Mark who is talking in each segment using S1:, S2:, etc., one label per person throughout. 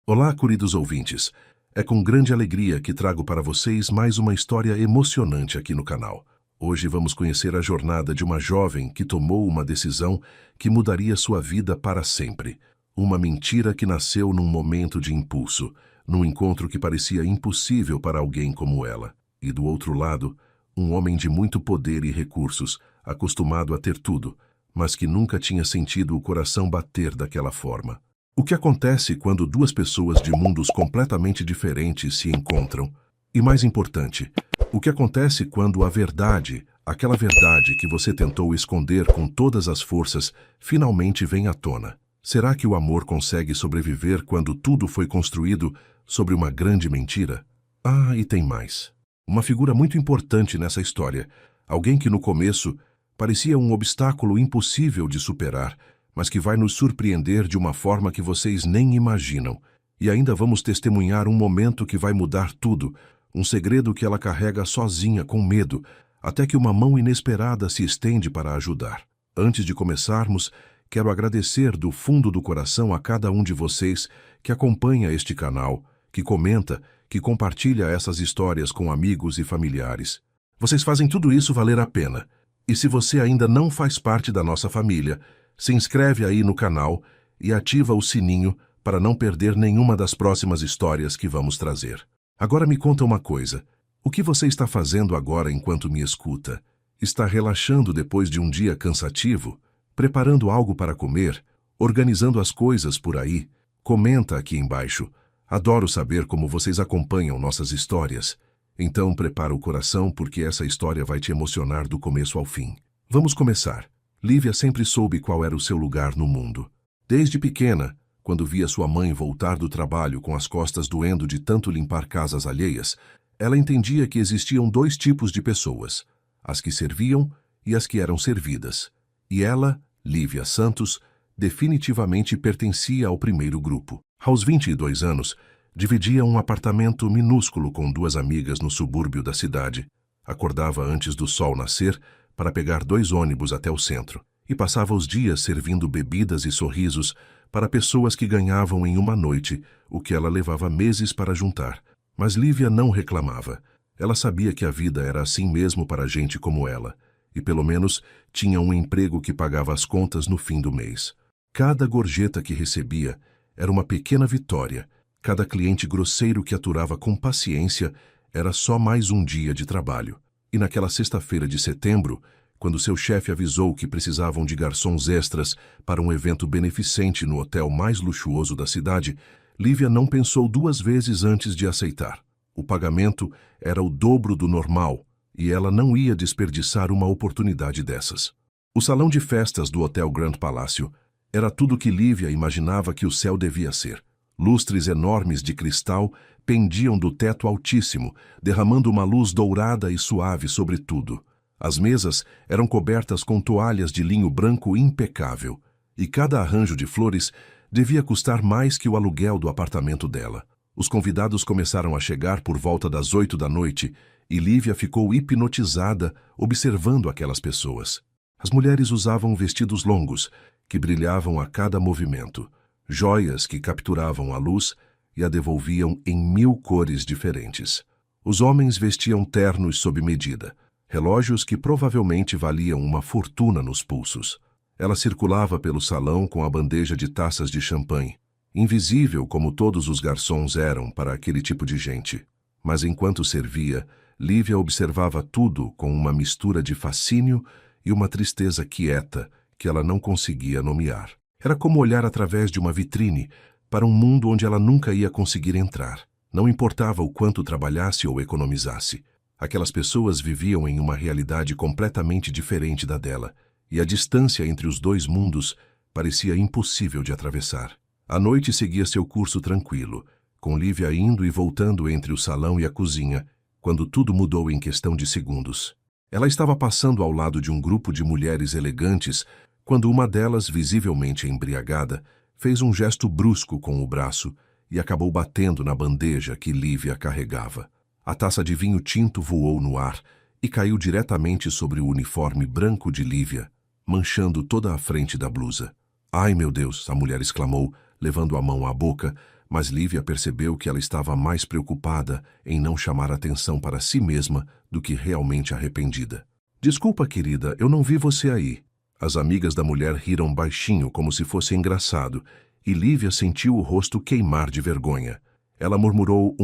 S1: Olá, queridos ouvintes. É com grande alegria que trago para vocês mais uma história emocionante aqui no canal. Hoje vamos conhecer a jornada de uma jovem que tomou uma decisão que mudaria sua vida para sempre. Uma mentira que nasceu num momento de impulso, num encontro que parecia impossível para alguém como ela. E do outro lado, um homem de muito poder e recursos, acostumado a ter tudo, mas que nunca tinha sentido o coração bater daquela forma. O que acontece quando duas pessoas de mundos completamente diferentes se encontram? E mais importante, o que acontece quando a verdade, aquela verdade que você tentou esconder com todas as forças, finalmente vem à tona? Será que o amor consegue sobreviver quando tudo foi construído sobre uma grande mentira? Ah, e tem mais. Uma figura muito importante nessa história, alguém que no começo parecia um obstáculo impossível de superar, mas que vai nos surpreender de uma forma que vocês nem imaginam. E ainda vamos testemunhar um momento que vai mudar tudo, um segredo que ela carrega sozinha, com medo, até que uma mão inesperada se estende para ajudar. Antes de começarmos, quero agradecer do fundo do coração a cada um de vocês que acompanha este canal, que comenta, que compartilha essas histórias com amigos e familiares. Vocês fazem tudo isso valer a pena. E se você ainda não faz parte da nossa família, se inscreve aí no canal e ativa o sininho para não perder nenhuma das próximas histórias que vamos trazer. Agora me conta uma coisa. O que você está fazendo agora enquanto me escuta? Está relaxando depois de um dia cansativo? Preparando algo para comer? Organizando as coisas por aí? Comenta aqui embaixo. Adoro saber como vocês acompanham nossas histórias. Então prepara o coração porque essa história vai te emocionar do começo ao fim. Vamos começar. Lívia sempre soube qual era o seu lugar no mundo. Desde pequena, quando via sua mãe voltar do trabalho com as costas doendo de tanto limpar casas alheias, ela entendia que existiam dois tipos de pessoas, as que serviam e as que eram servidas. E ela, Lívia Santos, definitivamente pertencia ao primeiro grupo. Aos 22 anos, dividia um apartamento minúsculo com duas amigas no subúrbio da cidade. Acordava antes do sol nascer para pegar 2 ônibus até o centro, e passava os dias servindo bebidas e sorrisos para pessoas que ganhavam em uma noite o que ela levava meses para juntar. Mas Lívia não reclamava. Ela sabia que a vida era assim mesmo para gente como ela, e pelo menos tinha um emprego que pagava as contas no fim do mês. Cada gorjeta que recebia era uma pequena vitória. Cada cliente grosseiro que aturava com paciência era só mais um dia de trabalho. E naquela sexta-feira de setembro, quando seu chefe avisou que precisavam de garçons extras para um evento beneficente no hotel mais luxuoso da cidade, Lívia não pensou 2 vezes antes de aceitar. O pagamento era o dobro do normal e ela não ia desperdiçar uma oportunidade dessas. O salão de festas do Hotel Grand Palácio era tudo que Lívia imaginava que o céu devia ser. Lustres enormes de cristal pendiam do teto altíssimo, derramando uma luz dourada e suave sobre tudo. As mesas eram cobertas com toalhas de linho branco impecável, e cada arranjo de flores devia custar mais que o aluguel do apartamento dela. Os convidados começaram a chegar por volta das 8 da noite, e Lívia ficou hipnotizada observando aquelas pessoas. As mulheres usavam vestidos longos, que brilhavam a cada movimento, joias que capturavam a luz e a devolviam em 1000 cores diferentes. Os homens vestiam ternos sob medida, relógios que provavelmente valiam uma fortuna nos pulsos. Ela circulava pelo salão com a bandeja de taças de champanhe, invisível como todos os garçons eram para aquele tipo de gente. Mas enquanto servia, Lívia observava tudo com uma mistura de fascínio e uma tristeza quieta que ela não conseguia nomear. Era como olhar através de uma vitrine para um mundo onde ela nunca ia conseguir entrar. Não importava o quanto trabalhasse ou economizasse. Aquelas pessoas viviam em uma realidade completamente diferente da dela, e a distância entre os dois mundos parecia impossível de atravessar. A noite seguia seu curso tranquilo, com Lívia indo e voltando entre o salão e a cozinha, quando tudo mudou em questão de segundos. Ela estava passando ao lado de um grupo de mulheres elegantes quando uma delas, visivelmente embriagada, fez um gesto brusco com o braço e acabou batendo na bandeja que Lívia carregava. A taça de vinho tinto voou no ar e caiu diretamente sobre o uniforme branco de Lívia, manchando toda a frente da blusa. "Ai, meu Deus!" a mulher exclamou, levando a mão à boca, Mas Lívia percebeu que ela estava mais preocupada em não chamar atenção para si mesma do que realmente arrependida. Desculpa, querida, eu não vi você aí. As amigas da mulher riram baixinho como se fosse engraçado, e Lívia sentiu o rosto queimar de vergonha. Ela murmurou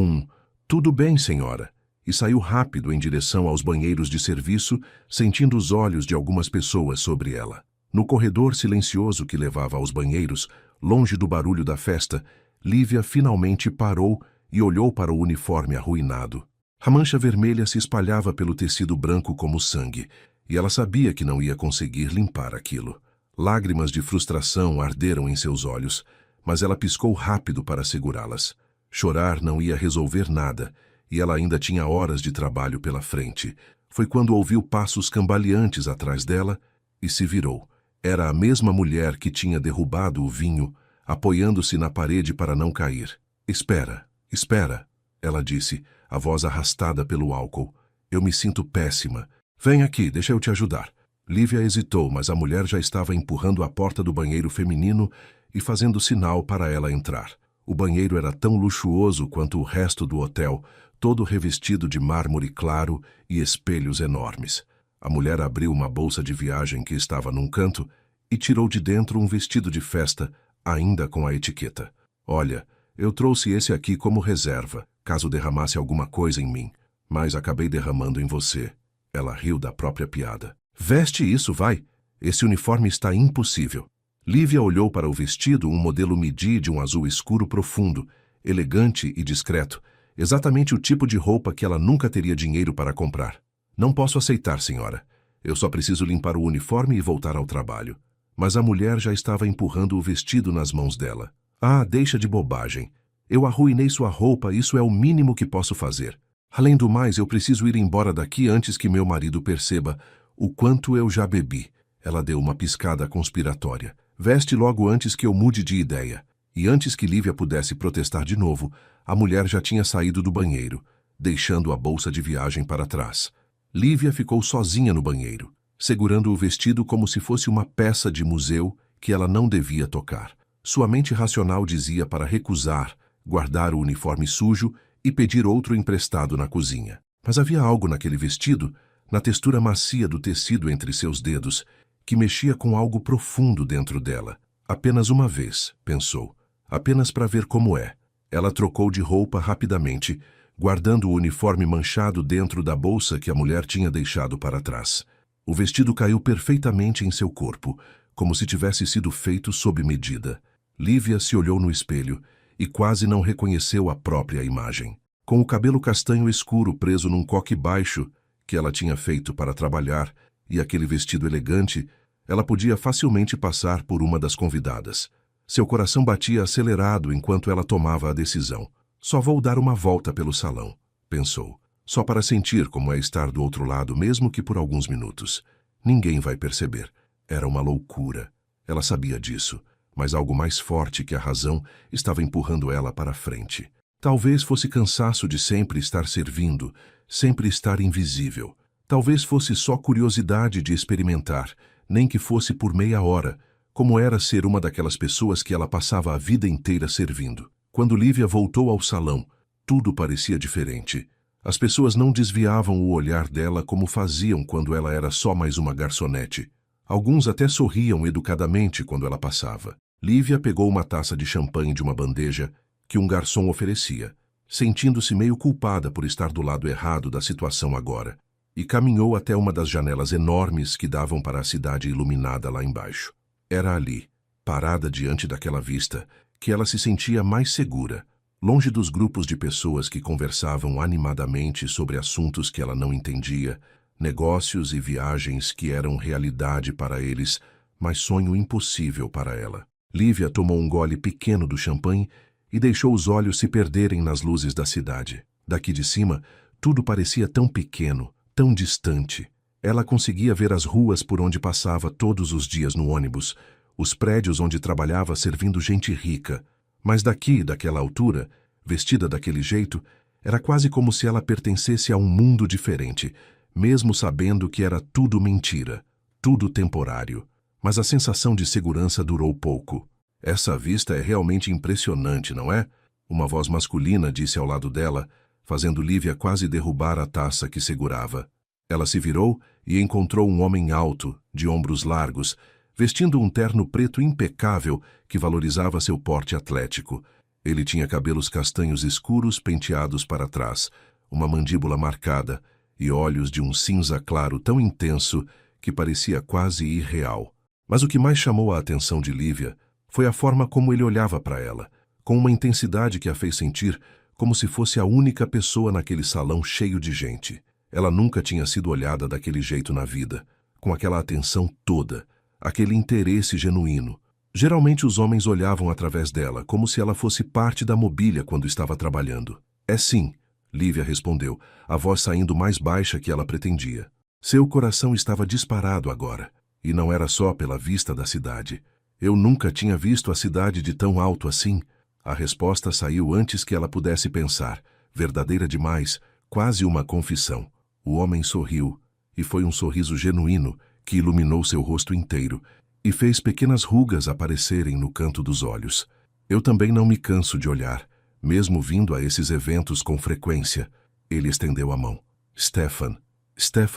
S1: tudo bem, senhora, e saiu rápido em direção aos banheiros de serviço, sentindo os olhos de algumas pessoas sobre ela. No corredor silencioso que levava aos banheiros, longe do barulho da festa, Lívia finalmente parou e olhou para o uniforme arruinado. A mancha vermelha se espalhava pelo tecido branco como sangue, e ela sabia que não ia conseguir limpar aquilo. Lágrimas de frustração arderam em seus olhos, mas ela piscou rápido para segurá-las. Chorar não ia resolver nada, e ela ainda tinha horas de trabalho pela frente. Foi quando ouviu passos cambaleantes atrás dela e se virou. Era a mesma mulher que tinha derrubado o vinho, apoiando-se na parede para não cair. Espera, espera, ela disse, a voz arrastada pelo álcool. Eu me sinto péssima. Vem aqui, deixa eu te ajudar. Lívia hesitou, mas a mulher já estava empurrando a porta do banheiro feminino e fazendo sinal para ela entrar. O banheiro era tão luxuoso quanto o resto do hotel, todo revestido de mármore claro e espelhos enormes. A mulher abriu uma bolsa de viagem que estava num canto e tirou de dentro um vestido de festa, ainda com a etiqueta. Olha, eu trouxe esse aqui como reserva, caso derramasse alguma coisa em mim, mas acabei derramando em você. Ela riu da própria piada. Veste isso, vai! Esse uniforme está impossível. Lívia olhou para o vestido, um modelo midi de um azul escuro profundo, elegante e discreto, exatamente o tipo de roupa que ela nunca teria dinheiro para comprar. Não posso aceitar, senhora. Eu só preciso limpar o uniforme e voltar ao trabalho. Mas a mulher já estava empurrando o vestido nas mãos dela. Ah, deixa de bobagem. Eu arruinei sua roupa, isso é o mínimo que posso fazer. Além do mais, eu preciso ir embora daqui antes que meu marido perceba o quanto eu já bebi. Ela deu uma piscada conspiratória. Veste logo antes que eu mude de ideia. E antes que Lívia pudesse protestar de novo, a mulher já tinha saído do banheiro, deixando a bolsa de viagem para trás. Lívia ficou sozinha no banheiro, segurando o vestido como se fosse uma peça de museu que ela não devia tocar. Sua mente racional dizia para recusar, guardar o uniforme sujo e pedir outro emprestado na cozinha. Mas havia algo naquele vestido, na textura macia do tecido entre seus dedos, que mexia com algo profundo dentro dela. Apenas uma vez, pensou, apenas para ver como é. Ela trocou de roupa rapidamente, guardando o uniforme manchado dentro da bolsa que a mulher tinha deixado para trás. O vestido caiu perfeitamente em seu corpo, como se tivesse sido feito sob medida. Lívia se olhou no espelho e quase não reconheceu a própria imagem. Com o cabelo castanho escuro preso num coque baixo que ela tinha feito para trabalhar e aquele vestido elegante, ela podia facilmente passar por uma das convidadas. Seu coração batia acelerado enquanto ela tomava a decisão. Só vou dar uma volta pelo salão, pensou, só para sentir como é estar do outro lado, mesmo que por alguns minutos. Ninguém vai perceber. Era uma loucura. Ela sabia disso, mas algo mais forte que a razão estava empurrando ela para frente. Talvez fosse cansaço de sempre estar servindo, sempre estar invisível. Talvez fosse só curiosidade de experimentar, nem que fosse por meia hora, como era ser uma daquelas pessoas que ela passava a vida inteira servindo. Quando Lívia voltou ao salão, tudo parecia diferente. As pessoas não desviavam o olhar dela como faziam quando ela era só mais uma garçonete. Alguns até sorriam educadamente quando ela passava. Lívia pegou uma taça de champanhe de uma bandeja que um garçom oferecia, sentindo-se meio culpada por estar do lado errado da situação agora, e caminhou até uma das janelas enormes que davam para a cidade iluminada lá embaixo. Era ali, parada diante daquela vista, que ela se sentia mais segura, longe dos grupos de pessoas que conversavam animadamente sobre assuntos que ela não entendia, negócios e viagens que eram realidade para eles, mas sonho impossível para ela. Lívia tomou um gole pequeno do champanhe e deixou os olhos se perderem nas luzes da cidade. Daqui de cima, tudo parecia tão pequeno, tão distante. Ela conseguia ver as ruas por onde passava todos os dias no ônibus, os prédios onde trabalhava servindo gente rica. Mas daqui, daquela altura, vestida daquele jeito, era quase como se ela pertencesse a um mundo diferente, mesmo sabendo que era tudo mentira, tudo temporário. Mas a sensação de segurança durou pouco. Essa vista é realmente impressionante, não é? Uma voz masculina disse ao lado dela, fazendo Lívia quase derrubar a taça que segurava. Ela se virou e encontrou um homem alto, de ombros largos, vestindo um terno preto impecável que valorizava seu porte atlético. Ele tinha cabelos castanhos escuros penteados para trás, uma mandíbula marcada e olhos de um cinza claro tão intenso que parecia quase irreal. Mas o que mais chamou a atenção de Lívia foi a forma como ele olhava para ela, com uma intensidade que a fez sentir como se fosse a única pessoa naquele salão cheio de gente. Ela nunca tinha sido olhada daquele jeito na vida, com aquela atenção toda, aquele interesse genuíno. Geralmente os homens olhavam através dela, como se ela fosse parte da mobília quando estava trabalhando. É sim, Lívia respondeu, a voz saindo mais baixa que ela pretendia. Seu coração estava disparado agora, e não era só pela vista da cidade. Eu nunca tinha visto a cidade de tão alto assim. A resposta saiu antes que ela pudesse pensar, verdadeira demais, quase uma confissão. O homem sorriu, e foi um sorriso genuíno que iluminou seu rosto inteiro e fez pequenas rugas aparecerem no canto dos olhos. Eu também não me canso de olhar, mesmo vindo a esses eventos com frequência. Ele estendeu a mão. Stefan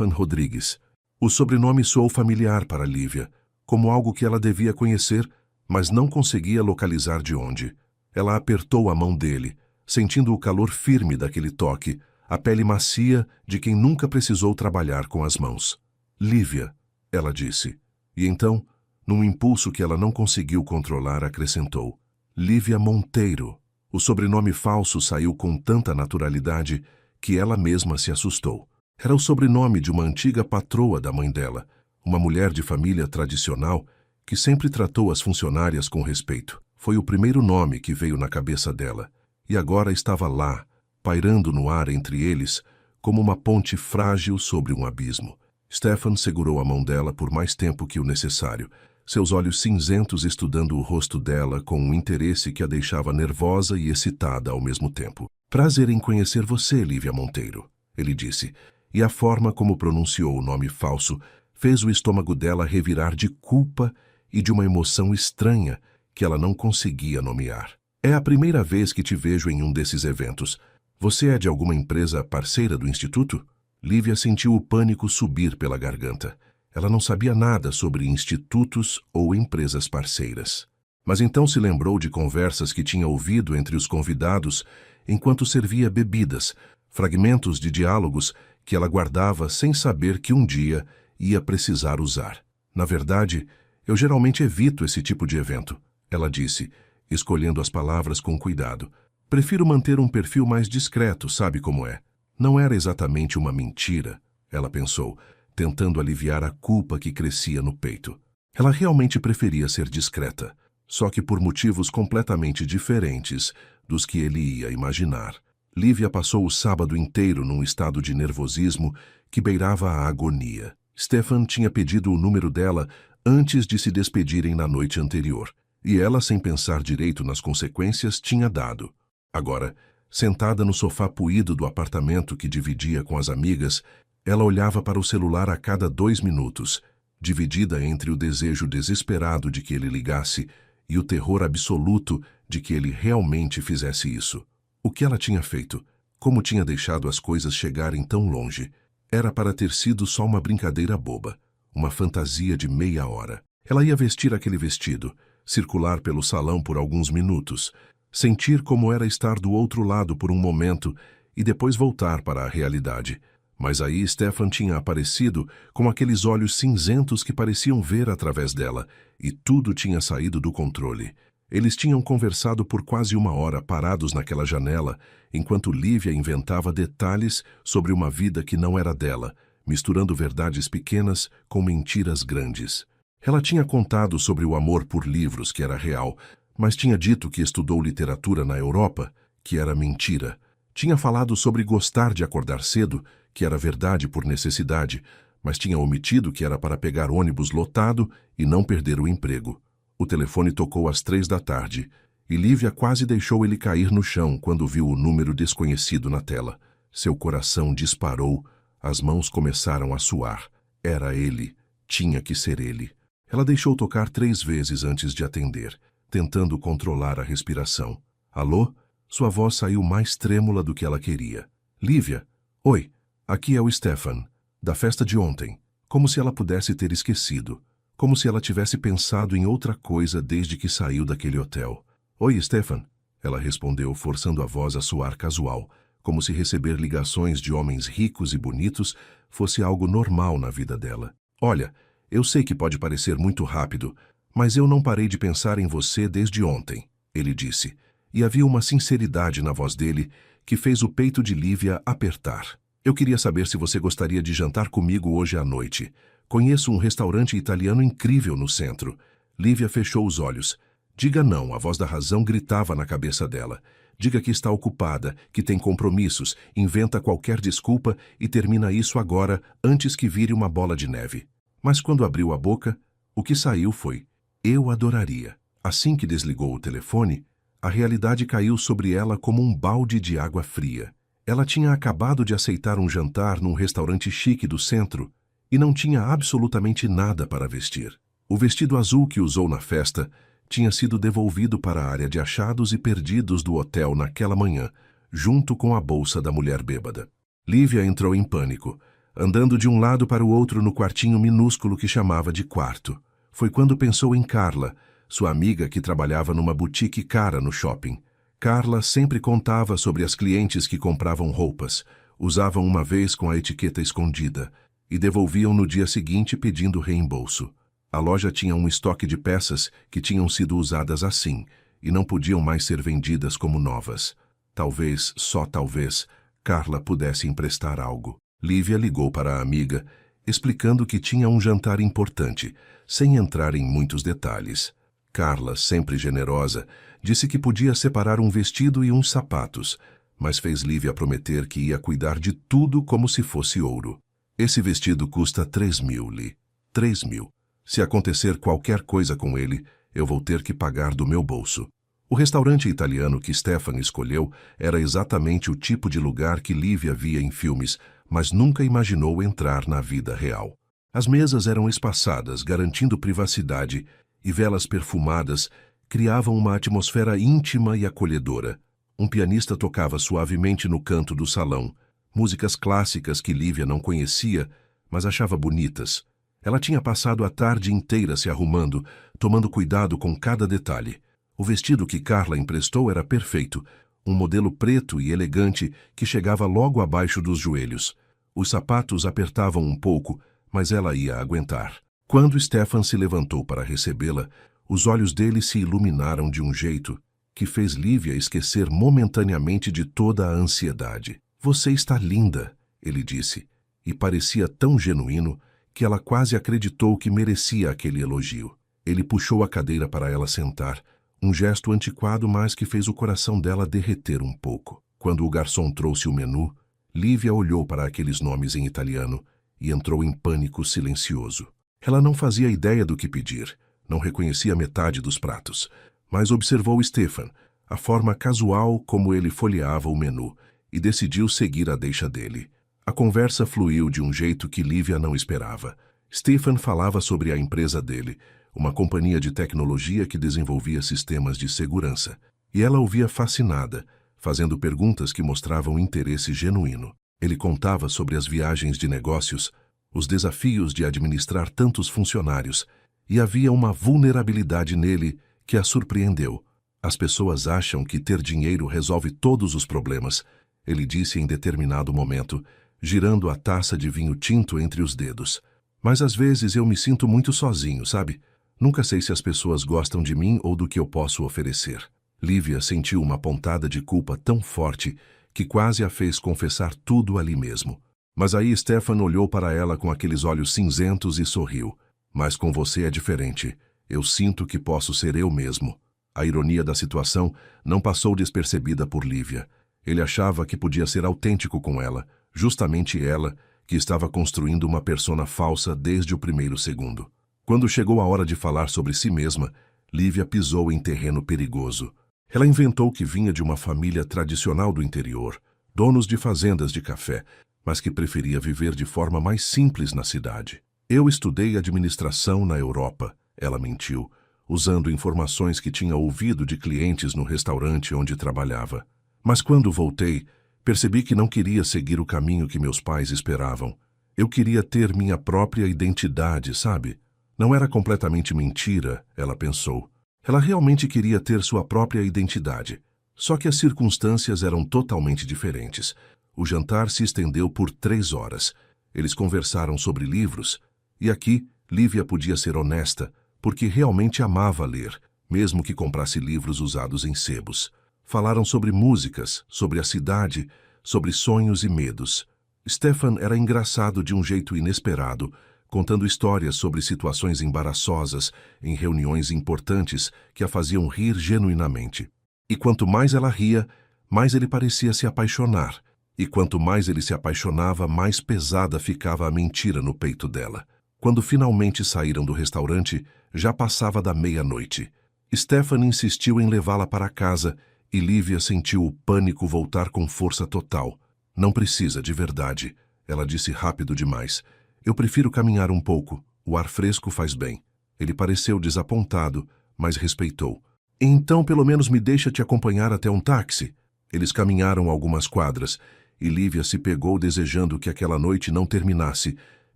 S1: Rodrigues. O sobrenome soou familiar para Lívia, como algo que ela devia conhecer, mas não conseguia localizar de onde. Ela apertou a mão dele, sentindo o calor firme daquele toque, a pele macia de quem nunca precisou trabalhar com as mãos. Lívia, ela disse. E então, num impulso que ela não conseguiu controlar, acrescentou. Lívia Monteiro. O sobrenome falso saiu com tanta naturalidade que ela mesma se assustou. Era o sobrenome de uma antiga patroa da mãe dela, uma mulher de família tradicional que sempre tratou as funcionárias com respeito. Foi o primeiro nome que veio na cabeça dela, e agora estava lá, pairando no ar entre eles, como uma ponte frágil sobre um abismo. Stefan segurou a mão dela por mais tempo que o necessário, seus olhos cinzentos estudando o rosto dela com um interesse que a deixava nervosa e excitada ao mesmo tempo. Prazer em conhecer você, Lívia Monteiro, ele disse, e a forma como pronunciou o nome falso fez o estômago dela revirar de culpa e de uma emoção estranha que ela não conseguia nomear. É a primeira vez que te vejo em um desses eventos. Você é de alguma empresa parceira do Instituto? Lívia sentiu o pânico subir pela garganta. Ela não sabia nada sobre institutos ou empresas parceiras. Mas então se lembrou de conversas que tinha ouvido entre os convidados enquanto servia bebidas, fragmentos de diálogos que ela guardava sem saber que um dia ia precisar usar. Na verdade, eu geralmente evito esse tipo de evento, ela disse, escolhendo as palavras com cuidado. Prefiro manter um perfil mais discreto, sabe como é? Não era exatamente uma mentira, ela pensou, tentando aliviar a culpa que crescia no peito. Ela realmente preferia ser discreta, só que por motivos completamente diferentes dos que ele ia imaginar. Lívia passou o sábado inteiro num estado de nervosismo que beirava a agonia. Stefan tinha pedido o número dela antes de se despedirem na noite anterior, e ela, sem pensar direito nas consequências, tinha dado. Agora, sentada no sofá puído do apartamento que dividia com as amigas, ela olhava para o celular a cada 2 minutos, dividida entre o desejo desesperado de que ele ligasse e o terror absoluto de que ele realmente fizesse isso. O que ela tinha feito? Como tinha deixado as coisas chegarem tão longe? Era para ter sido só uma brincadeira boba, uma fantasia de meia hora. Ela ia vestir aquele vestido, circular pelo salão por alguns minutos, sentir como era estar do outro lado por um momento e depois voltar para a realidade. Mas aí Stefan tinha aparecido com aqueles olhos cinzentos que pareciam ver através dela, e tudo tinha saído do controle. Eles tinham conversado por quase 1 hora parados naquela janela, enquanto Lívia inventava detalhes sobre uma vida que não era dela, misturando verdades pequenas com mentiras grandes. Ela tinha contado sobre o amor por livros, que era real, mas tinha dito que estudou literatura na Europa, que era mentira. Tinha falado sobre gostar de acordar cedo, que era verdade por necessidade, mas tinha omitido que era para pegar ônibus lotado e não perder o emprego. O telefone tocou às 3 da tarde, e Lívia quase deixou ele cair no chão quando viu o número desconhecido na tela. Seu coração disparou, as mãos começaram a suar. Era ele. Tinha que ser ele. Ela deixou tocar 3 vezes antes de atender, tentando controlar a respiração. Alô? Sua voz saiu mais trêmula do que ela queria. Lívia, oi, aqui é o Stefan, da festa de ontem. Como se ela pudesse ter esquecido. Como se ela tivesse pensado em outra coisa desde que saiu daquele hotel. Oi, Stefan, ela respondeu, forçando a voz a soar casual, como se receber ligações de homens ricos e bonitos fosse algo normal na vida dela. Olha, eu sei que pode parecer muito rápido, mas eu não parei de pensar em você desde ontem, ele disse, e havia uma sinceridade na voz dele que fez o peito de Lívia apertar. Eu queria saber se você gostaria de jantar comigo hoje à noite. Conheço um restaurante italiano incrível no centro. Lívia fechou os olhos. Diga não, a voz da razão gritava na cabeça dela. Diga que está ocupada, que tem compromissos, inventa qualquer desculpa e termina isso agora, antes que vire uma bola de neve. Mas quando abriu a boca, o que saiu foi: eu adoraria. Assim que desligou o telefone, a realidade caiu sobre ela como um balde de água fria. Ela tinha acabado de aceitar um jantar num restaurante chique do centro e não tinha absolutamente nada para vestir. O vestido azul que usou na festa tinha sido devolvido para a área de achados e perdidos do hotel naquela manhã, junto com a bolsa da mulher bêbada. Lívia entrou em pânico, andando de um lado para o outro no quartinho minúsculo que chamava de quarto. Foi quando pensou em Carla, sua amiga que trabalhava numa boutique cara no shopping. Carla sempre contava sobre as clientes que compravam roupas, usavam uma vez com a etiqueta escondida e devolviam no dia seguinte pedindo reembolso. A loja tinha um estoque de peças que tinham sido usadas assim e não podiam mais ser vendidas como novas. Talvez, só talvez, Carla pudesse emprestar algo. Lívia ligou para a amiga, explicando que tinha um jantar importante, sem entrar em muitos detalhes. Carla, sempre generosa, disse que podia separar um vestido e uns sapatos, mas fez Lívia prometer que ia cuidar de tudo como se fosse ouro. Esse vestido custa 3.000, Li. 3.000. Se acontecer qualquer coisa com ele, eu vou ter que pagar do meu bolso. O restaurante italiano que Stefan escolheu era exatamente o tipo de lugar que Lívia via em filmes, mas nunca imaginou entrar na vida real. As mesas eram espaçadas, garantindo privacidade, e velas perfumadas criavam uma atmosfera íntima e acolhedora. Um pianista tocava suavemente no canto do salão, músicas clássicas que Lívia não conhecia, mas achava bonitas. Ela tinha passado a tarde inteira se arrumando, tomando cuidado com cada detalhe. O vestido que Carla emprestou era perfeito, um modelo preto e elegante que chegava logo abaixo dos joelhos. Os sapatos apertavam um pouco, mas ela ia aguentar. Quando Stefan se levantou para recebê-la, os olhos dele se iluminaram de um jeito que fez Lívia esquecer momentaneamente de toda a ansiedade. Você está linda, ele disse, e parecia tão genuíno que ela quase acreditou que merecia aquele elogio. Ele puxou a cadeira para ela sentar, um gesto antiquado, mas que fez o coração dela derreter um pouco. Quando o garçom trouxe o menu, Lívia olhou para aqueles nomes em italiano e entrou em pânico silencioso. Ela não fazia ideia do que pedir, não reconhecia metade dos pratos, mas observou Stefan, a forma casual como ele folheava o menu, e decidiu seguir a deixa dele. A conversa fluiu de um jeito que Lívia não esperava. Stefan falava sobre a empresa dele, uma companhia de tecnologia que desenvolvia sistemas de segurança, e ela ouvia fascinada, fazendo perguntas que mostravam interesse genuíno. Ele contava sobre as viagens de negócios, os desafios de administrar tantos funcionários, e havia uma vulnerabilidade nele que a surpreendeu. As pessoas acham que ter dinheiro resolve todos os problemas, ele disse em determinado momento, girando a taça de vinho tinto entre os dedos. Mas às vezes eu me sinto muito sozinho, sabe? Nunca sei se as pessoas gostam de mim ou do que eu posso oferecer. Lívia sentiu uma pontada de culpa tão forte que quase a fez confessar tudo ali mesmo. Mas aí Stefan olhou para ela com aqueles olhos cinzentos e sorriu. Mas com você é diferente. Eu sinto que posso ser eu mesmo. A ironia da situação não passou despercebida por Lívia. Ele achava que podia ser autêntico com ela, justamente ela, que estava construindo uma persona falsa desde o primeiro segundo. Quando chegou a hora de falar sobre si mesma, Lívia pisou em terreno perigoso. Ela inventou que vinha de uma família tradicional do interior, donos de fazendas de café, mas que preferia viver de forma mais simples na cidade. Eu estudei administração na Europa, ela mentiu, usando informações que tinha ouvido de clientes no restaurante onde trabalhava. Mas quando voltei, percebi que não queria seguir o caminho que meus pais esperavam. Eu queria ter minha própria identidade, sabe? Não era completamente mentira, ela pensou. Ela realmente queria ter sua própria identidade. Só que as circunstâncias eram totalmente diferentes. O jantar se estendeu por 3 horas. Eles conversaram sobre livros, e aqui Lívia podia ser honesta, porque realmente amava ler, mesmo que comprasse livros usados em sebos. Falaram sobre músicas, sobre a cidade, sobre sonhos e medos. Stefan era engraçado de um jeito inesperado, contando histórias sobre situações embaraçosas em reuniões importantes que a faziam rir genuinamente. E quanto mais ela ria, mais ele parecia se apaixonar. E quanto mais ele se apaixonava, mais pesada ficava a mentira no peito dela. Quando finalmente saíram do restaurante, já passava da meia-noite. Stefan insistiu em levá-la para casa e Lívia sentiu o pânico voltar com força total. Não precisa, de verdade, ela disse rápido demais. Eu prefiro caminhar um pouco, o ar fresco faz bem. Ele pareceu desapontado, mas respeitou. Então pelo menos me deixa te acompanhar até um táxi. Eles caminharam algumas quadras e Lívia se pegou desejando que aquela noite não terminasse,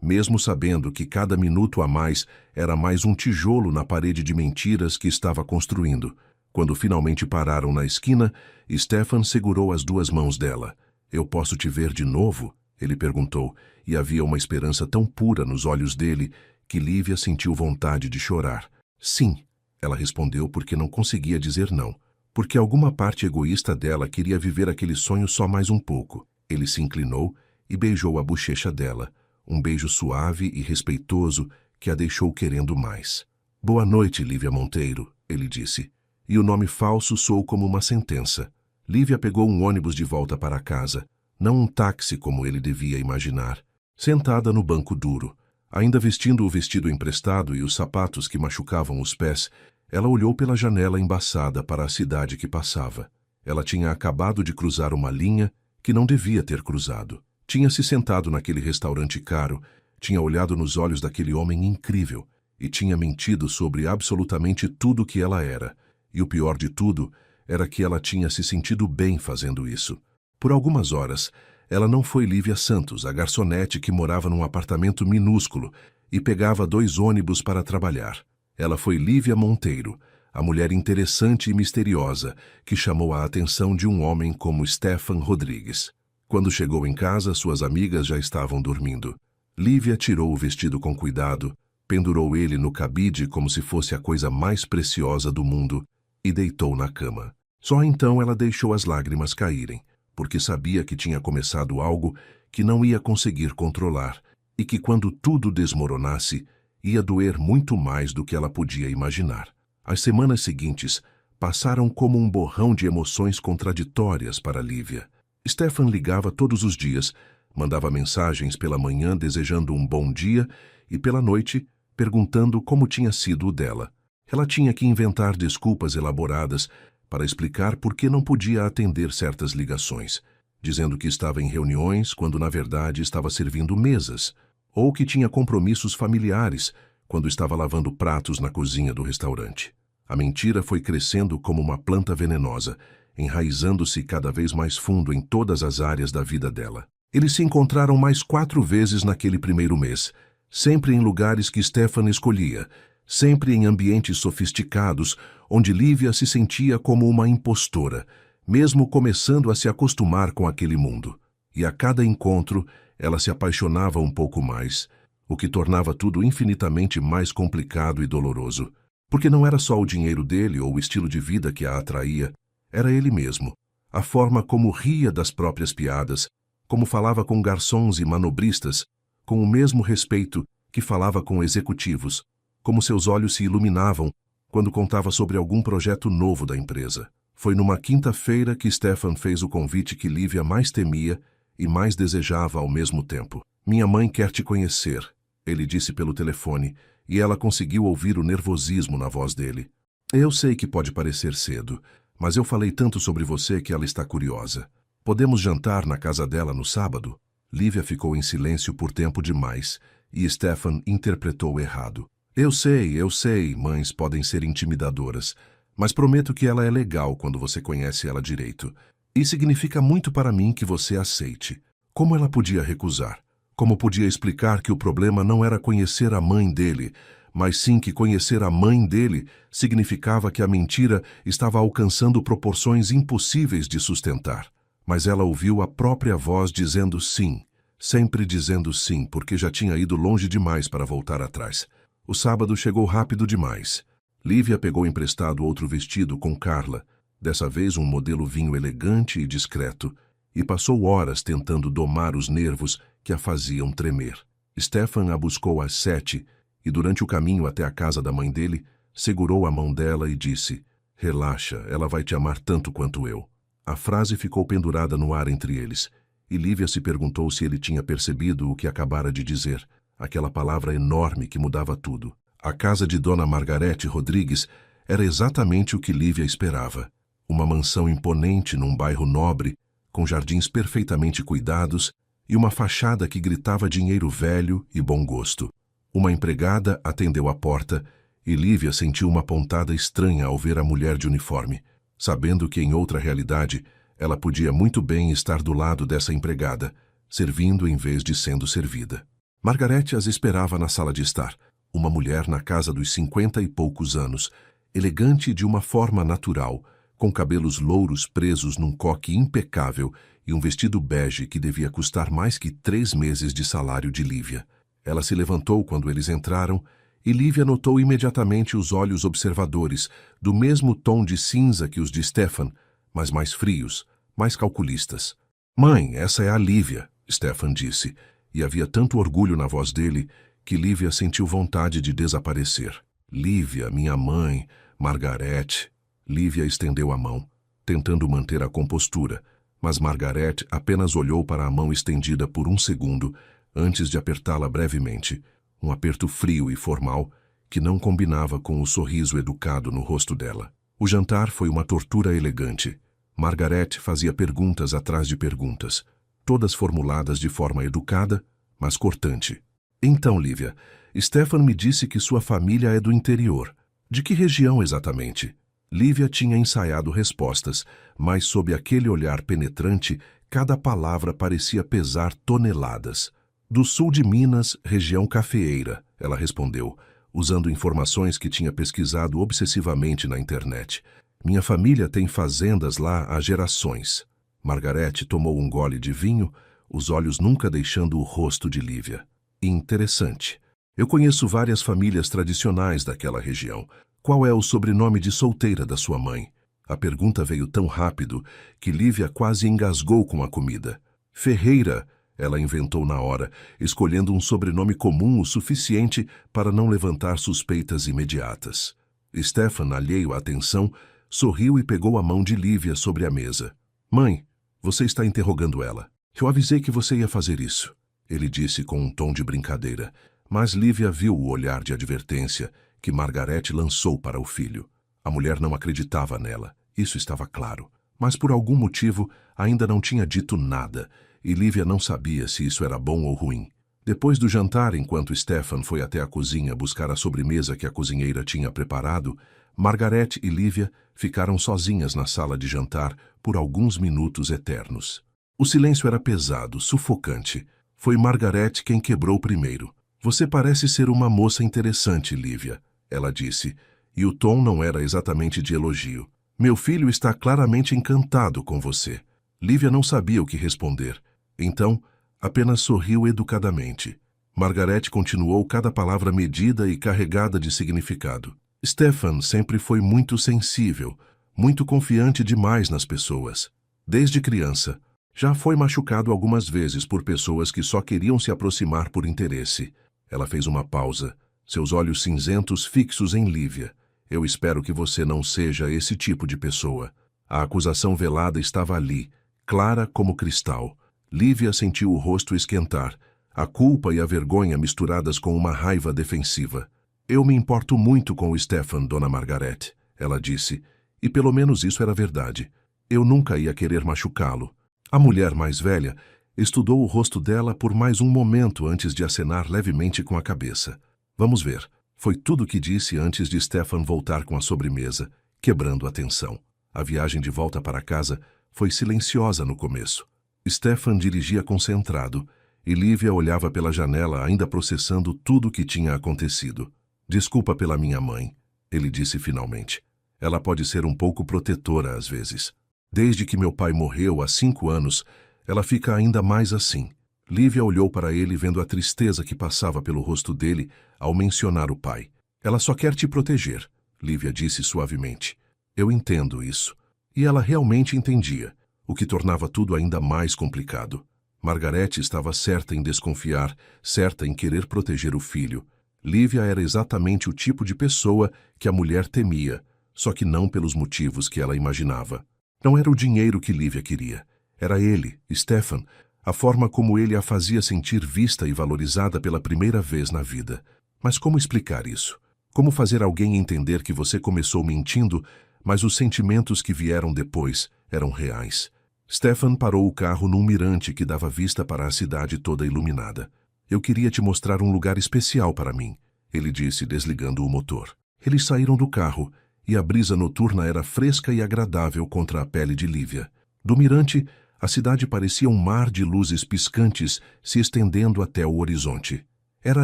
S1: mesmo sabendo que cada minuto a mais era mais um tijolo na parede de mentiras que estava construindo. Quando finalmente pararam na esquina, Stefan segurou as 2 mãos dela. Eu posso te ver de novo? Ele perguntou, e havia uma esperança tão pura nos olhos dele que Lívia sentiu vontade de chorar. Sim, ela respondeu porque não conseguia dizer não, porque alguma parte egoísta dela queria viver aquele sonho só mais um pouco. Ele se inclinou e beijou a bochecha dela, um beijo suave e respeitoso que a deixou querendo mais. Boa noite, Lívia Monteiro, ele disse, e o nome falso soou como uma sentença. Lívia pegou um ônibus de volta para casa, não um táxi como ele devia imaginar. Sentada no banco duro, ainda vestindo o vestido emprestado e os sapatos que machucavam os pés, ela olhou pela janela embaçada para a cidade que passava. Ela tinha acabado de cruzar uma linha que não devia ter cruzado. Tinha se sentado naquele restaurante caro, tinha olhado nos olhos daquele homem incrível e tinha mentido sobre absolutamente tudo que ela era. E o pior de tudo era que ela tinha se sentido bem fazendo isso. Por algumas horas, ela não foi Lívia Santos, a garçonete que morava num apartamento minúsculo e pegava 2 ônibus para trabalhar. Ela foi Lívia Monteiro, a mulher interessante e misteriosa que chamou a atenção de um homem como Stefan Rodrigues. Quando chegou em casa, suas amigas já estavam dormindo. Lívia tirou o vestido com cuidado, pendurou ele no cabide como se fosse a coisa mais preciosa do mundo e deitou na cama. Só então ela deixou as lágrimas caírem, porque sabia que tinha começado algo que não ia conseguir controlar e que quando tudo desmoronasse, ia doer muito mais do que ela podia imaginar. As semanas seguintes passaram como um borrão de emoções contraditórias para Lívia. Stefan ligava todos os dias, mandava mensagens pela manhã desejando um bom dia e pela noite perguntando como tinha sido o dela. Ela tinha que inventar desculpas elaboradas para explicar por que não podia atender certas ligações, dizendo que estava em reuniões quando na verdade estava servindo mesas, ou que tinha compromissos familiares quando estava lavando pratos na cozinha do restaurante. A mentira foi crescendo como uma planta venenosa, enraizando-se cada vez mais fundo em todas as áreas da vida dela. Eles se encontraram mais 4 vezes naquele primeiro mês, sempre em lugares que Stefan escolhia, sempre em ambientes sofisticados, onde Lívia se sentia como uma impostora, mesmo começando a se acostumar com aquele mundo. E a cada encontro, ela se apaixonava um pouco mais, o que tornava tudo infinitamente mais complicado e doloroso. Porque não era só o dinheiro dele ou o estilo de vida que a atraía, era ele mesmo. A forma como ria das próprias piadas, como falava com garçons e manobristas, com o mesmo respeito que falava com executivos, como seus olhos se iluminavam quando contava sobre algum projeto novo da empresa. Foi numa quinta-feira que Stefan fez o convite que Lívia mais temia e mais desejava ao mesmo tempo. Minha mãe quer te conhecer, ele disse pelo telefone, e ela conseguiu ouvir o nervosismo na voz dele. Eu sei que pode parecer cedo, mas eu falei tanto sobre você que ela está curiosa. Podemos jantar na casa dela no sábado? Lívia ficou em silêncio por tempo demais, e Stefan interpretou errado. Eu sei, mães podem ser intimidadoras, mas prometo que ela é legal quando você conhece ela direito. E significa muito para mim que você aceite. Como ela podia recusar? Como podia explicar que o problema não era conhecer a mãe dele, mas sim que conhecer a mãe dele significava que a mentira estava alcançando proporções impossíveis de sustentar. Mas ela ouviu a própria voz dizendo sim, sempre dizendo sim, porque já tinha ido longe demais para voltar atrás. O sábado chegou rápido demais. Lívia pegou emprestado outro vestido com Carla, dessa vez um modelo vinho elegante e discreto, e passou horas tentando domar os nervos que a faziam tremer. Stefan a buscou às 7 e, durante o caminho até a casa da mãe dele, segurou a mão dela e disse: "Relaxa, ela vai te amar tanto quanto eu." A frase ficou pendurada no ar entre eles, e Lívia se perguntou se ele tinha percebido o que acabara de dizer, aquela palavra enorme que mudava tudo. A casa de Dona Margarete Rodrigues era exatamente o que Lívia esperava. Uma mansão imponente num bairro nobre, com jardins perfeitamente cuidados e uma fachada que gritava dinheiro velho e bom gosto. Uma empregada atendeu à porta e Lívia sentiu uma pontada estranha ao ver a mulher de uniforme, sabendo que em outra realidade ela podia muito bem estar do lado dessa empregada, servindo em vez de sendo servida. Margarete as esperava na sala de estar, uma mulher na casa dos 50 e poucos anos, elegante de uma forma natural, com cabelos louros presos num coque impecável e um vestido bege que devia custar mais que 3 meses de salário de Lívia. Ela se levantou quando eles entraram e Lívia notou imediatamente os olhos observadores, do mesmo tom de cinza que os de Stefan, mas mais frios, mais calculistas. "Mãe, essa é a Lívia", Stefan disse, e havia tanto orgulho na voz dele que Lívia sentiu vontade de desaparecer. "Lívia, minha mãe, Margarete." Lívia estendeu a mão, tentando manter a compostura, mas Margarete apenas olhou para a mão estendida por um segundo antes de apertá-la brevemente, um aperto frio e formal que não combinava com o sorriso educado no rosto dela. O jantar foi uma tortura elegante. Margarete fazia perguntas atrás de perguntas, todas formuladas de forma educada, mas cortante. "Então, Lívia, Stefan me disse que sua família é do interior. De que região exatamente?" Lívia tinha ensaiado respostas, mas sob aquele olhar penetrante, cada palavra parecia pesar toneladas. "Do sul de Minas, região cafeeira", ela respondeu, usando informações que tinha pesquisado obsessivamente na internet. "Minha família tem fazendas lá há gerações." Margarete tomou um gole de vinho, os olhos nunca deixando o rosto de Lívia. "Interessante. Eu conheço várias famílias tradicionais daquela região. Qual é o sobrenome de solteira da sua mãe?" A pergunta veio tão rápido que Lívia quase engasgou com a comida. "Ferreira", ela inventou na hora, escolhendo um sobrenome comum o suficiente para não levantar suspeitas imediatas. Stefan, alheio à atenção, sorriu e pegou a mão de Lívia sobre a mesa. "Mãe, você está interrogando ela. Eu avisei que você ia fazer isso", ele disse com um tom de brincadeira, mas Lívia viu o olhar de advertência que Margarete lançou para o filho. A mulher não acreditava nela, isso estava claro, mas por algum motivo ainda não tinha dito nada, e Lívia não sabia se isso era bom ou ruim. Depois do jantar, enquanto Stefan foi até a cozinha buscar a sobremesa que a cozinheira tinha preparado, Margarete e Lívia ficaram sozinhas na sala de jantar por alguns minutos eternos. O silêncio era pesado, sufocante. Foi Margarete quem quebrou primeiro. "Você parece ser uma moça interessante, Lívia", ela disse, e o tom não era exatamente de elogio. "Meu filho está claramente encantado com você." Lívia não sabia o que responder, então apenas sorriu educadamente. Margarete continuou cada palavra medida e carregada de significado. "Stefan sempre foi muito sensível, muito confiante demais nas pessoas. Desde criança, já foi machucado algumas vezes por pessoas que só queriam se aproximar por interesse." Ela fez uma pausa, seus olhos cinzentos fixos em Lívia. "Eu espero que você não seja esse tipo de pessoa." A acusação velada estava ali, clara como cristal. Lívia sentiu o rosto esquentar, a culpa e a vergonha misturadas com uma raiva defensiva. "Eu me importo muito com o Stefan, Dona Margarete", ela disse, e pelo menos isso era verdade. Eu nunca ia querer machucá-lo. A mulher mais velha estudou o rosto dela por mais um momento antes de acenar levemente com a cabeça. "Vamos ver." Foi tudo o que disse antes de Stefan voltar com a sobremesa, quebrando a tensão. A viagem de volta para casa Foi silenciosa no começo. Stefan dirigia concentrado, e Lívia olhava pela janela ainda processando tudo o que tinha acontecido. Desculpa pela minha mãe, ele disse finalmente. Ela pode ser um pouco protetora às vezes. Desde que meu pai morreu há 5 anos, ela fica ainda mais assim. Lívia olhou para ele vendo a tristeza que passava pelo rosto dele ao mencionar o pai. Ela só quer te proteger, Lívia disse suavemente. Eu entendo isso. E ela realmente entendia, o que tornava tudo ainda mais complicado. Margarete estava certa em desconfiar, certa em querer proteger o filho. Lívia era exatamente o tipo de pessoa que a mulher temia, só que não pelos motivos que ela imaginava. Não era o dinheiro que Lívia queria. Era ele, Stefan, a forma como ele a fazia sentir vista e valorizada pela primeira vez na vida. Mas como explicar isso? Como fazer alguém entender que você começou mentindo, mas os sentimentos que vieram depois eram reais? Stefan parou o carro num mirante que dava vista para a cidade toda iluminada. Eu queria te mostrar um lugar especial para mim, ele disse, desligando o motor. Eles saíram do carro, e a brisa noturna era fresca e agradável contra a pele de Lívia. Do mirante, a cidade parecia um mar de luzes piscantes se estendendo até o horizonte. Era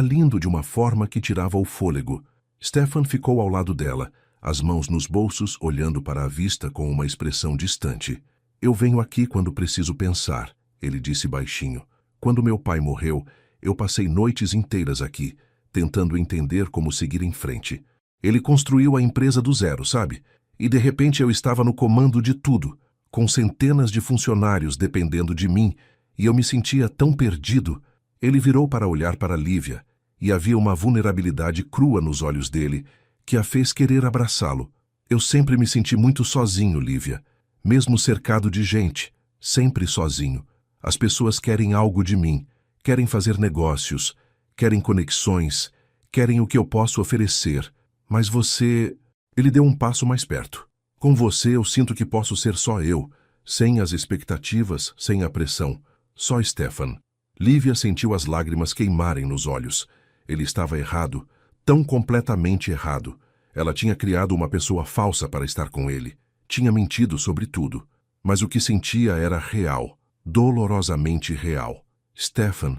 S1: lindo de uma forma que tirava o fôlego. Stefan ficou ao lado dela, as mãos nos bolsos, olhando para a vista com uma expressão distante. Eu venho aqui quando preciso pensar, ele disse baixinho. Quando meu pai morreu, eu passei noites inteiras aqui, tentando entender como seguir em frente. Ele construiu a empresa do zero, sabe? E de repente eu estava no comando de tudo, com centenas de funcionários dependendo de mim, e eu me sentia tão perdido. Ele virou para olhar para Lívia, e havia uma vulnerabilidade crua nos olhos dele, que a fez querer abraçá-lo. Eu sempre me senti muito sozinho, Lívia. Mesmo cercado de gente, sempre sozinho. As pessoas querem algo de mim, querem fazer negócios, querem conexões, querem o que eu posso oferecer. Mas você... Ele deu um passo mais perto. Com você eu sinto que posso ser só eu, sem as expectativas, sem a pressão. Só Stefan. Lívia sentiu as lágrimas queimarem nos olhos. Ele estava errado, tão completamente errado. Ela tinha criado uma pessoa falsa para estar com ele. Tinha mentido sobre tudo, mas o que sentia era real, dolorosamente real. Stefan,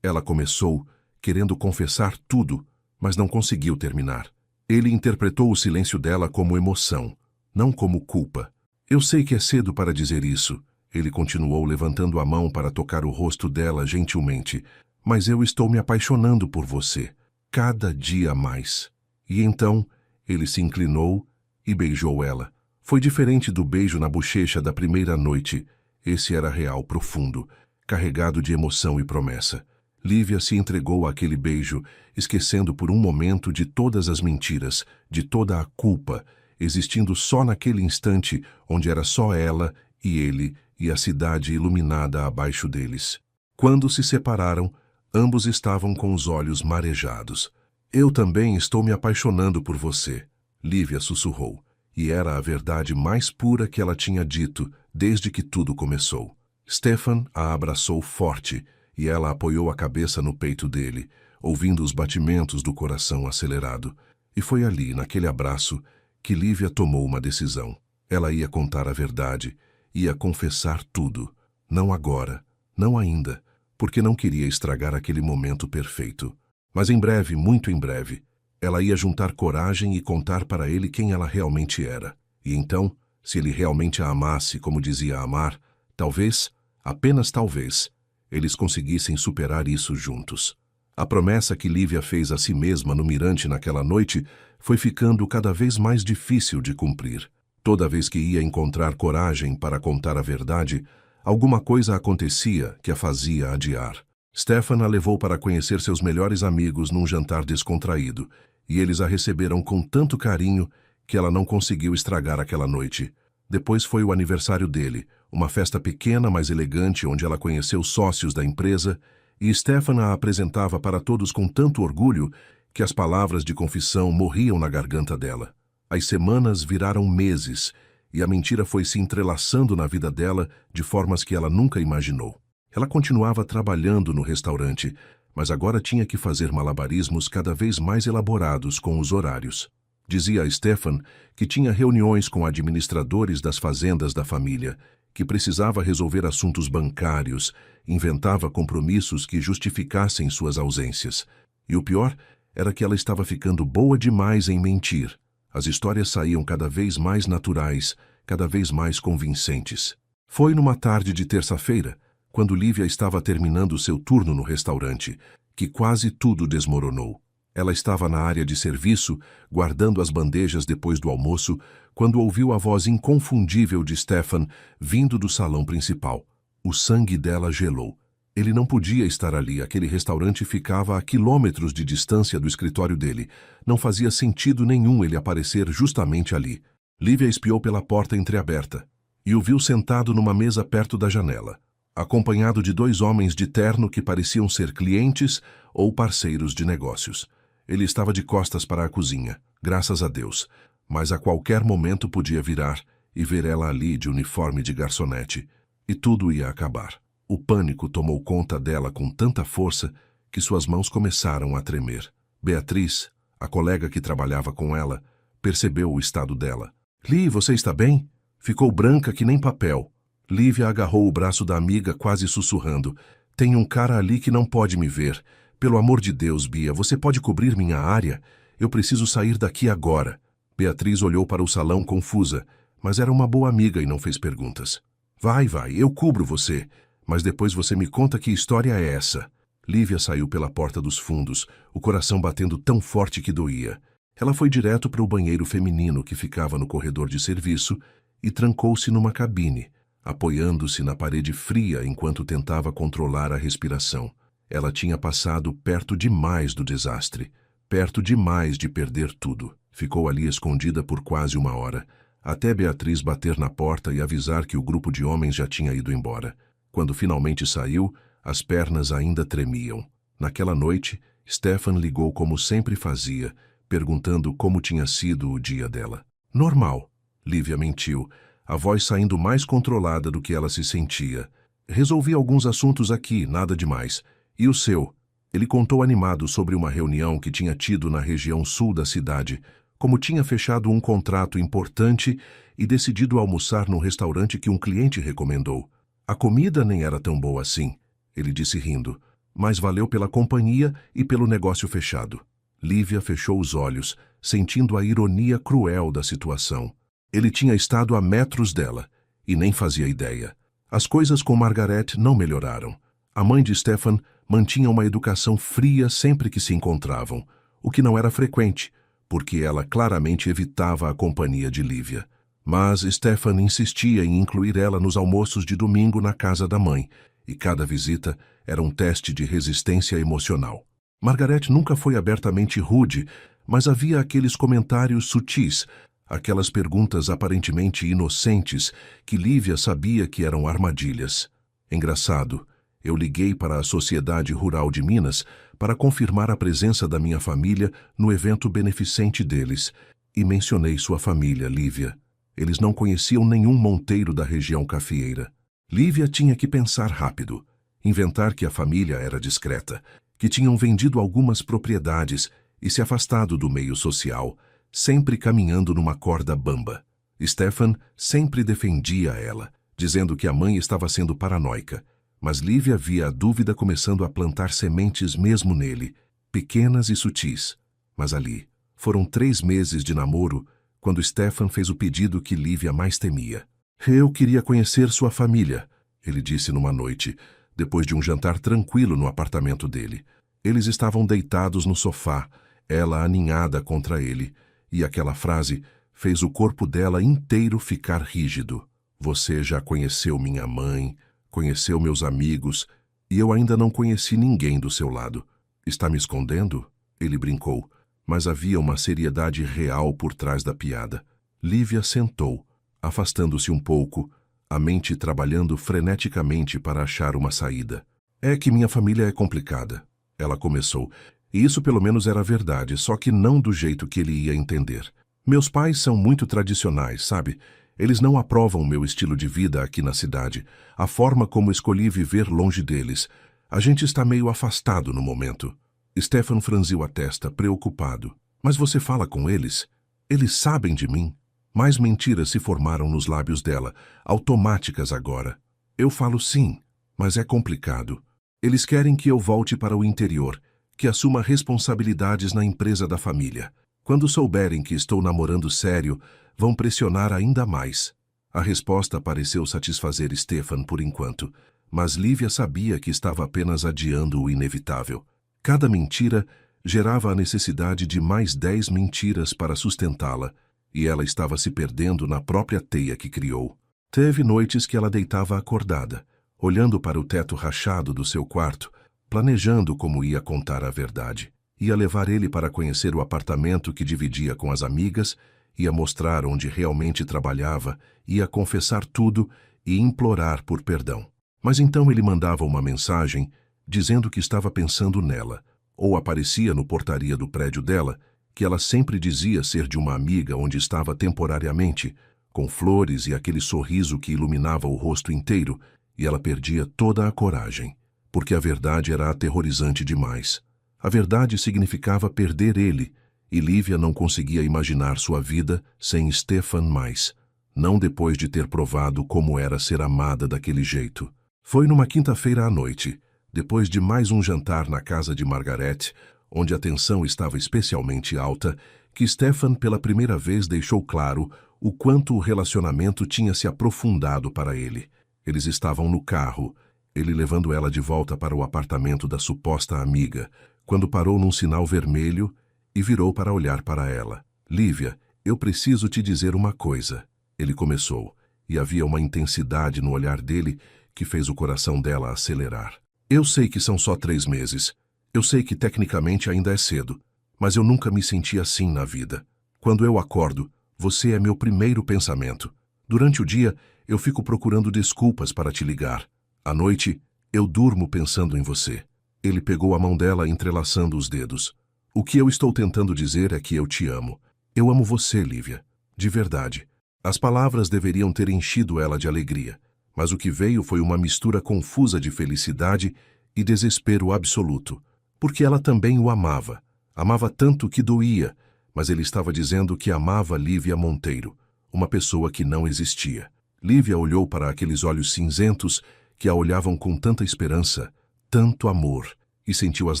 S1: Ela começou, querendo confessar tudo, mas não conseguiu terminar. Ele interpretou o silêncio dela como emoção, não como culpa. Eu sei que é cedo para dizer isso, ele continuou levantando a mão para tocar o rosto dela gentilmente, mas eu estou me apaixonando por você, cada dia mais. E então, ele se inclinou e beijou ela. Foi diferente do beijo na bochecha da primeira noite. Esse era real, profundo, carregado de emoção e promessa. Lívia se entregou àquele beijo, esquecendo por um momento de todas as mentiras, de toda a culpa, existindo só naquele instante onde era só ela e ele e a cidade iluminada abaixo deles. Quando se separaram, ambos estavam com os olhos marejados. Eu também estou me apaixonando por você, Lívia sussurrou, e era a verdade mais pura que ela tinha dito desde que tudo começou. Stefan a abraçou forte, e ela apoiou a cabeça no peito dele, ouvindo os batimentos do coração acelerado. E foi ali, naquele abraço, que Lívia tomou uma decisão. Ela ia contar a verdade, ia confessar tudo. Não agora, não ainda, porque não queria estragar aquele momento perfeito. Mas em breve, muito em breve, ela ia juntar coragem e contar para ele quem ela realmente era. E então, se ele realmente a amasse como dizia amar, talvez, apenas talvez, eles conseguissem superar isso juntos. A promessa que Lívia fez a si mesma no mirante naquela noite foi ficando cada vez mais difícil de cumprir. Toda vez que ia encontrar coragem para contar a verdade, alguma coisa acontecia que a fazia adiar. Stefan a levou para conhecer seus melhores amigos num jantar descontraído, e eles a receberam com tanto carinho que ela não conseguiu estragar aquela noite. Depois foi o aniversário dele, uma festa pequena, mas elegante, onde ela conheceu sócios da empresa, e Stefan a apresentava para todos com tanto orgulho que as palavras de confissão morriam na garganta dela. As semanas viraram meses, e a mentira foi se entrelaçando na vida dela de formas que ela nunca imaginou. Ela continuava trabalhando no restaurante, mas agora tinha que fazer malabarismos cada vez mais elaborados com os horários. Dizia a Stefan que tinha reuniões com administradores das fazendas da família, que precisava resolver assuntos bancários, inventava compromissos que justificassem suas ausências. E o pior era que ela estava ficando boa demais em mentir. As histórias saíam cada vez mais naturais, cada vez mais convincentes. Foi numa tarde de terça-feira, quando Lívia estava terminando seu turno no restaurante, que quase tudo desmoronou. Ela estava na área de serviço, guardando as bandejas depois do almoço, quando ouviu a voz inconfundível de Stefan vindo do salão principal. O sangue dela gelou. Ele não podia estar ali, aquele restaurante ficava a quilômetros de distância do escritório dele. Não fazia sentido nenhum ele aparecer justamente ali. Lívia espiou pela porta entreaberta e o viu sentado numa mesa perto da janela, acompanhado de 2 homens de terno que pareciam ser clientes ou parceiros de negócios. Ele estava de costas para a cozinha, graças a Deus, mas a qualquer momento podia virar e ver ela ali de uniforme de garçonete, e tudo ia acabar. O pânico tomou conta dela com tanta força que suas mãos começaram a tremer. Beatriz, a colega que trabalhava com ela, percebeu o estado dela. "Li, você está bem?" Ficou branca que nem papel. Lívia agarrou o braço da amiga, quase sussurrando. "Tem um cara ali que não pode me ver. Pelo amor de Deus, Bia, você pode cobrir minha área? Eu preciso sair daqui agora." Beatriz olhou para o salão confusa, mas era uma boa amiga e não fez perguntas. Vai, eu cubro você, mas depois você me conta que história é essa." Lívia saiu pela porta dos fundos, o coração batendo tão forte que doía. Ela foi direto para o banheiro feminino que ficava no corredor de serviço e trancou-se numa cabine, apoiando-se na parede fria enquanto tentava controlar a respiração. Ela tinha passado perto demais do desastre, perto demais de perder tudo. Ficou ali escondida por quase 1 hora, até Beatriz bater na porta e avisar que o grupo de homens já tinha ido embora. Quando finalmente saiu, as pernas ainda tremiam. Naquela noite, Stefan ligou como sempre fazia, perguntando como tinha sido o dia dela. "Normal." Lívia mentiu, a voz saindo mais controlada do que ela se sentia. "Resolvi alguns assuntos aqui, nada demais. E o seu?" Ele contou animado sobre uma reunião que tinha tido na região sul da cidade, como tinha fechado um contrato importante e decidido almoçar num restaurante que um cliente recomendou. "A comida nem era tão boa assim," ele disse rindo, "mas valeu pela companhia e pelo negócio fechado." Lívia fechou os olhos, sentindo a ironia cruel da situação. Ele tinha estado a metros dela e nem fazia ideia. As coisas com Margaret não melhoraram. A mãe de Stefan mantinha uma educação fria sempre que se encontravam, o que não era frequente, porque ela claramente evitava a companhia de Lívia. Mas Stefan insistia em incluir ela nos almoços de domingo na casa da mãe, e cada visita era um teste de resistência emocional. Margaret nunca foi abertamente rude, mas havia aqueles comentários sutis, aquelas perguntas aparentemente inocentes que Lívia sabia que eram armadilhas. Engraçado, eu liguei para a Sociedade Rural de Minas para confirmar a presença da minha família no evento beneficente deles, e mencionei sua família, Lívia. Eles não conheciam nenhum monteiro da região cafeeira. Lívia tinha que pensar rápido, inventar que a família era discreta, que tinham vendido algumas propriedades e se afastado do meio social, sempre caminhando numa corda bamba. Stefan sempre defendia ela, dizendo que a mãe estava sendo paranoica, mas Lívia via a dúvida começando a plantar sementes mesmo nele, pequenas e sutis. Mas ali, foram 3 meses de namoro, quando Stefan fez o pedido que Lívia mais temia. "Eu queria conhecer sua família", ele disse numa noite, depois de um jantar tranquilo no apartamento dele. Eles estavam deitados no sofá, ela aninhada contra ele, e aquela frase fez o corpo dela inteiro ficar rígido. "Você já conheceu minha mãe, conheceu meus amigos, e eu ainda não conheci ninguém do seu lado. Está me escondendo?" Ele brincou, mas havia uma seriedade real por trás da piada. Lívia sentou, afastando-se um pouco, a mente trabalhando freneticamente para achar uma saída. "É que minha família é complicada", ela começou, e isso pelo menos era verdade, só que não do jeito que ele ia entender. "Meus pais são muito tradicionais, sabe? Eles não aprovam o meu estilo de vida aqui na cidade, a forma como escolhi viver longe deles. A gente está meio afastado no momento." Stefan franziu a testa, preocupado. "Mas você fala com eles?" Eles sabem de mim. Mais mentiras se formaram nos lábios dela, automáticas agora. Eu falo sim, mas é complicado. Eles querem que eu volte para o interior, que assuma responsabilidades na empresa da família. Quando souberem que estou namorando sério, vão pressionar ainda mais. A resposta pareceu satisfazer Stefan por enquanto, mas Lívia sabia que estava apenas adiando o inevitável. Cada mentira gerava a necessidade de mais 10 mentiras para sustentá-la, e ela estava se perdendo na própria teia que criou. Teve noites que ela deitava acordada, olhando para o teto rachado do seu quarto, planejando como ia contar a verdade. Ia levar ele para conhecer o apartamento que dividia com as amigas, ia mostrar onde realmente trabalhava, ia confessar tudo e implorar por perdão. Mas então ele mandava uma mensagem dizendo que estava pensando nela, ou aparecia no portaria do prédio dela, que ela sempre dizia ser de uma amiga onde estava temporariamente, com flores e aquele sorriso que iluminava o rosto inteiro, e ela perdia toda a coragem, porque a verdade era aterrorizante demais. A verdade significava perder ele, e Lívia não conseguia imaginar sua vida sem Stefan mais, não depois de ter provado como era ser amada daquele jeito. Foi numa quinta-feira à noite, depois de mais um jantar na casa de Margaret, onde a tensão estava especialmente alta, que Stefan pela primeira vez deixou claro o quanto o relacionamento tinha se aprofundado para ele. Eles estavam no carro, ele levando ela de volta para o apartamento da suposta amiga, quando parou num sinal vermelho e virou para olhar para ela. Lívia, eu preciso te dizer uma coisa. Ele começou, e havia uma intensidade no olhar dele que fez o coração dela acelerar. Eu sei que são só 3 meses. Eu sei que tecnicamente ainda é cedo, mas eu nunca me senti assim na vida. Quando eu acordo, você é meu primeiro pensamento. Durante o dia, eu fico procurando desculpas para te ligar. À noite, eu durmo pensando em você. Ele pegou a mão dela entrelaçando os dedos. O que eu estou tentando dizer é que eu te amo. Eu amo você, Lívia. De verdade. As palavras deveriam ter enchido ela de alegria, mas o que veio foi uma mistura confusa de felicidade e desespero absoluto. Porque ela também o amava. Amava tanto que doía, mas ele estava dizendo que amava Lívia Monteiro, uma pessoa que não existia. Lívia olhou para aqueles olhos cinzentos que a olhavam com tanta esperança, tanto amor, e sentiu as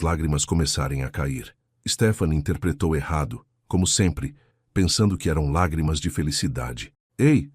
S1: lágrimas começarem a cair. Stefan interpretou errado, como sempre, pensando que eram lágrimas de felicidade. Ei,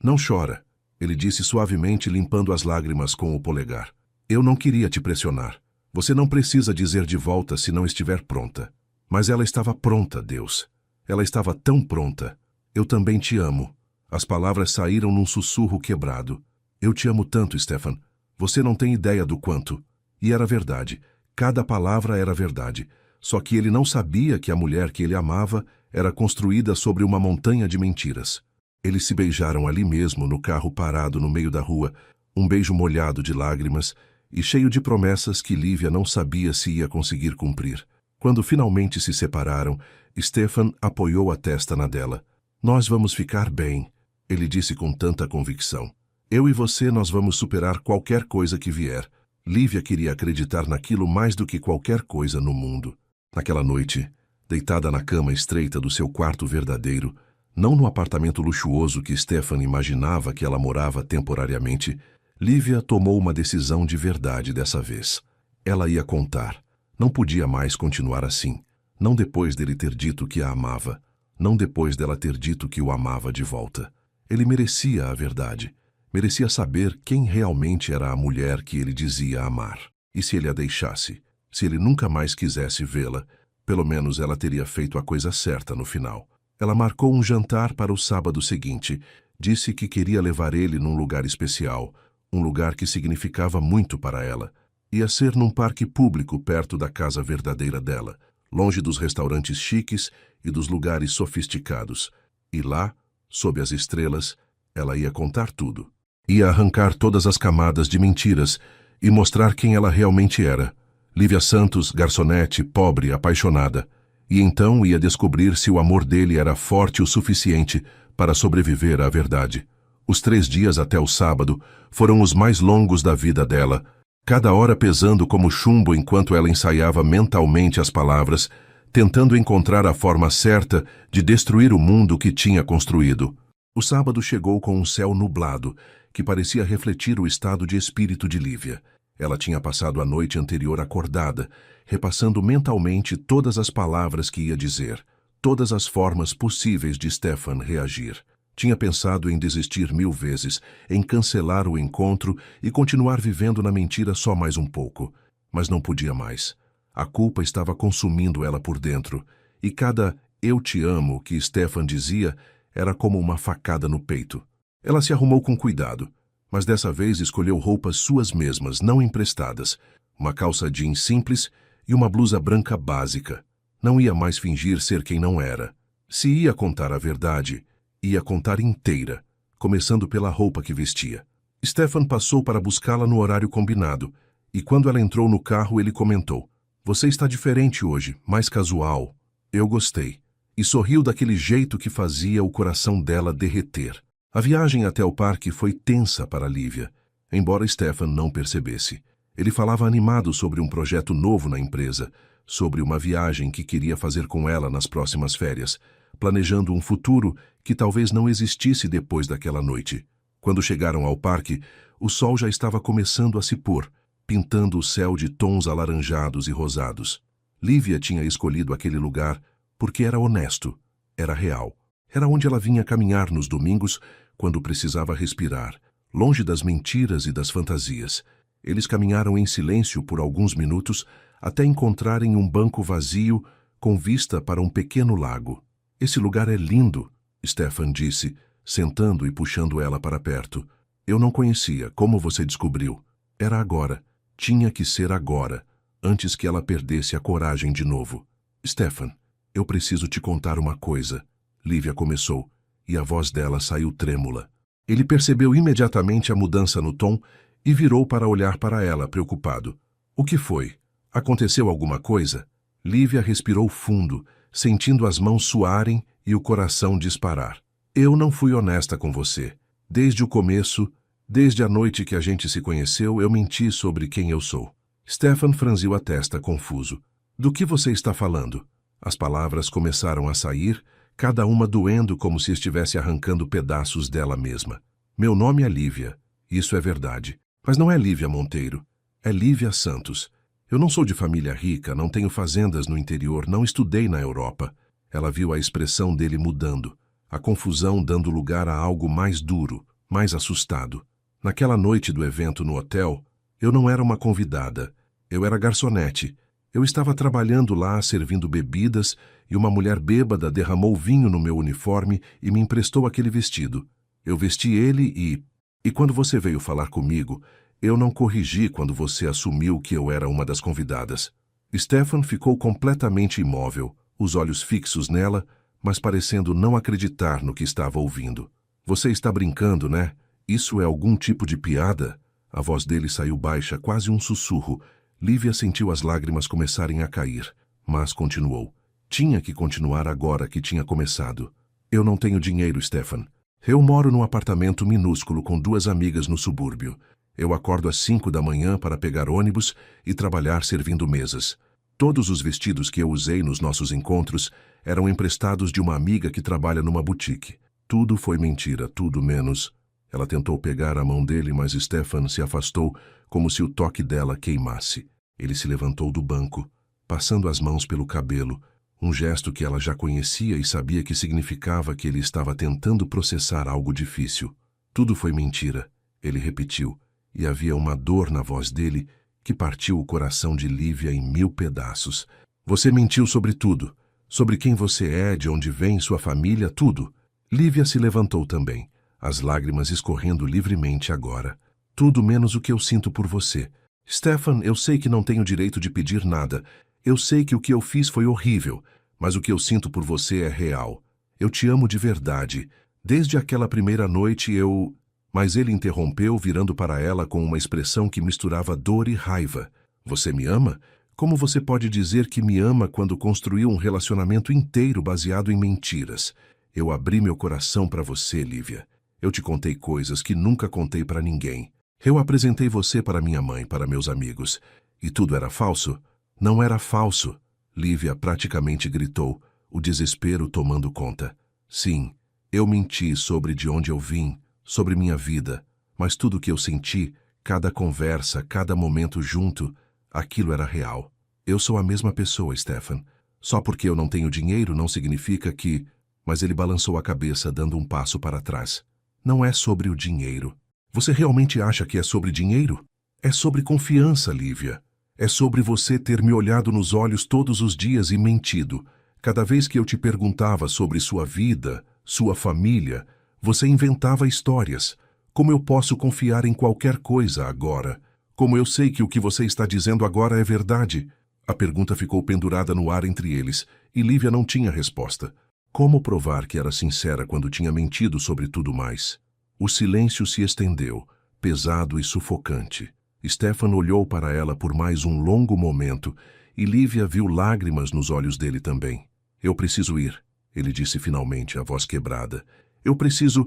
S1: não chora, ele disse suavemente, limpando as lágrimas com o polegar. Eu não queria te pressionar. Você não precisa dizer de volta se não estiver pronta. Mas ela estava pronta, Deus. Ela estava tão pronta. Eu também te amo. As palavras saíram num sussurro quebrado. Eu te amo tanto, Stefan. Você não tem ideia do quanto. E era verdade. Cada palavra era verdade. Só que ele não sabia que a mulher que ele amava era construída sobre uma montanha de mentiras. Eles se beijaram ali mesmo, no carro parado no meio da rua, um beijo molhado de lágrimas e cheio de promessas que Lívia não sabia se ia conseguir cumprir. Quando finalmente se separaram, Stefan apoiou a testa na dela. Nós vamos ficar bem, ele disse com tanta convicção. Eu e você, nós vamos superar qualquer coisa que vier. Lívia queria acreditar naquilo mais do que qualquer coisa no mundo. Naquela noite, deitada na cama estreita do seu quarto verdadeiro, não no apartamento luxuoso que Stefan imaginava que ela morava temporariamente, Lívia tomou uma decisão de verdade dessa vez. Ela ia contar. Não podia mais continuar assim. Não depois dele ter dito que a amava. Não depois dela ter dito que o amava de volta. Ele merecia a verdade. Merecia saber quem realmente era a mulher que ele dizia amar. E se ele a deixasse, se ele nunca mais quisesse vê-la, pelo menos ela teria feito a coisa certa no final. Ela marcou um jantar para o sábado seguinte. Disse que queria levar ele num lugar especial, um lugar que significava muito para ela. Ia ser num parque público perto da casa verdadeira dela, longe dos restaurantes chiques e dos lugares sofisticados. E lá, sob as estrelas, ela ia contar tudo. Ia arrancar todas as camadas de mentiras e mostrar quem ela realmente era. Lívia Santos, garçonete, pobre, apaixonada. E então ia descobrir se o amor dele era forte o suficiente para sobreviver à verdade. Os 3 dias até o sábado foram os mais longos da vida dela, cada hora pesando como chumbo enquanto ela ensaiava mentalmente as palavras, tentando encontrar a forma certa de destruir o mundo que tinha construído. O sábado chegou com um céu nublado, que parecia refletir o estado de espírito de Lívia. Ela tinha passado a noite anterior acordada, repassando mentalmente todas as palavras que ia dizer, todas as formas possíveis de Stefan reagir. Tinha pensado em desistir 1000 vezes, em cancelar o encontro e continuar vivendo na mentira só mais um pouco. Mas não podia mais. A culpa estava consumindo ela por dentro, e cada "eu te amo" que Stefan dizia era como uma facada no peito. Ela se arrumou com cuidado, mas dessa vez escolheu roupas suas mesmas, não emprestadas, uma calça jeans simples e uma blusa branca básica. Não ia mais fingir ser quem não era. Se ia contar a verdade, ia contar inteira, começando pela roupa que vestia. Stefan passou para buscá-la no horário combinado, e quando ela entrou no carro ele comentou: "Você está diferente hoje, mais casual." Eu gostei. E sorriu daquele jeito que fazia o coração dela derreter. A viagem até o parque foi tensa para Lívia, embora Stefan não percebesse. Ele falava animado sobre um projeto novo na empresa, sobre uma viagem que queria fazer com ela nas próximas férias, planejando um futuro que talvez não existisse depois daquela noite. Quando chegaram ao parque, o sol já estava começando a se pôr, pintando o céu de tons alaranjados e rosados. Lívia tinha escolhido aquele lugar porque era honesto, era real. Era onde ela vinha caminhar nos domingos, quando precisava respirar, longe das mentiras e das fantasias. Eles caminharam em silêncio por alguns minutos, até encontrarem um banco vazio com vista para um pequeno lago. "Esse lugar é lindo", Stefan disse, sentando e puxando ela para perto. "Eu não conhecia. Como você descobriu?" Era agora. Tinha que ser agora, antes que ela perdesse a coragem de novo. "Stefan, eu preciso te contar uma coisa", Lívia começou, e a voz dela saiu trêmula. Ele percebeu imediatamente a mudança no tom e virou para olhar para ela, preocupado. "O que foi? Aconteceu alguma coisa?" Lívia respirou fundo, sentindo as mãos suarem e o coração disparar. "Eu não fui honesta com você. Desde o começo, desde a noite que a gente se conheceu, eu menti sobre quem eu sou." Stefan franziu a testa, confuso. "Do que você está falando?" As palavras começaram a sair, cada uma doendo como se estivesse arrancando pedaços dela mesma. "Meu nome é Lívia. Isso é verdade. Mas não é Lívia Monteiro. É Lívia Santos. Eu não sou de família rica, não tenho fazendas no interior, não estudei na Europa." Ela viu a expressão dele mudando, a confusão dando lugar a algo mais duro, mais assustado. "Naquela noite do evento no hotel, eu não era uma convidada. Eu era garçonete. Eu estava trabalhando lá, servindo bebidas, e uma mulher bêbada derramou vinho no meu uniforme e me emprestou aquele vestido. Eu vesti ele e quando você veio falar comigo, eu não corrigi quando você assumiu que eu era uma das convidadas." Stefan ficou completamente imóvel, os olhos fixos nela, mas parecendo não acreditar no que estava ouvindo. "Você está brincando, né? Isso é algum tipo de piada?" A voz dele saiu baixa, quase um sussurro. Lívia sentiu as lágrimas começarem a cair, mas continuou. Tinha que continuar agora que tinha começado. "Eu não tenho dinheiro, Stefan. Eu moro num apartamento minúsculo com 2 amigas no subúrbio. Eu acordo às 5 da manhã para pegar ônibus e trabalhar servindo mesas. Todos os vestidos que eu usei nos nossos encontros eram emprestados de uma amiga que trabalha numa boutique. Tudo foi mentira, tudo menos." Ela tentou pegar a mão dele, mas Stefan se afastou como se o toque dela queimasse. Ele se levantou do banco, passando as mãos pelo cabelo, um gesto que ela já conhecia e sabia que significava que ele estava tentando processar algo difícil. "Tudo foi mentira", ele repetiu, e havia uma dor na voz dele que partiu o coração de Lívia em 1000 pedaços. "Você mentiu sobre tudo, sobre quem você é, de onde vem, sua família, tudo." Lívia se levantou também, as lágrimas escorrendo livremente agora. "Tudo menos o que eu sinto por você. Stefan, eu sei que não tenho direito de pedir nada. Eu sei que o que eu fiz foi horrível, mas o que eu sinto por você é real. Eu te amo de verdade. Desde aquela primeira noite eu..." Mas ele interrompeu, virando para ela com uma expressão que misturava dor e raiva. "Você me ama? Como você pode dizer que me ama quando construiu um relacionamento inteiro baseado em mentiras? Eu abri meu coração para você, Lívia. Eu te contei coisas que nunca contei para ninguém. Eu apresentei você para minha mãe, para meus amigos. E tudo era falso? Não era falso." Lívia praticamente gritou, o desespero tomando conta. Sim, eu menti sobre de onde eu vim, sobre minha vida, mas tudo o que eu senti, cada conversa, cada momento junto, aquilo era real. Eu sou a mesma pessoa, Stefan. Só porque eu não tenho dinheiro não significa que... Mas ele balançou a cabeça, dando um passo para trás. Não é sobre o dinheiro. Você realmente acha que é sobre dinheiro? É sobre confiança, Lívia. É sobre você ter me olhado nos olhos todos os dias e mentido. Cada vez que eu te perguntava sobre sua vida, sua família, você inventava histórias. Como eu posso confiar em qualquer coisa agora? Como eu sei que o que você está dizendo agora é verdade? A pergunta ficou pendurada no ar entre eles, e Lívia não tinha resposta. Como provar que era sincera quando tinha mentido sobre tudo mais? O silêncio se estendeu, pesado e sufocante. Stefan olhou para ela por mais um longo momento, e Lívia viu lágrimas nos olhos dele também. Eu preciso ir, ele disse finalmente, a voz quebrada. Eu preciso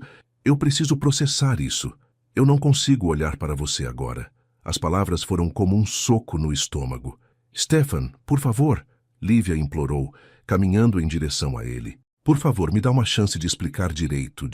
S1: processar isso. Eu não consigo olhar para você agora. As palavras foram como um soco no estômago. Stefan, por favor, Lívia implorou, caminhando em direção a ele. Por favor, me dá uma chance de explicar direito,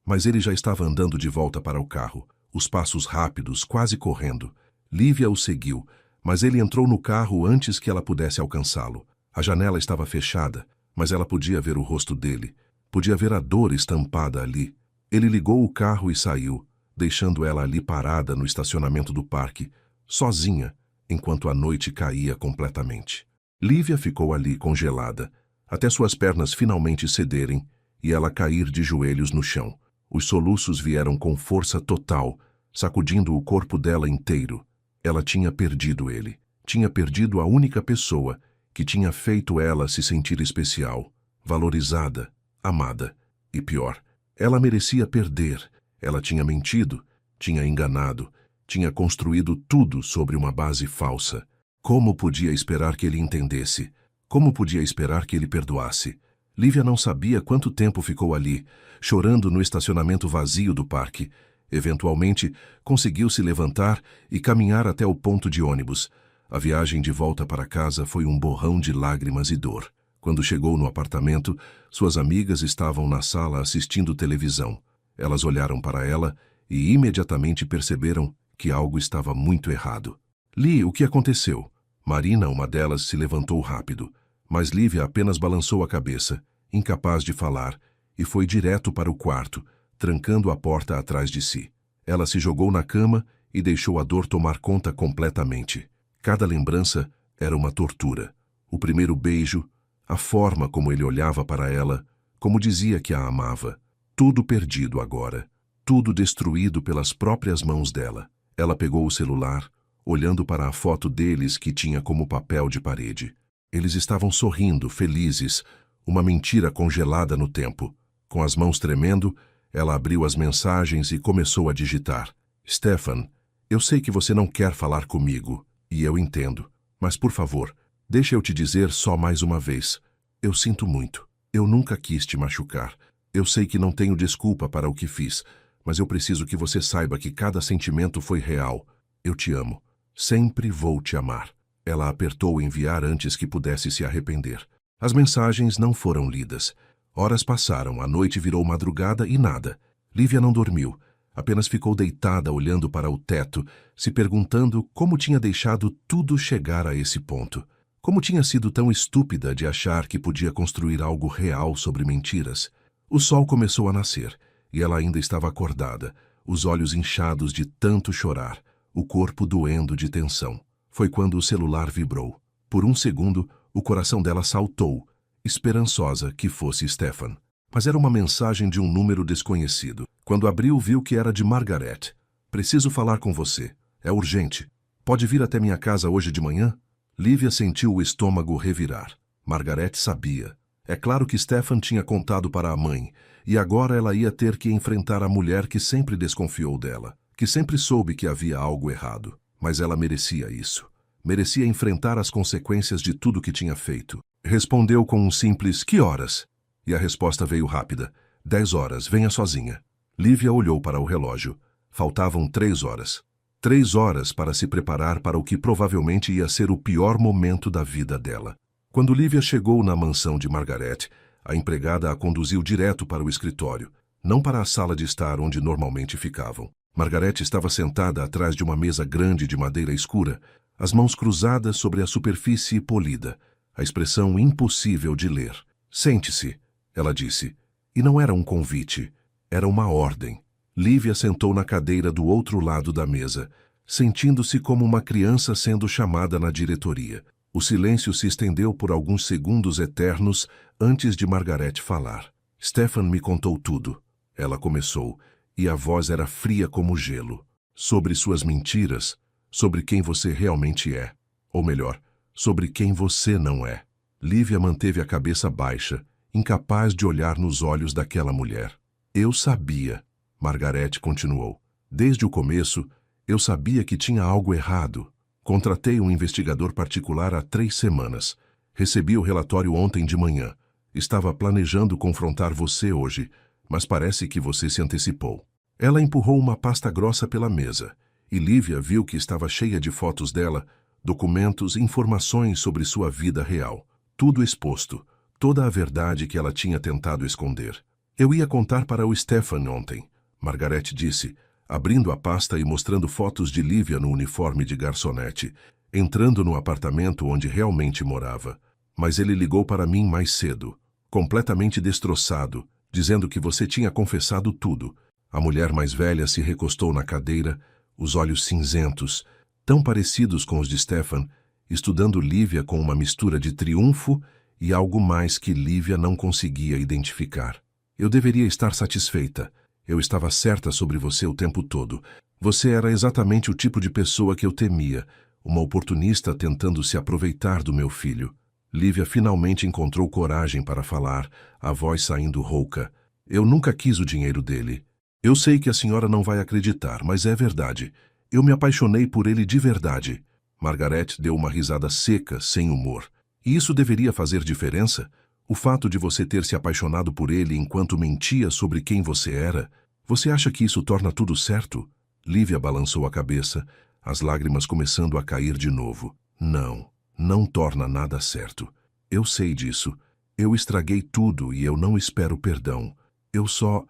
S1: Mas ele já estava andando de volta para o carro, os passos rápidos, quase correndo. Lívia o seguiu, mas ele entrou no carro antes que ela pudesse alcançá-lo. A janela estava fechada, mas ela podia ver o rosto dele. Podia ver a dor estampada ali. Ele ligou o carro e saiu, deixando ela ali parada no estacionamento do parque, sozinha, enquanto a noite caía completamente. Lívia ficou ali congelada, até suas pernas finalmente cederem e ela cair de joelhos no chão. Os soluços vieram com força total, sacudindo o corpo dela inteiro. Ela tinha perdido ele. Tinha perdido a única pessoa que tinha feito ela se sentir especial, valorizada, amada. E pior, ela merecia perder. Ela tinha mentido, tinha enganado, tinha construído tudo sobre uma base falsa. Como podia esperar que ele entendesse? Como podia esperar que ele perdoasse? Lívia não sabia quanto tempo ficou ali, chorando no estacionamento vazio do parque. Eventualmente, conseguiu se levantar e caminhar até o ponto de ônibus. A viagem de volta para casa foi um borrão de lágrimas e dor. Quando chegou no apartamento, suas amigas estavam na sala assistindo televisão. Elas olharam para ela e imediatamente perceberam que algo estava muito errado. Li, o que aconteceu? Marina, uma delas, se levantou rápido, mas Lívia apenas balançou a cabeça, incapaz de falar, e foi direto para o quarto, trancando a porta atrás de si. Ela se jogou na cama e deixou a dor tomar conta completamente. Cada lembrança era uma tortura. O primeiro beijo, a forma como ele olhava para ela, como dizia que a amava. Tudo perdido agora, tudo destruído pelas próprias mãos dela. Ela pegou o celular, olhando para a foto deles que tinha como papel de parede. Eles estavam sorrindo, felizes, uma mentira congelada no tempo. Com as mãos tremendo, ela abriu as mensagens e começou a digitar. Stefan, eu sei que você não quer falar comigo, e eu entendo, mas por favor, deixa eu te dizer só mais uma vez. Eu sinto muito. Eu nunca quis te machucar. Eu sei que não tenho desculpa para o que fiz, mas eu preciso que você saiba que cada sentimento foi real. Eu te amo. Sempre vou te amar. Ela apertou enviar antes que pudesse se arrepender. As mensagens não foram lidas. Horas passaram, a noite virou madrugada e nada. Lívia não dormiu. Apenas ficou deitada olhando para o teto, se perguntando como tinha deixado tudo chegar a esse ponto. Como tinha sido tão estúpida de achar que podia construir algo real sobre mentiras. O sol começou a nascer, e ela ainda estava acordada, os olhos inchados de tanto chorar, o corpo doendo de tensão. Foi quando o celular vibrou. Por um segundo, o coração dela saltou, esperançosa que fosse Stefan. Mas era uma mensagem de um número desconhecido. Quando abriu, viu que era de Margaret. Preciso falar com você. É urgente. Pode vir até minha casa hoje de manhã? Lívia sentiu o estômago revirar. Margaret sabia. É claro que Stefan tinha contado para a mãe, e agora ela ia ter que enfrentar a mulher que sempre desconfiou dela, que sempre soube que havia algo errado. Mas ela merecia isso. Merecia enfrentar as consequências de tudo que tinha feito. Respondeu com um simples, que horas? E a resposta veio rápida. 10 horas, venha sozinha. Lívia olhou para o relógio. Faltavam 3 horas. 3 horas para se preparar para o que provavelmente ia ser o pior momento da vida dela. Quando Lívia chegou na mansão de Margaret, a empregada a conduziu direto para o escritório, não para a sala de estar onde normalmente ficavam. Margaret estava sentada atrás de uma mesa grande de madeira escura, as mãos cruzadas sobre a superfície polida, a expressão impossível de ler. Sente-se, ela disse. E não era um convite, era uma ordem. Lívia sentou na cadeira do outro lado da mesa, sentindo-se como uma criança sendo chamada na diretoria. O silêncio se estendeu por alguns segundos eternos antes de Margaret falar. Stefan me contou tudo. Ela começou, e a voz era fria como gelo. Sobre suas mentiras, sobre quem você realmente é. Ou melhor, sobre quem você não é. Lívia manteve a cabeça baixa, incapaz de olhar nos olhos daquela mulher. Eu sabia, Margaret continuou. Desde o começo, eu sabia que tinha algo errado. Contratei um investigador particular há 3 semanas. Recebi o relatório ontem de manhã. Estava planejando confrontar você hoje, mas parece que você se antecipou. Ela empurrou uma pasta grossa pela mesa, e Lívia viu que estava cheia de fotos dela, documentos e informações sobre sua vida real. Tudo exposto, toda a verdade que ela tinha tentado esconder. Eu ia contar para o Stefan ontem, Margaret disse, abrindo a pasta e mostrando fotos de Lívia no uniforme de garçonete, entrando no apartamento onde realmente morava. Mas ele ligou para mim mais cedo, completamente destroçado, dizendo que você tinha confessado tudo. A mulher mais velha se recostou na cadeira, os olhos cinzentos, tão parecidos com os de Stefan, estudando Lívia com uma mistura de triunfo e algo mais que Lívia não conseguia identificar. Eu deveria estar satisfeita. Eu estava certa sobre você o tempo todo. Você era exatamente o tipo de pessoa que eu temia, uma oportunista tentando se aproveitar do meu filho. Lívia finalmente encontrou coragem para falar, a voz saindo rouca. Eu nunca quis o dinheiro dele. Eu sei que a senhora não vai acreditar, mas é verdade. Eu me apaixonei por ele de verdade. Margaret deu uma risada seca, sem humor. E isso deveria fazer diferença? O fato de você ter se apaixonado por ele enquanto mentia sobre quem você era, você acha que isso torna tudo certo? Lívia balançou a cabeça, as lágrimas começando a cair de novo. Não, não torna nada certo. Eu sei disso. Eu estraguei tudo e eu não espero perdão. Eu só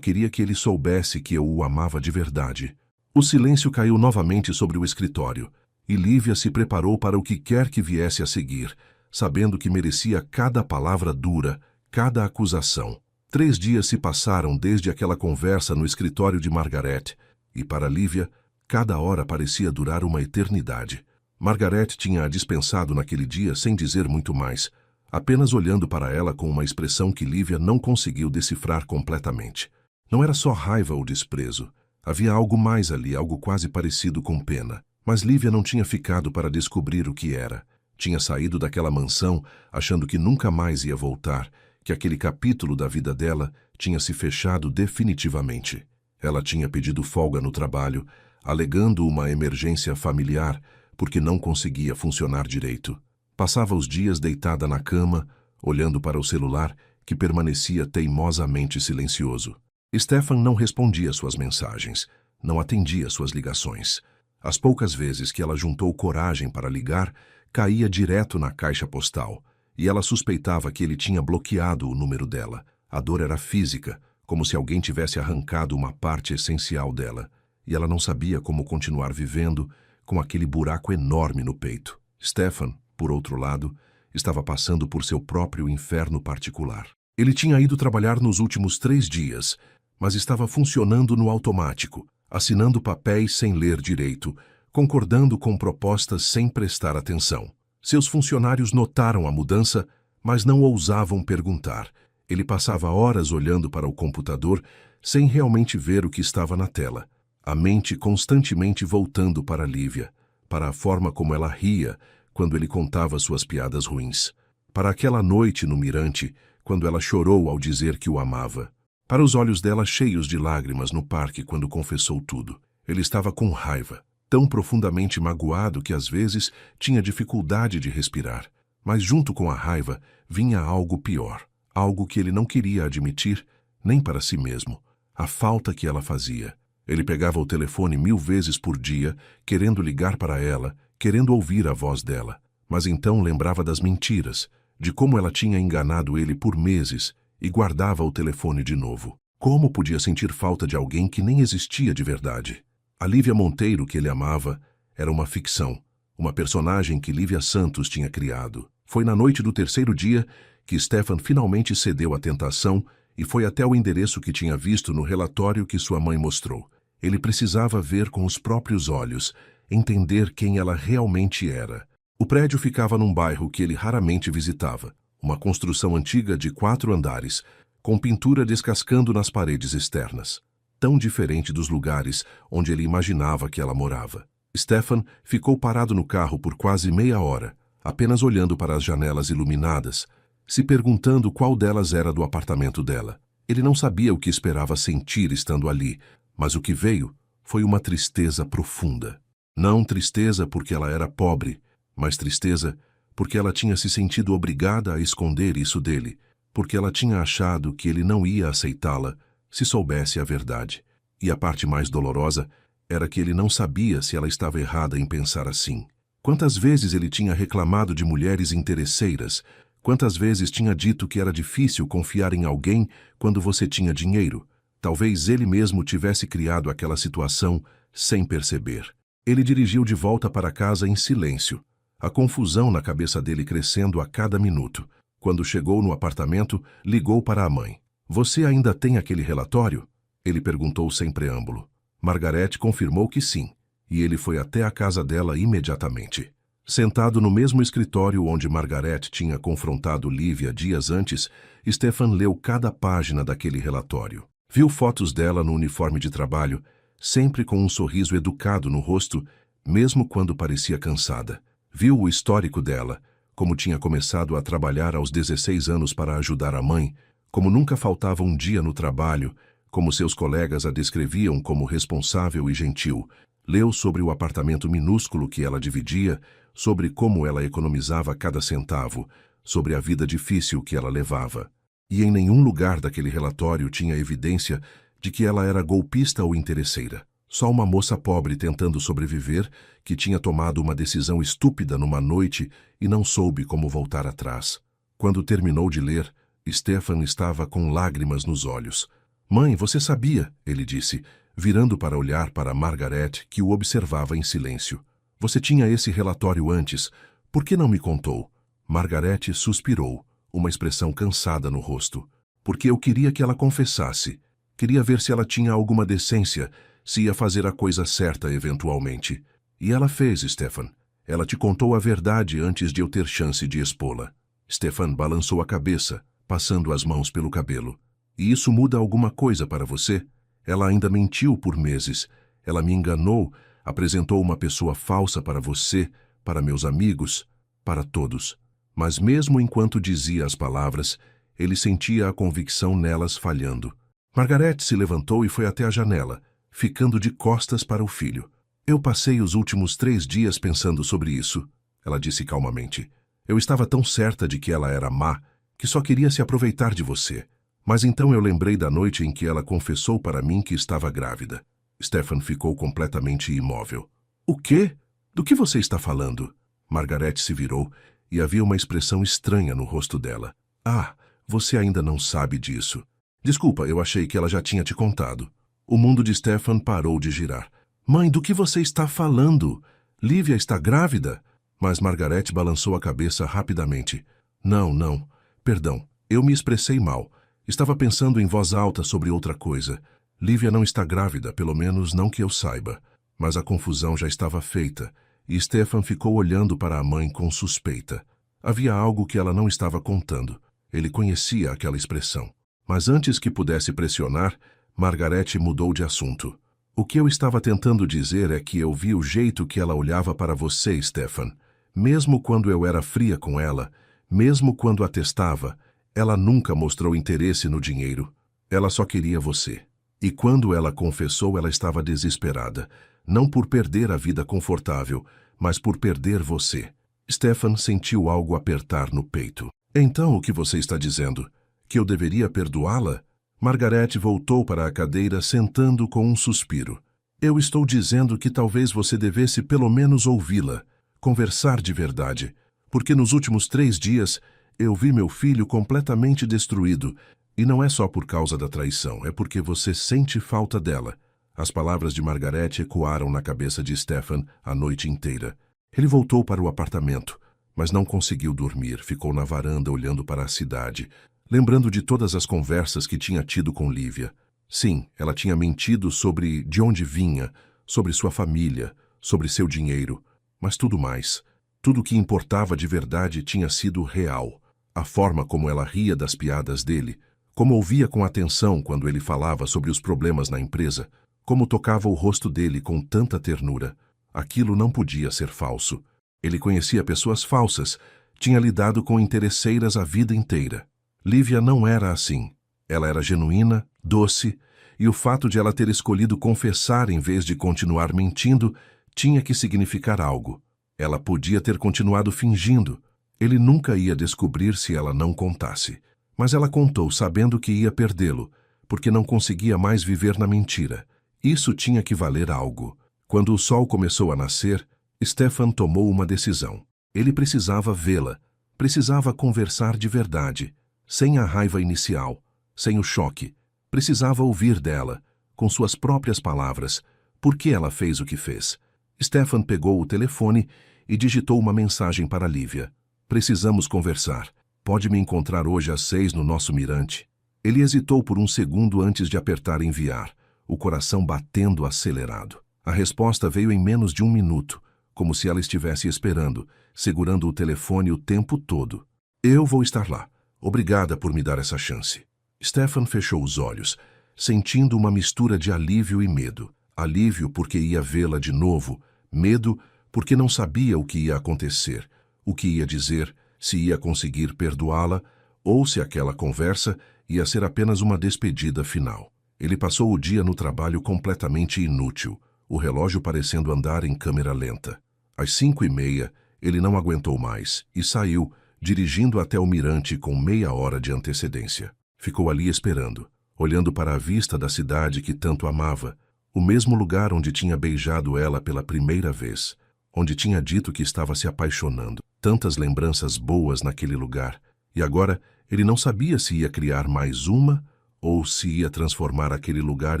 S1: queria que ele soubesse que eu o amava de verdade. O silêncio caiu novamente sobre o escritório, e Lívia se preparou para o que quer que viesse a seguir, sabendo que merecia cada palavra dura, cada acusação. 3 dias se passaram desde aquela conversa no escritório de Margaret, e para Lívia, cada hora parecia durar uma eternidade. Margaret tinha-a dispensado naquele dia sem dizer muito mais, apenas olhando para ela com uma expressão que Lívia não conseguiu decifrar completamente. Não era só raiva ou desprezo. Havia algo mais ali, algo quase parecido com pena. Mas Lívia não tinha ficado para descobrir o que era. Tinha saído daquela mansão achando que nunca mais ia voltar, que aquele capítulo da vida dela tinha se fechado definitivamente. Ela tinha pedido folga no trabalho, alegando uma emergência familiar, porque não conseguia funcionar direito. Passava os dias deitada na cama, olhando para o celular, que permanecia teimosamente silencioso. Stefan não respondia suas mensagens, não atendia suas ligações. As poucas vezes que ela juntou coragem para ligar, caía direto na caixa postal, e ela suspeitava que ele tinha bloqueado o número dela. A dor era física, como se alguém tivesse arrancado uma parte essencial dela, e ela não sabia como continuar vivendo com aquele buraco enorme no peito. Stefan, por outro lado, estava passando por seu próprio inferno particular. Ele tinha ido trabalhar nos últimos 3 dias, mas estava funcionando no automático, assinando papéis sem ler direito, concordando com propostas sem prestar atenção. Seus funcionários notaram a mudança, mas não ousavam perguntar. Ele passava horas olhando para o computador, sem realmente ver o que estava na tela. A mente constantemente voltando para Lívia, para a forma como ela ria quando ele contava suas piadas ruins, para aquela noite no mirante, quando ela chorou ao dizer que o amava, para os olhos dela cheios de lágrimas no parque quando confessou tudo. Ele estava com raiva, tão profundamente magoado que às vezes tinha dificuldade de respirar. Mas junto com a raiva vinha algo pior, algo que ele não queria admitir, nem para si mesmo, a falta que ela fazia. Ele pegava o telefone 1000 vezes por dia, querendo ligar para ela, querendo ouvir a voz dela, Mas então lembrava das mentiras, de como ela tinha enganado ele por meses e guardava o telefone de novo. Como podia sentir falta de alguém que nem existia de verdade? A Lívia Monteiro que ele amava era uma ficção, uma personagem que Lívia Santos tinha criado. Foi na noite do terceiro dia que Stefan finalmente cedeu à tentação e foi até o endereço que tinha visto no relatório que sua mãe mostrou. Ele precisava ver com os próprios olhos, entender quem ela realmente era. O prédio ficava num bairro que ele raramente visitava, uma construção antiga de 4 andares, com pintura descascando nas paredes externas, tão diferente dos lugares onde ele imaginava que ela morava. Stefan ficou parado no carro por quase meia hora, apenas olhando para as janelas iluminadas, se perguntando qual delas era do apartamento dela. Ele não sabia o que esperava sentir estando ali, mas o que veio foi uma tristeza profunda. Não tristeza porque ela era pobre, mas tristeza porque ela tinha se sentido obrigada a esconder isso dele, porque ela tinha achado que ele não ia aceitá-la se soubesse a verdade. E a parte mais dolorosa era que ele não sabia se ela estava errada em pensar assim. Quantas vezes ele tinha reclamado de mulheres interesseiras, quantas vezes tinha dito que era difícil confiar em alguém quando você tinha dinheiro. Talvez ele mesmo tivesse criado aquela situação sem perceber. Ele dirigiu de volta para casa em silêncio, a confusão na cabeça dele crescendo a cada minuto. Quando chegou no apartamento, ligou para a mãe. "Você ainda tem aquele relatório?" Ele perguntou sem preâmbulo. Margarete confirmou que sim, e ele foi até a casa dela imediatamente. Sentado no mesmo escritório onde Margarete tinha confrontado Lívia dias antes, Stefan leu cada página daquele relatório. Viu fotos dela no uniforme de trabalho, sempre com um sorriso educado no rosto, mesmo quando parecia cansada. Viu o histórico dela, como tinha começado a trabalhar aos 16 anos para ajudar a mãe, como nunca faltava um dia no trabalho, como seus colegas a descreviam como responsável e gentil. Leu sobre o apartamento minúsculo que ela dividia, sobre como ela economizava cada centavo, sobre a vida difícil que ela levava. E em nenhum lugar daquele relatório tinha evidência de que ela era golpista ou interesseira. Só uma moça pobre tentando sobreviver, que tinha tomado uma decisão estúpida numa noite e não soube como voltar atrás. Quando terminou de ler, Stefan estava com lágrimas nos olhos. "Mãe, você sabia", ele disse, virando para olhar para Margarete, que o observava em silêncio. "Você tinha esse relatório antes. Por que não me contou?" Margarete suspirou, uma expressão cansada no rosto. "Porque eu queria que ela confessasse. Queria ver se ela tinha alguma decência, se ia fazer a coisa certa eventualmente. E ela fez, Stefan. Ela te contou a verdade antes de eu ter chance de expô-la." Stefan balançou a cabeça, passando as mãos pelo cabelo. "E isso muda alguma coisa para você? Ela ainda mentiu por meses. Ela me enganou, apresentou uma pessoa falsa para você, para meus amigos, para todos." Mas mesmo enquanto dizia as palavras, ele sentia a convicção nelas falhando. Margarete se levantou e foi até a janela, ficando de costas para o filho. "Eu passei os últimos 3 dias pensando sobre isso", ela disse calmamente. "Eu estava tão certa de que ela era má, que só queria se aproveitar de você. Mas então eu lembrei da noite em que ela confessou para mim que estava grávida." Stefan ficou completamente imóvel. "O quê? Do que você está falando?" Margarete se virou e havia uma expressão estranha no rosto dela. "Ah, você ainda não sabe disso. Desculpa, eu achei que ela já tinha te contado." O mundo de Stefan parou de girar. "Mãe, do que você está falando? Lívia está grávida?" Mas Margarete balançou a cabeça rapidamente. Não. Perdão, eu me expressei mal. Estava pensando em voz alta sobre outra coisa. Lívia não está grávida, pelo menos não que eu saiba." Mas a confusão já estava feita, e Stefan ficou olhando para a mãe com suspeita. Havia algo que ela não estava contando. Ele conhecia aquela expressão. Mas antes que pudesse pressionar, Margarete mudou de assunto. "O que eu estava tentando dizer é que eu vi o jeito que ela olhava para você, Stefan. Mesmo quando eu era fria com ela, mesmo quando a testava, ela nunca mostrou interesse no dinheiro. Ela só queria você. E quando ela confessou, ela estava desesperada, não por perder a vida confortável, mas por perder você." Stefan sentiu algo apertar no peito. "Então o que você está dizendo? Que eu deveria perdoá-la?" Margarete voltou para a cadeira, sentando com um suspiro. "Eu estou dizendo que talvez você devesse pelo menos ouvi-la, conversar de verdade. Porque nos últimos 3 dias eu vi meu filho completamente destruído. E não é só por causa da traição, é porque você sente falta dela. As palavras de Margaret ecoaram na cabeça de Stefan a noite inteira. Ele voltou para o apartamento, mas não conseguiu dormir. Ficou na varanda olhando para a cidade, lembrando de todas as conversas que tinha tido com Lívia. Sim, ela tinha mentido sobre de onde vinha, sobre sua família, sobre seu dinheiro, mas tudo mais. Tudo o que importava de verdade tinha sido real. A forma como ela ria das piadas dele, como ouvia com atenção quando ele falava sobre os problemas na empresa, como tocava o rosto dele com tanta ternura. Aquilo não podia ser falso. Ele conhecia pessoas falsas, tinha lidado com interesseiras a vida inteira. Lívia não era assim. Ela era genuína, doce, e o fato de ela ter escolhido confessar em vez de continuar mentindo tinha que significar algo. Ela podia ter continuado fingindo. Ele nunca ia descobrir se ela não contasse. Mas ela contou sabendo que ia perdê-lo, porque não conseguia mais viver na mentira. Isso tinha que valer algo. Quando o sol começou a nascer, Stefan tomou uma decisão. Ele precisava vê-la, precisava conversar de verdade, sem a raiva inicial, sem o choque. Precisava ouvir dela, com suas próprias palavras, por que ela fez o que fez. Stefan pegou o telefone e digitou uma mensagem para Lívia. Precisamos conversar. Pode me encontrar hoje às 6 no nosso mirante? Ele hesitou por um segundo antes de apertar enviar, o coração batendo acelerado. A resposta veio em menos de 1 minuto, como se ela estivesse esperando, segurando o telefone o tempo todo. Eu vou estar lá. Obrigada por me dar essa chance. Stefan fechou os olhos, sentindo uma mistura de alívio e medo. Alívio porque ia vê-la de novo, medo porque não sabia o que ia acontecer, o que ia dizer, se ia conseguir perdoá-la ou se aquela conversa ia ser apenas uma despedida final. Ele passou o dia no trabalho completamente inútil, o relógio parecendo andar em câmera lenta. Às 5h30, ele não aguentou mais e saiu, dirigindo até o mirante com meia hora de antecedência. Ficou ali esperando, olhando para a vista da cidade que tanto amava, o mesmo lugar onde tinha beijado ela pela primeira vez, onde tinha dito que estava se apaixonando. Tantas lembranças boas naquele lugar, e agora ele não sabia se ia criar mais uma ou se ia transformar aquele lugar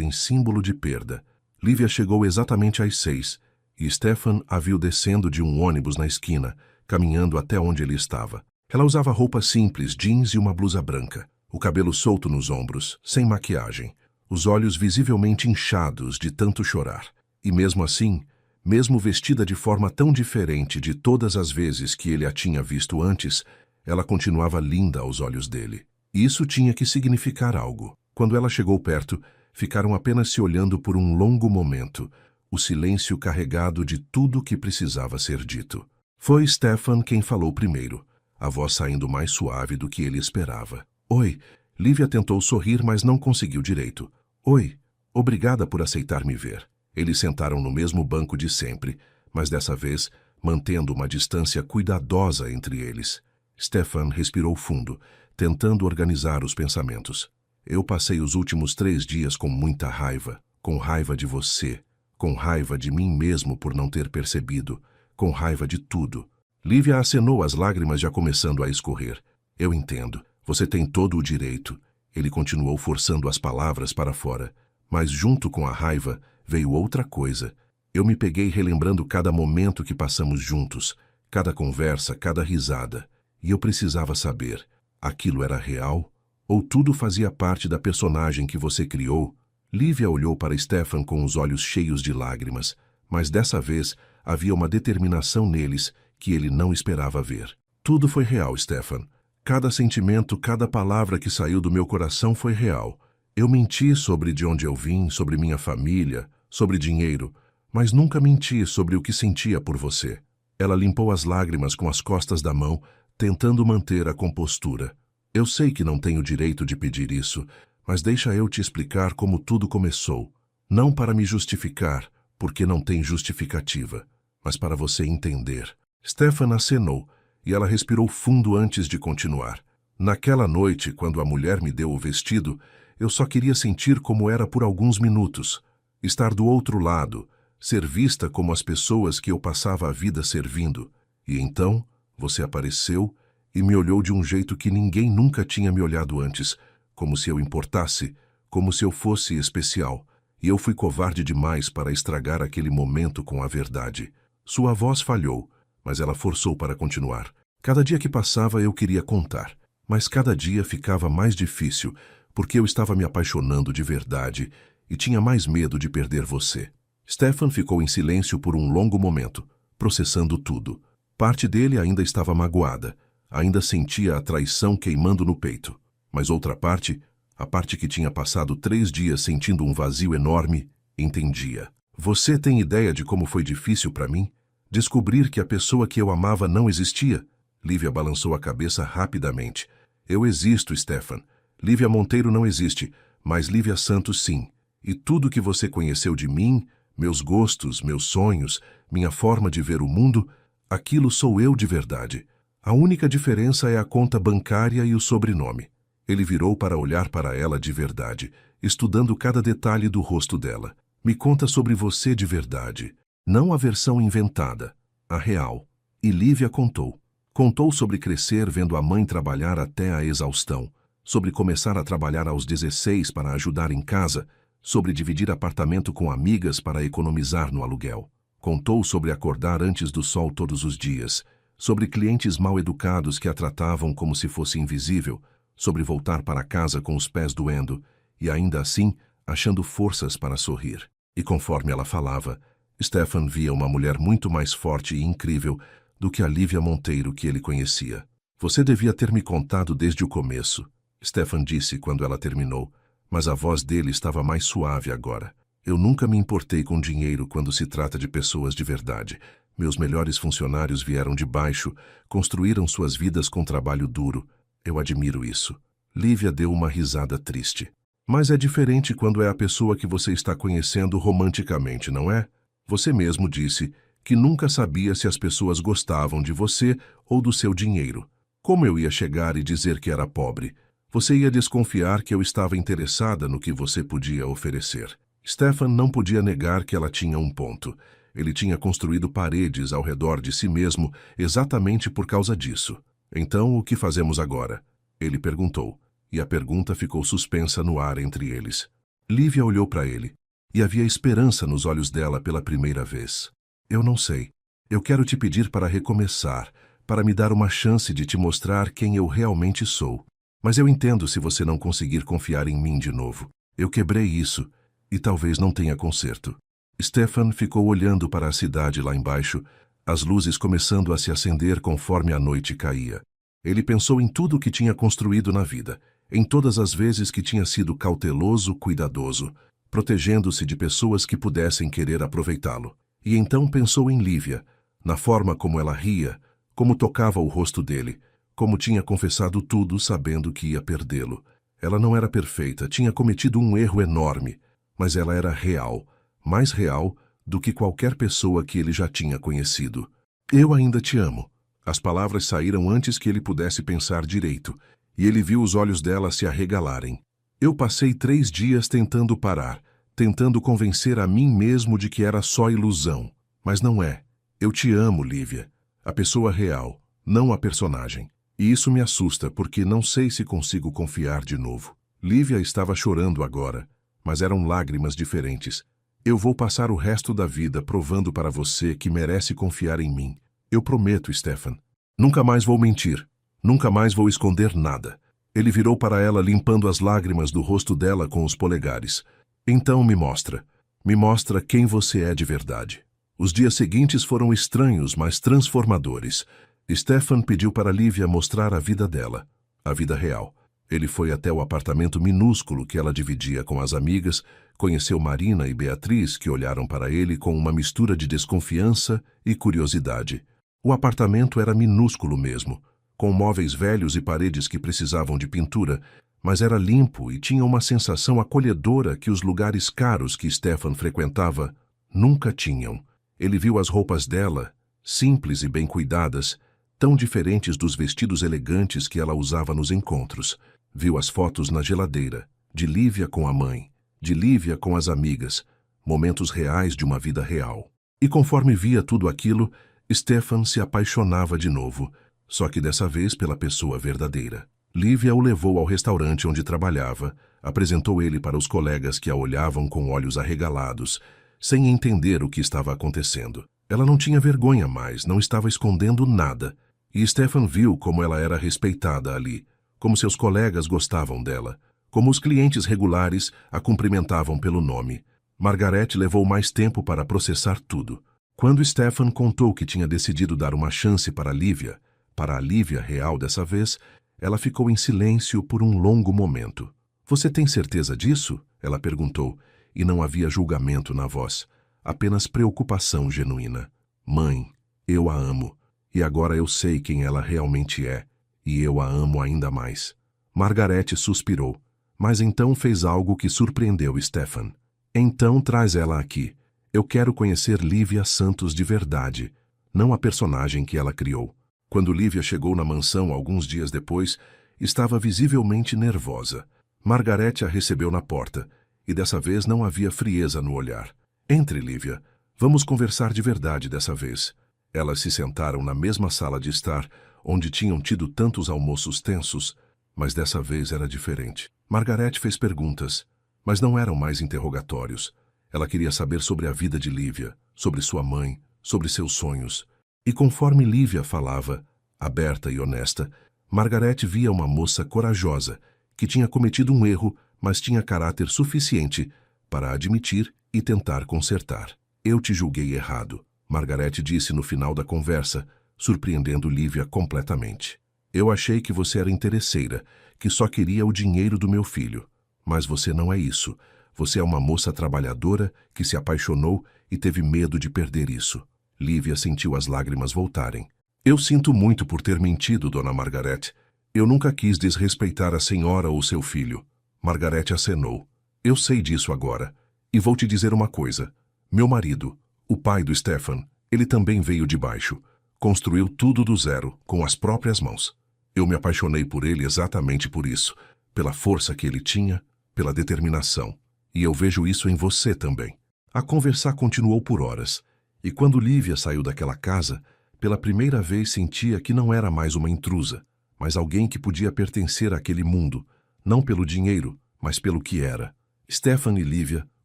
S1: em símbolo de perda. Lívia chegou exatamente às 6, e Stefan a viu descendo de um ônibus na esquina, caminhando até onde ele estava. Ela usava roupas simples, jeans e uma blusa branca, o cabelo solto nos ombros, sem maquiagem, os olhos visivelmente inchados de tanto chorar. E mesmo assim, mesmo vestida de forma tão diferente de todas as vezes que ele a tinha visto antes, ela continuava linda aos olhos dele. Isso tinha que significar algo. Quando ela chegou perto, ficaram apenas se olhando por um longo momento, o silêncio carregado de tudo que precisava ser dito. Foi Stefan quem falou primeiro, a voz saindo mais suave do que ele esperava. Oi. Lívia tentou sorrir, mas não conseguiu direito. Oi. Obrigada por aceitar me ver. Eles sentaram no mesmo banco de sempre, mas dessa vez mantendo uma distância cuidadosa entre eles. Stefan respirou fundo, tentando organizar os pensamentos. Eu passei os últimos 3 dias com muita raiva, com raiva de você, com raiva de mim mesmo por não ter percebido, com raiva de tudo. Lívia acenou, as lágrimas já começando a escorrer. Eu entendo, você tem todo o direito. Ele continuou forçando as palavras para fora, mas junto com a raiva veio outra coisa. Eu me peguei relembrando cada momento que passamos juntos, cada conversa, cada risada. E eu precisava saber, aquilo era real? Ou tudo fazia parte da personagem que você criou? Lívia olhou para Stefan com os olhos cheios de lágrimas, mas dessa vez havia uma determinação neles que ele não esperava ver. Tudo foi real, Stefan. Cada sentimento, cada palavra que saiu do meu coração foi real. Eu menti sobre de onde eu vim, sobre minha família, sobre dinheiro, mas nunca menti sobre o que sentia por você. Ela limpou as lágrimas com as costas da mão, tentando manter a compostura. Eu sei que não tenho direito de pedir isso, mas deixa eu te explicar como tudo começou. Não para me justificar, porque não tem justificativa, mas para você entender. Stefan acenou, e ela respirou fundo antes de continuar. Naquela noite, quando a mulher me deu o vestido, eu só queria sentir como era por alguns minutos. Estar do outro lado, ser vista como as pessoas que eu passava a vida servindo. E então, Você apareceu e me olhou de um jeito que ninguém nunca tinha me olhado antes, como se eu importasse, como se eu fosse especial, e eu fui covarde demais para estragar aquele momento com a verdade. Sua voz falhou, mas ela forçou para continuar. Cada dia que passava eu queria contar, mas cada dia ficava mais difícil, porque eu estava me apaixonando de verdade e tinha mais medo de perder você. Stefan ficou em silêncio por um longo momento, processando tudo. Parte dele ainda estava magoada, ainda sentia a traição queimando no peito. Mas outra parte, a parte que tinha passado 3 dias sentindo um vazio enorme, entendia. Você tem ideia de como foi difícil para mim? Descobrir que a pessoa que eu amava não existia? Lívia balançou a cabeça rapidamente. Eu existo, Stefan. Lívia Monteiro não existe, mas Lívia Santos sim. E tudo que você conheceu de mim, meus gostos, meus sonhos, minha forma de ver o mundo, aquilo sou eu de verdade. A única diferença é a conta bancária e o sobrenome. Ele virou para olhar para ela de verdade, estudando cada detalhe do rosto dela. Me conta sobre você de verdade. Não a versão inventada, a real. E Lívia contou. Contou sobre crescer vendo a mãe trabalhar até a exaustão, sobre começar a trabalhar aos 16 para ajudar em casa, sobre dividir apartamento com amigas para economizar no aluguel. Contou sobre acordar antes do sol todos os dias, sobre clientes mal educados que a tratavam como se fosse invisível, sobre voltar para casa com os pés doendo e ainda assim achando forças para sorrir. E conforme ela falava, Stefan via uma mulher muito mais forte e incrível do que a Lívia Monteiro que ele conhecia. Você devia ter me contado desde o começo, Stefan disse quando ela terminou, mas a voz dele estava mais suave agora. Eu nunca me importei com dinheiro quando se trata de pessoas de verdade. Meus melhores funcionários vieram de baixo, construíram suas vidas com trabalho duro. Eu admiro isso. Lívia deu uma risada triste. Mas é diferente quando é a pessoa que você está conhecendo romanticamente, não é? Você mesmo disse que nunca sabia se as pessoas gostavam de você ou do seu dinheiro. Como eu ia chegar e dizer que era pobre? Você ia desconfiar que eu estava interessada no que você podia oferecer. Stefan não podia negar que ela tinha um ponto. Ele tinha construído paredes ao redor de si mesmo exatamente por causa disso. Então, o que fazemos agora? Ele perguntou, e a pergunta ficou suspensa no ar entre eles. Lívia olhou para ele, e havia esperança nos olhos dela pela primeira vez. Eu não sei. Eu quero te pedir para recomeçar, para me dar uma chance de te mostrar quem eu realmente sou. Mas eu entendo se você não conseguir confiar em mim de novo. Eu quebrei isso, e talvez não tenha conserto. Stefan ficou olhando para a cidade lá embaixo, as luzes começando a se acender conforme a noite caía. Ele pensou em tudo o que tinha construído na vida, em todas as vezes que tinha sido cauteloso, cuidadoso, protegendo-se de pessoas que pudessem querer aproveitá-lo. E então pensou em Lívia, na forma como ela ria, como tocava o rosto dele, como tinha confessado tudo sabendo que ia perdê-lo. Ela não era perfeita, tinha cometido um erro enorme, mas ela era real, mais real do que qualquer pessoa que ele já tinha conhecido. Eu ainda te amo. As palavras saíram antes que ele pudesse pensar direito, e ele viu os olhos dela se arregalarem. Eu passei 3 dias tentando parar, tentando convencer a mim mesmo de que era só ilusão. Mas não é. Eu te amo, Lívia. A pessoa real, não a personagem. E isso me assusta, porque não sei se consigo confiar de novo. Lívia estava chorando agora, mas eram lágrimas diferentes. Eu vou passar o resto da vida provando para você que merece confiar em mim. Eu prometo, Stefan. Nunca mais vou mentir. Nunca mais vou esconder nada. Ele virou para ela limpando as lágrimas do rosto dela com os polegares. Então me mostra. Me mostra quem você é de verdade. Os dias seguintes foram estranhos, mas transformadores. Stefan pediu para Lívia mostrar a vida dela, a vida real. Ele foi até o apartamento minúsculo que ela dividia com as amigas, conheceu Marina e Beatriz, que olharam para ele com uma mistura de desconfiança e curiosidade. O apartamento era minúsculo mesmo, com móveis velhos e paredes que precisavam de pintura, mas era limpo e tinha uma sensação acolhedora que os lugares caros que Stefan frequentava nunca tinham. Ele viu as roupas dela, simples e bem cuidadas, tão diferentes dos vestidos elegantes que ela usava nos encontros. Viu as fotos na geladeira, de Lívia com a mãe, de Lívia com as amigas, momentos reais de uma vida real. E conforme via tudo aquilo, Stefan se apaixonava de novo, só que dessa vez pela pessoa verdadeira. Lívia o levou ao restaurante onde trabalhava, apresentou ele para os colegas que a olhavam com olhos arregalados, sem entender o que estava acontecendo. Ela não tinha vergonha mais, não estava escondendo nada, e Stefan viu como ela era respeitada ali, como seus colegas gostavam dela, como os clientes regulares a cumprimentavam pelo nome. Margaret levou mais tempo para processar tudo. Quando Stefan contou que tinha decidido dar uma chance para a Lívia real dessa vez, ela ficou em silêncio por um longo momento. "Você tem certeza disso?" ela perguntou, e não havia julgamento na voz, apenas preocupação genuína. "Mãe, eu a amo, e agora eu sei quem ela realmente é, e eu a amo ainda mais." Margaret suspirou, mas então fez algo que surpreendeu Stefan. "Então traz ela aqui. Eu quero conhecer Lívia Santos de verdade, não a personagem que ela criou." Quando Lívia chegou na mansão alguns dias depois, estava visivelmente nervosa. Margaret a recebeu na porta, e dessa vez não havia frieza no olhar. "Entre, Lívia. Vamos conversar de verdade dessa vez." Elas se sentaram na mesma sala de estar, onde tinham tido tantos almoços tensos, mas dessa vez era diferente. Margaret fez perguntas, mas não eram mais interrogatórios. Ela queria saber sobre a vida de Lívia, sobre sua mãe, sobre seus sonhos. E conforme Lívia falava, aberta e honesta, Margaret via uma moça corajosa, que tinha cometido um erro, mas tinha caráter suficiente para admitir e tentar consertar. "Eu te julguei errado", Margaret disse no final da conversa, surpreendendo Lívia completamente. "Eu achei que você era interesseira, que só queria o dinheiro do meu filho. Mas você não é isso. Você é uma moça trabalhadora que se apaixonou e teve medo de perder isso." Lívia sentiu as lágrimas voltarem. "Eu sinto muito por ter mentido, Dona Margaret. Eu nunca quis desrespeitar a senhora ou seu filho." Margaret acenou. "Eu sei disso agora. E vou te dizer uma coisa. Meu marido, o pai do Stefan, ele também veio de baixo. Construiu tudo do zero, com as próprias mãos. Eu me apaixonei por ele exatamente por isso, pela força que ele tinha, pela determinação. E eu vejo isso em você também." A conversa continuou por horas. E quando Lívia saiu daquela casa, pela primeira vez sentia que não era mais uma intrusa, mas alguém que podia pertencer àquele mundo, não pelo dinheiro, mas pelo que era. Stefan e Lívia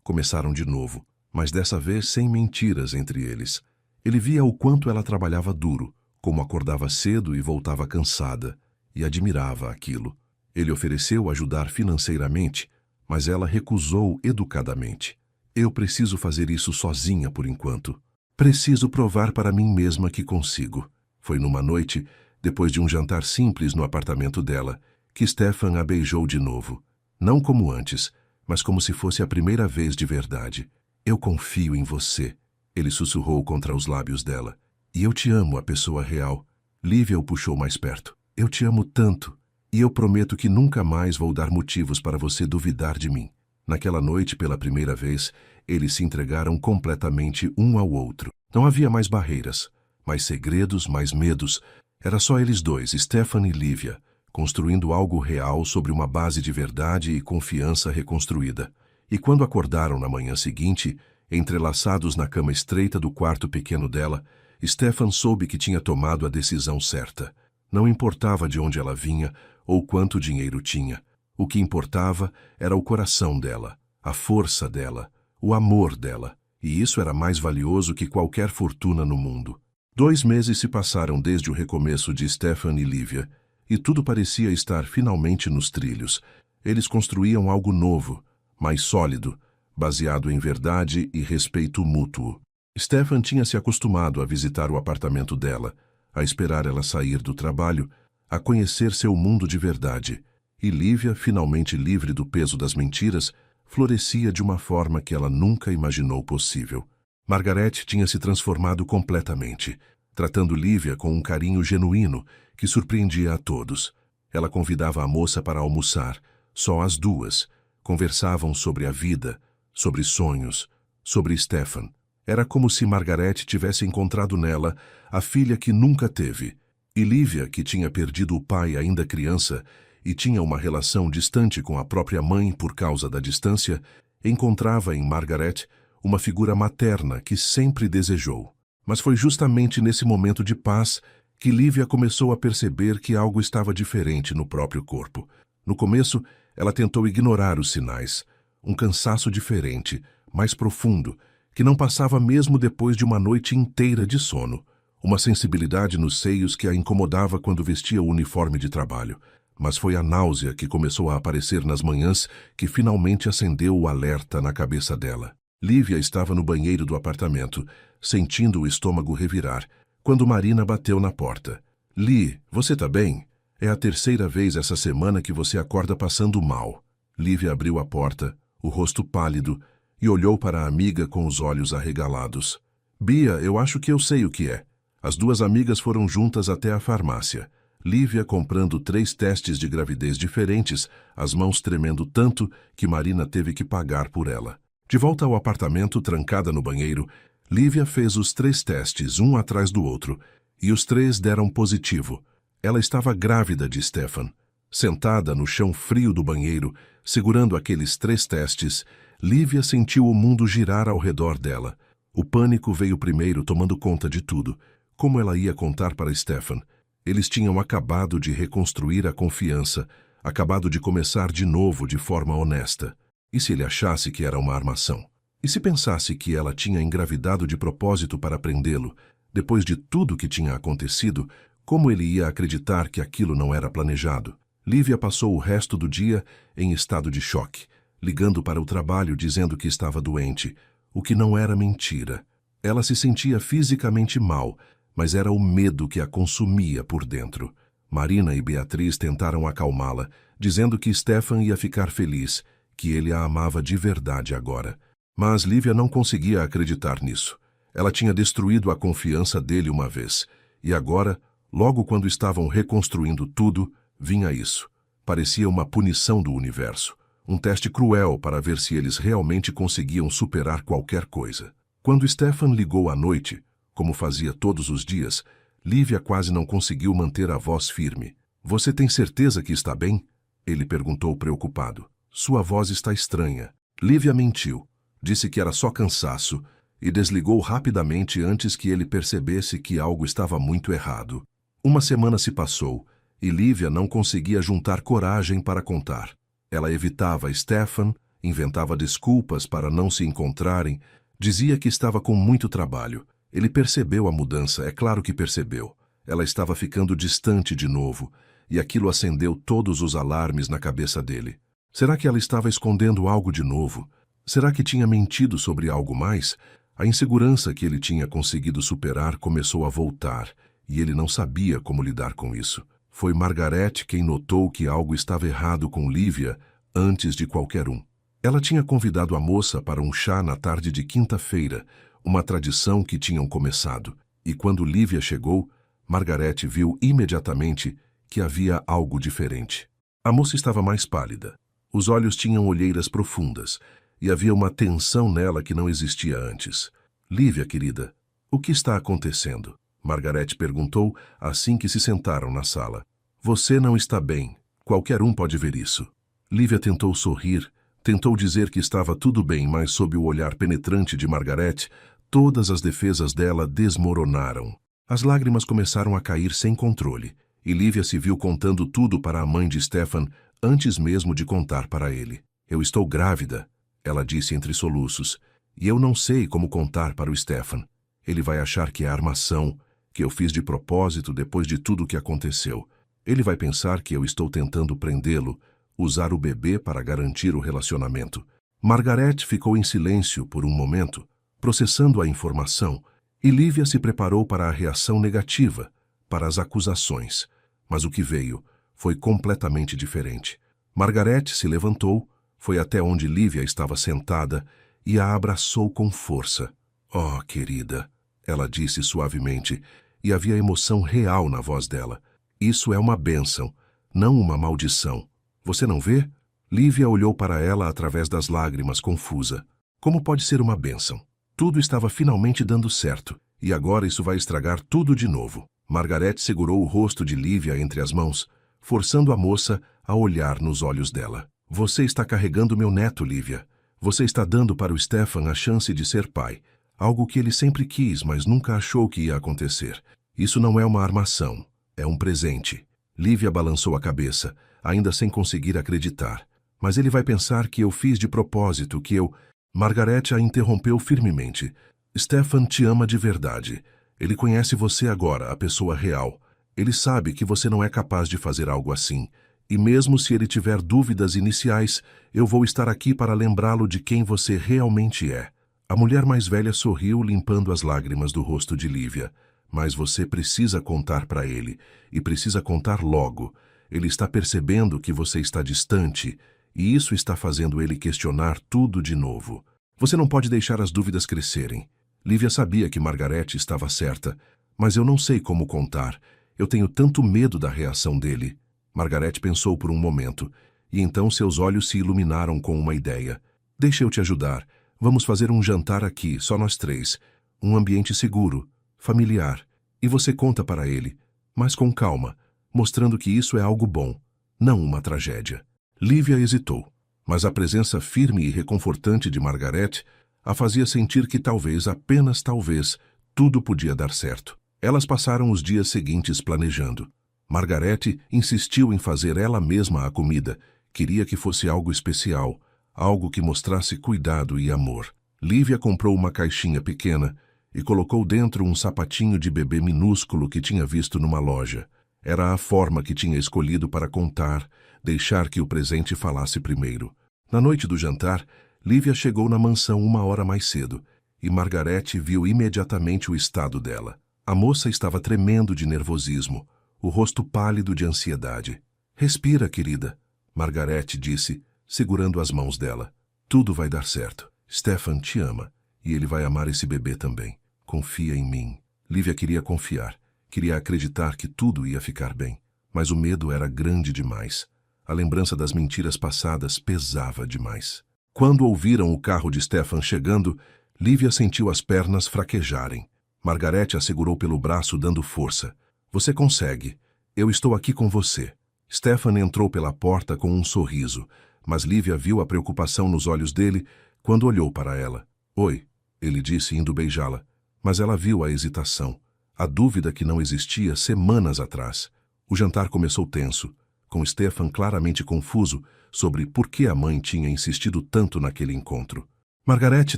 S1: começaram de novo, mas dessa vez sem mentiras entre eles. Ele via o quanto ela trabalhava duro, como acordava cedo e voltava cansada, e admirava aquilo. Ele ofereceu ajudar financeiramente, mas ela recusou educadamente. "Eu preciso fazer isso sozinha por enquanto. Preciso provar para mim mesma que consigo." Foi numa noite, depois de um jantar simples no apartamento dela, que Stefan a beijou de novo. Não como antes, mas como se fosse a primeira vez de verdade. "Eu confio em você", ele sussurrou contra os lábios dela. "E eu te amo, a pessoa real." Lívia o puxou mais perto. "Eu te amo tanto, e eu prometo que nunca mais vou dar motivos para você duvidar de mim." Naquela noite, pela primeira vez, eles se entregaram completamente um ao outro. Não havia mais barreiras, mais segredos, mais medos. Era só eles dois, Stefan e Lívia, construindo algo real sobre uma base de verdade e confiança reconstruída. E quando acordaram na manhã seguinte, entrelaçados na cama estreita do quarto pequeno dela, Stefan soube que tinha tomado a decisão certa. Não importava de onde ela vinha ou quanto dinheiro tinha. O que importava era o coração dela, a força dela, o amor dela, e isso era mais valioso que qualquer fortuna no mundo. 2 meses se passaram desde o recomeço de Stefan e Lívia, e tudo parecia estar finalmente nos trilhos. Eles construíam algo novo, mais sólido, baseado em verdade e respeito mútuo. Stefan tinha se acostumado a visitar o apartamento dela, a esperar ela sair do trabalho, a conhecer seu mundo de verdade. E Lívia, finalmente livre do peso das mentiras, florescia de uma forma que ela nunca imaginou possível. Margaret tinha se transformado completamente, tratando Lívia com um carinho genuíno que surpreendia a todos. Ela convidava a moça para almoçar, só as duas. Conversavam sobre a vida, sobre sonhos, sobre Stefan. Era como se Margaret tivesse encontrado nela a filha que nunca teve. E Lívia, que tinha perdido o pai ainda criança e tinha uma relação distante com a própria mãe por causa da distância, encontrava em Margaret uma figura materna que sempre desejou. Mas foi justamente nesse momento de paz que Lívia começou a perceber que algo estava diferente no próprio corpo. No começo, ela tentou ignorar os sinais. Um cansaço diferente, mais profundo, que não passava mesmo depois de uma noite inteira de sono. Uma sensibilidade nos seios que a incomodava quando vestia o uniforme de trabalho. Mas foi a náusea que começou a aparecer nas manhãs que finalmente acendeu o alerta na cabeça dela. Lívia estava no banheiro do apartamento, sentindo o estômago revirar, quando Marina bateu na porta. Li, você tá bem? É a terceira vez essa semana que você acorda passando mal. Lívia abriu a porta, o rosto pálido, e olhou para a amiga com os olhos arregalados. Bia, eu acho que eu sei o que é. As duas amigas foram juntas até a farmácia. Lívia comprando 3 testes de gravidez diferentes, as mãos tremendo tanto que Marina teve que pagar por ela. De volta ao apartamento, trancada no banheiro, Lívia fez os 3 testes, um atrás do outro, e os 3 deram positivo. Ela estava grávida de Stefan. Sentada no chão frio do banheiro, segurando aqueles 3 testes, Lívia sentiu o mundo girar ao redor dela. O pânico veio primeiro, tomando conta de tudo. Como ela ia contar para Stefan? Eles tinham acabado de reconstruir a confiança, acabado de começar de novo de forma honesta. E se ele achasse que era uma armação? E se pensasse que ela tinha engravidado de propósito para prendê-lo? Depois de tudo que tinha acontecido, como ele ia acreditar que aquilo não era planejado? Lívia passou o resto do dia em estado de choque, ligando para o trabalho dizendo que estava doente, o que não era mentira. Ela se sentia fisicamente mal, mas era o medo que a consumia por dentro. Marina e Beatriz tentaram acalmá-la, dizendo que Stefan ia ficar feliz, que ele a amava de verdade agora. Mas Lívia não conseguia acreditar nisso. Ela tinha destruído a confiança dele uma vez, e agora, logo quando estavam reconstruindo tudo, vinha isso. Parecia uma punição do universo, um teste cruel para ver se eles realmente conseguiam superar qualquer coisa. Quando Stefan ligou à noite, como fazia todos os dias, Lívia quase não conseguiu manter a voz firme. Você tem certeza que está bem? Ele perguntou preocupado. Sua voz está estranha. Lívia mentiu. Disse que era só cansaço e desligou rapidamente antes que ele percebesse que algo estava muito errado. Uma semana se passou e Lívia não conseguia juntar coragem para contar. Ela evitava Stefan, inventava desculpas para não se encontrarem, dizia que estava com muito trabalho. Ele percebeu a mudança, é claro que percebeu. Ela estava ficando distante de novo, e aquilo acendeu todos os alarmes na cabeça dele. Será que ela estava escondendo algo de novo? Será que tinha mentido sobre algo mais? A insegurança que ele tinha conseguido superar começou a voltar, e ele não sabia como lidar com isso. Foi Margarete quem notou que algo estava errado com Lívia antes de qualquer um. Ela tinha convidado a moça para um chá na tarde de quinta-feira, uma tradição que tinham começado, e quando Lívia chegou, Margarete viu imediatamente que havia algo diferente. A moça estava mais pálida. Os olhos tinham olheiras profundas, e havia uma tensão nela que não existia antes. Lívia, querida, o que está acontecendo? Margarete perguntou assim que se sentaram na sala. Você não está bem. Qualquer um pode ver isso. Lívia tentou sorrir, tentou dizer que estava tudo bem, mas sob o olhar penetrante de Margarete, todas as defesas dela desmoronaram. As lágrimas começaram a cair sem controle, e Lívia se viu contando tudo para a mãe de Stefan antes mesmo de contar para ele. Eu estou grávida, ela disse entre soluços, e eu não sei como contar para o Stefan. Ele vai achar que é armação, que eu fiz de propósito depois de tudo o que aconteceu. Ele vai pensar que eu estou tentando prendê-lo, usar o bebê para garantir o relacionamento. Margarete ficou em silêncio por um momento, processando a informação, e Lívia se preparou para a reação negativa, para as acusações. Mas o que veio foi completamente diferente. Margarete se levantou, foi até onde Lívia estava sentada e a abraçou com força. Oh, querida, ela disse suavemente, e havia emoção real na voz dela. Isso é uma bênção, não uma maldição. Você não vê? Lívia olhou para ela através das lágrimas, confusa. Como pode ser uma bênção? Tudo estava finalmente dando certo, e agora isso vai estragar tudo de novo. Margarete segurou o rosto de Lívia entre as mãos, forçando a moça a olhar nos olhos dela. Você está carregando meu neto, Lívia. Você está dando para o Stefan a chance de ser pai, algo que ele sempre quis, mas nunca achou que ia acontecer. Isso não é uma armação, é um presente. Lívia balançou a cabeça, ainda sem conseguir acreditar. Mas ele vai pensar que eu fiz de propósito, que eu... Margaret a interrompeu firmemente. Stefan te ama de verdade. Ele conhece você agora, a pessoa real. Ele sabe que você não é capaz de fazer algo assim. E mesmo se ele tiver dúvidas iniciais, eu vou estar aqui para lembrá-lo de quem você realmente é. A mulher mais velha sorriu, limpando as lágrimas do rosto de Lívia. Mas você precisa contar para ele, e precisa contar logo. Ele está percebendo que você está distante, e isso está fazendo ele questionar tudo de novo. Você não pode deixar as dúvidas crescerem. Lívia sabia que Margaret estava certa, mas eu não sei como contar. Eu tenho tanto medo da reação dele. Margaret pensou por um momento, e então seus olhos se iluminaram com uma ideia. Deixa eu te ajudar. Vamos fazer um jantar aqui, só nós três. Um ambiente seguro, familiar. E você conta para ele, mas com calma, mostrando que isso é algo bom, não uma tragédia. Lívia hesitou, mas a presença firme e reconfortante de Margaret a fazia sentir que talvez, apenas talvez, tudo podia dar certo. Elas passaram os dias seguintes planejando. Margaret insistiu em fazer ela mesma a comida. Queria que fosse algo especial, algo que mostrasse cuidado e amor. Lívia comprou uma caixinha pequena e colocou dentro um sapatinho de bebê minúsculo que tinha visto numa loja. Era a forma que tinha escolhido para contar, deixar que o presente falasse primeiro. Na noite do jantar, Lívia chegou na mansão 1 hora mais cedo, e Margaret viu imediatamente o estado dela. A moça estava tremendo de nervosismo, o rosto pálido de ansiedade. "Respira, querida", Margaret disse, segurando as mãos dela. "Tudo vai dar certo. Stefan te ama, e ele vai amar esse bebê também. Confia em mim." Lívia queria confiar, queria acreditar que tudo ia ficar bem, mas o medo era grande demais. A lembrança das mentiras passadas pesava demais. Quando ouviram o carro de Stefan chegando, Lívia sentiu as pernas fraquejarem. Margaret a segurou pelo braço, dando força. "Você consegue. Eu estou aqui com você." Stefan entrou pela porta com um sorriso, mas Lívia viu a preocupação nos olhos dele quando olhou para ela. "Oi", ele disse, indo beijá-la, mas ela viu a hesitação, a dúvida que não existia semanas atrás. O jantar começou tenso, com Stefan claramente confuso sobre por que a mãe tinha insistido tanto naquele encontro. Margaret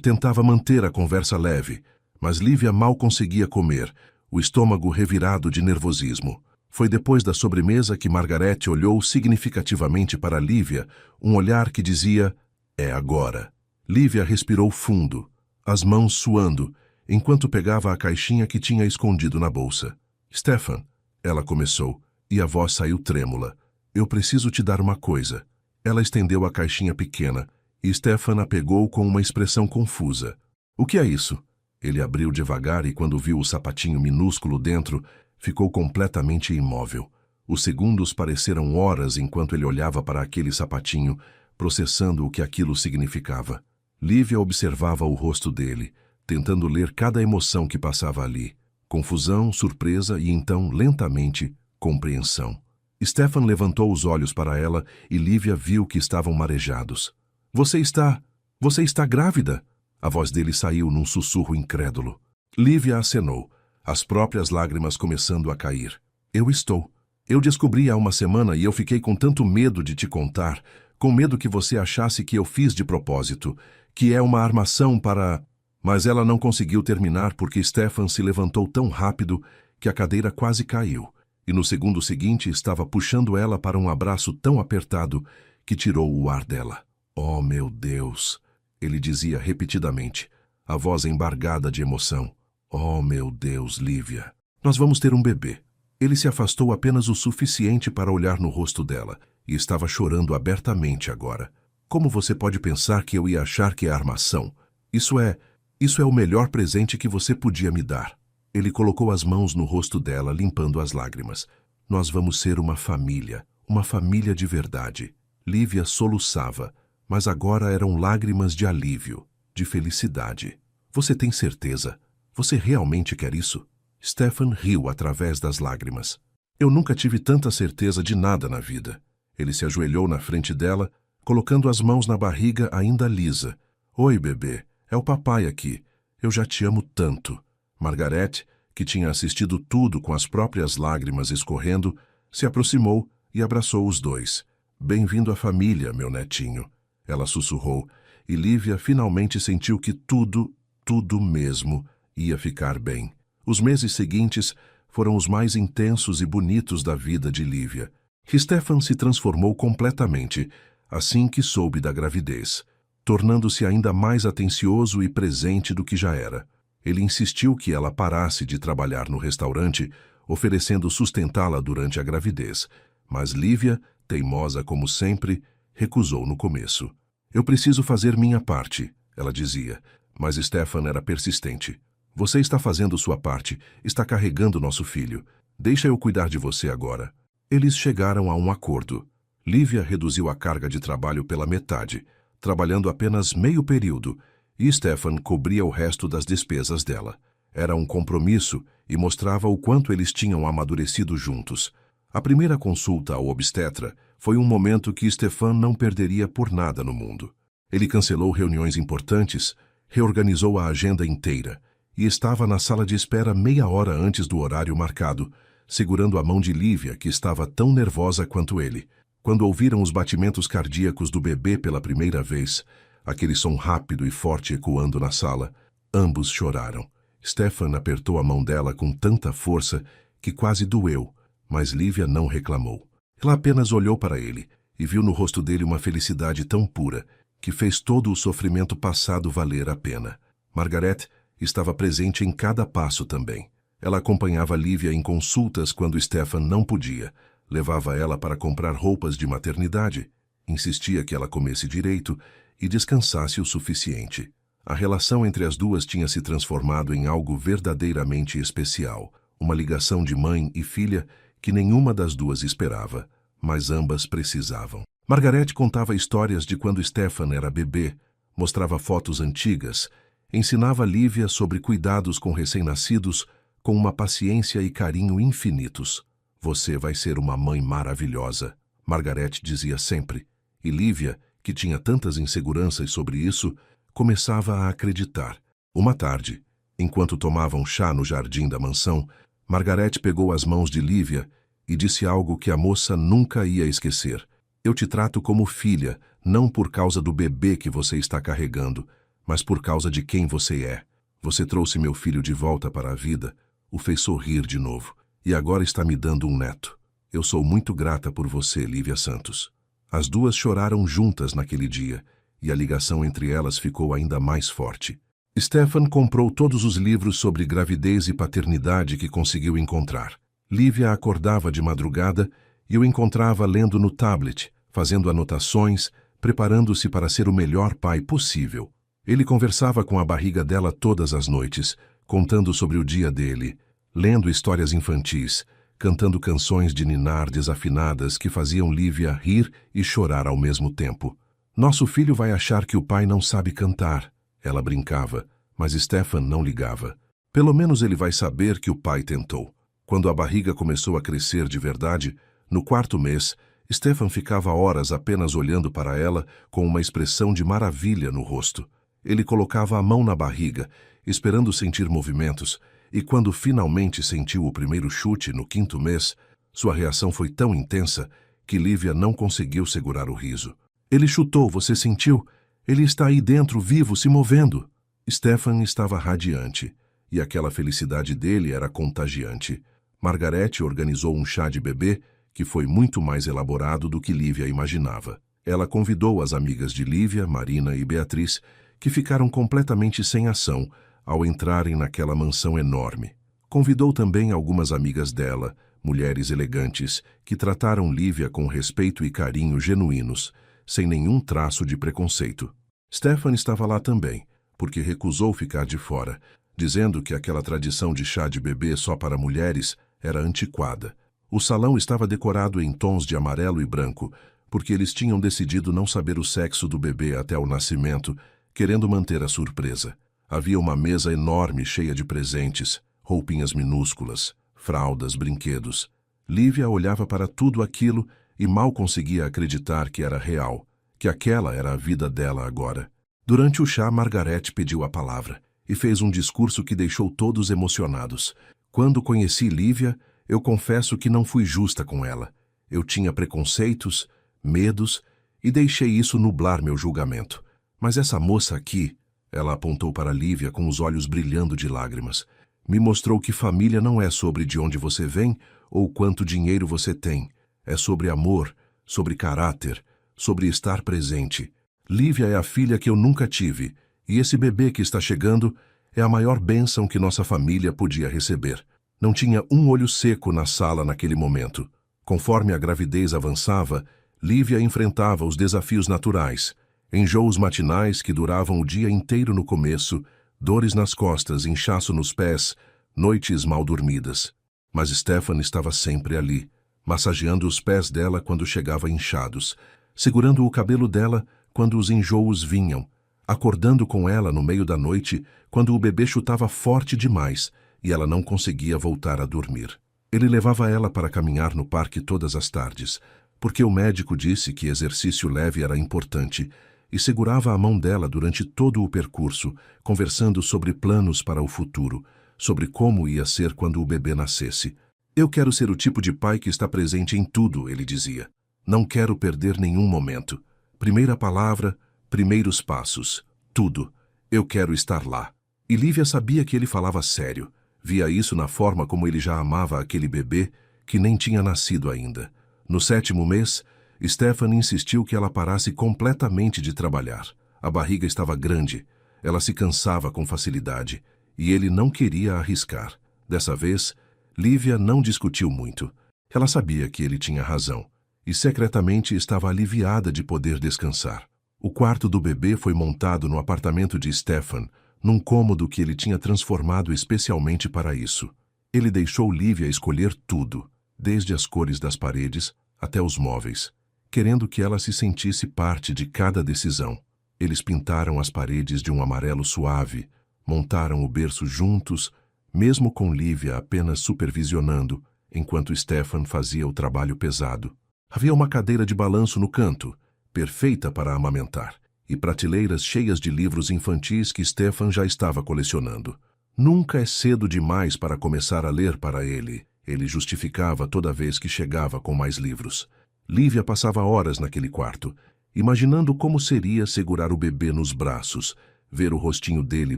S1: tentava manter a conversa leve, mas Lívia mal conseguia comer, o estômago revirado de nervosismo. Foi depois da sobremesa que Margaret olhou significativamente para Lívia, um olhar que dizia, "É agora." Lívia respirou fundo, as mãos suando, enquanto pegava a caixinha que tinha escondido na bolsa. "Stefan", ela começou, e a voz saiu trêmula. "Eu preciso te dar uma coisa." Ela estendeu a caixinha pequena, e Stefan a pegou com uma expressão confusa. "O que é isso?" Ele abriu devagar e, quando viu o sapatinho minúsculo dentro, ficou completamente imóvel. Os segundos pareceram horas enquanto ele olhava para aquele sapatinho, processando o que aquilo significava. Lívia observava o rosto dele, tentando ler cada emoção que passava ali. Confusão, surpresa e então, lentamente, compreensão. Stefan levantou os olhos para ela e Lívia viu que estavam marejados. Você está grávida?" A voz dele saiu num sussurro incrédulo. Lívia acenou, as próprias lágrimas começando a cair. "Eu estou. Eu descobri há 1 semana e eu fiquei com tanto medo de te contar, com medo que você achasse que eu fiz de propósito, que é uma armação para..." Mas ela não conseguiu terminar porque Stefan se levantou tão rápido que a cadeira quase caiu, e no segundo seguinte estava puxando ela para um abraço tão apertado que tirou o ar dela. "Oh, meu Deus!" ele dizia repetidamente, a voz embargada de emoção. "Oh, meu Deus, Lívia! Nós vamos ter um bebê." Ele se afastou apenas o suficiente para olhar no rosto dela, e estava chorando abertamente agora. "Como você pode pensar que eu ia achar que é armação? Isso é o melhor presente que você podia me dar." Ele colocou as mãos no rosto dela, limpando as lágrimas. "Nós vamos ser uma família de verdade." Lívia soluçava, mas agora eram lágrimas de alívio, de felicidade. "Você tem certeza? Você realmente quer isso?" Stefan riu através das lágrimas. "Eu nunca tive tanta certeza de nada na vida." Ele se ajoelhou na frente dela, colocando as mãos na barriga ainda lisa. "Oi, bebê, é o papai aqui. Eu já te amo tanto." Margaret, que tinha assistido tudo com as próprias lágrimas escorrendo, se aproximou e abraçou os dois. "Bem-vindo à família, meu netinho", ela sussurrou, e Lívia finalmente sentiu que tudo mesmo, ia ficar bem. Os meses seguintes foram os mais intensos e bonitos da vida de Lívia. Stefan se transformou completamente assim que soube da gravidez, tornando-se ainda mais atencioso e presente do que já era. Ele insistiu que ela parasse de trabalhar no restaurante, oferecendo sustentá-la durante a gravidez, mas Lívia, teimosa como sempre, recusou no começo. "Eu preciso fazer minha parte", ela dizia, mas Stefan era persistente. "Você está fazendo sua parte, está carregando nosso filho. Deixa eu cuidar de você agora." Eles chegaram a um acordo. Lívia reduziu a carga de trabalho pela metade, trabalhando apenas meio período, e Stefan cobria o resto das despesas dela. Era um compromisso e mostrava o quanto eles tinham amadurecido juntos. A primeira consulta ao obstetra foi um momento que Stefan não perderia por nada no mundo. Ele cancelou reuniões importantes, reorganizou a agenda inteira e estava na sala de espera meia hora antes do horário marcado, segurando a mão de Lívia, que estava tão nervosa quanto ele. Quando ouviram os batimentos cardíacos do bebê pela primeira vez, aquele som rápido e forte ecoando na sala, ambos choraram. Stefan apertou a mão dela com tanta força que quase doeu, mas Lívia não reclamou. Ela apenas olhou para ele e viu no rosto dele uma felicidade tão pura que fez todo o sofrimento passado valer a pena. Margaret estava presente em cada passo também. Ela acompanhava Lívia em consultas quando Stefan não podia, levava ela para comprar roupas de maternidade, insistia que ela comesse direito e descansasse o suficiente. A relação entre as duas tinha se transformado em algo verdadeiramente especial, uma ligação de mãe e filha que nenhuma das duas esperava, mas ambas precisavam. Margaret contava histórias de quando Stefan era bebê, mostrava fotos antigas, ensinava Lívia sobre cuidados com recém-nascidos com uma paciência e carinho infinitos. "Você vai ser uma mãe maravilhosa", Margaret dizia sempre, e Lívia, que tinha tantas inseguranças sobre isso, começava a acreditar. Uma tarde, enquanto tomavam chá no jardim da mansão, Margaret pegou as mãos de Lívia e disse algo que a moça nunca ia esquecer. "Eu te trato como filha, não por causa do bebê que você está carregando, mas por causa de quem você é. Você trouxe meu filho de volta para a vida, o fez sorrir de novo, e agora está me dando um neto. Eu sou muito grata por você, Lívia Santos." As duas choraram juntas naquele dia, e a ligação entre elas ficou ainda mais forte. Stefan comprou todos os livros sobre gravidez e paternidade que conseguiu encontrar. Lívia acordava de madrugada e o encontrava lendo no tablet, fazendo anotações, preparando-se para ser o melhor pai possível. Ele conversava com a barriga dela todas as noites, contando sobre o dia dele, lendo histórias infantis, cantando canções de ninar desafinadas que faziam Lívia rir e chorar ao mesmo tempo. "Nosso filho vai achar que o pai não sabe cantar", ela brincava, mas Stefan não ligava. "Pelo menos ele vai saber que o pai tentou." Quando a barriga começou a crescer de verdade, no quarto mês, Stefan ficava horas apenas olhando para ela com uma expressão de maravilha no rosto. Ele colocava a mão na barriga, esperando sentir movimentos, e quando finalmente sentiu o primeiro chute no quinto mês, sua reação foi tão intensa que Lívia não conseguiu segurar o riso. "Ele chutou, você sentiu? Ele está aí dentro, vivo, se movendo." Stefan estava radiante, e aquela felicidade dele era contagiante. Margaret organizou um chá de bebê que foi muito mais elaborado do que Lívia imaginava. Ela convidou as amigas de Lívia, Marina e Beatriz, que ficaram completamente sem ação ao entrarem naquela mansão enorme. Convidou também algumas amigas dela, mulheres elegantes, que trataram Lívia com respeito e carinho genuínos, sem nenhum traço de preconceito. Stefan estava lá também, porque recusou ficar de fora, dizendo que aquela tradição de chá de bebê só para mulheres era antiquada. O salão estava decorado em tons de amarelo e branco, porque eles tinham decidido não saber o sexo do bebê até o nascimento, querendo manter a surpresa. Havia uma mesa enorme cheia de presentes, roupinhas minúsculas, fraldas, brinquedos. Lívia olhava para tudo aquilo e mal conseguia acreditar que era real, que aquela era a vida dela agora. Durante o chá, Margaret pediu a palavra e fez um discurso que deixou todos emocionados. Quando conheci Lívia, eu confesso que não fui justa com ela. Eu tinha preconceitos, medos e deixei isso nublar meu julgamento. Mas essa moça aqui, ela apontou para Lívia com os olhos brilhando de lágrimas, me mostrou que família não é sobre de onde você vem ou quanto dinheiro você tem. É sobre amor, sobre caráter, sobre estar presente. Lívia é a filha que eu nunca tive, e esse bebê que está chegando é a maior bênção que nossa família podia receber. Não tinha um olho seco na sala naquele momento. Conforme a gravidez avançava, Lívia enfrentava os desafios naturais, enjoos matinais que duravam o dia inteiro no começo, dores nas costas, inchaço nos pés, noites mal dormidas. Mas Stefan estava sempre ali, massageando os pés dela quando chegava inchados, segurando o cabelo dela quando os enjoos vinham, acordando com ela no meio da noite quando o bebê chutava forte demais e ela não conseguia voltar a dormir. Ele levava ela para caminhar no parque todas as tardes, porque o médico disse que exercício leve era importante, e segurava a mão dela durante todo o percurso, conversando sobre planos para o futuro, sobre como ia ser quando o bebê nascesse. Eu quero ser o tipo de pai que está presente em tudo, ele dizia. Não quero perder nenhum momento. Primeira palavra, primeiros passos, tudo. Eu quero estar lá. E Lívia sabia que ele falava sério. Via isso na forma como ele já amava aquele bebê que nem tinha nascido ainda. No 7º mês, Stefan insistiu que ela parasse completamente de trabalhar. A barriga estava grande, ela se cansava com facilidade, e ele não queria arriscar. Dessa vez, Lívia não discutiu muito. Ela sabia que ele tinha razão, e secretamente estava aliviada de poder descansar. O quarto do bebê foi montado no apartamento de Stefan, num cômodo que ele tinha transformado especialmente para isso. Ele deixou Lívia escolher tudo, desde as cores das paredes até os móveis, querendo que ela se sentisse parte de cada decisão. Eles pintaram as paredes de um amarelo suave, montaram o berço juntos, mesmo com Lívia apenas supervisionando, enquanto Stefan fazia o trabalho pesado. Havia uma cadeira de balanço no canto, perfeita para amamentar, e prateleiras cheias de livros infantis que Stefan já estava colecionando. Nunca é cedo demais para começar a ler para ele justificava toda vez que chegava com mais livros. Lívia passava horas naquele quarto, imaginando como seria segurar o bebê nos braços, ver o rostinho dele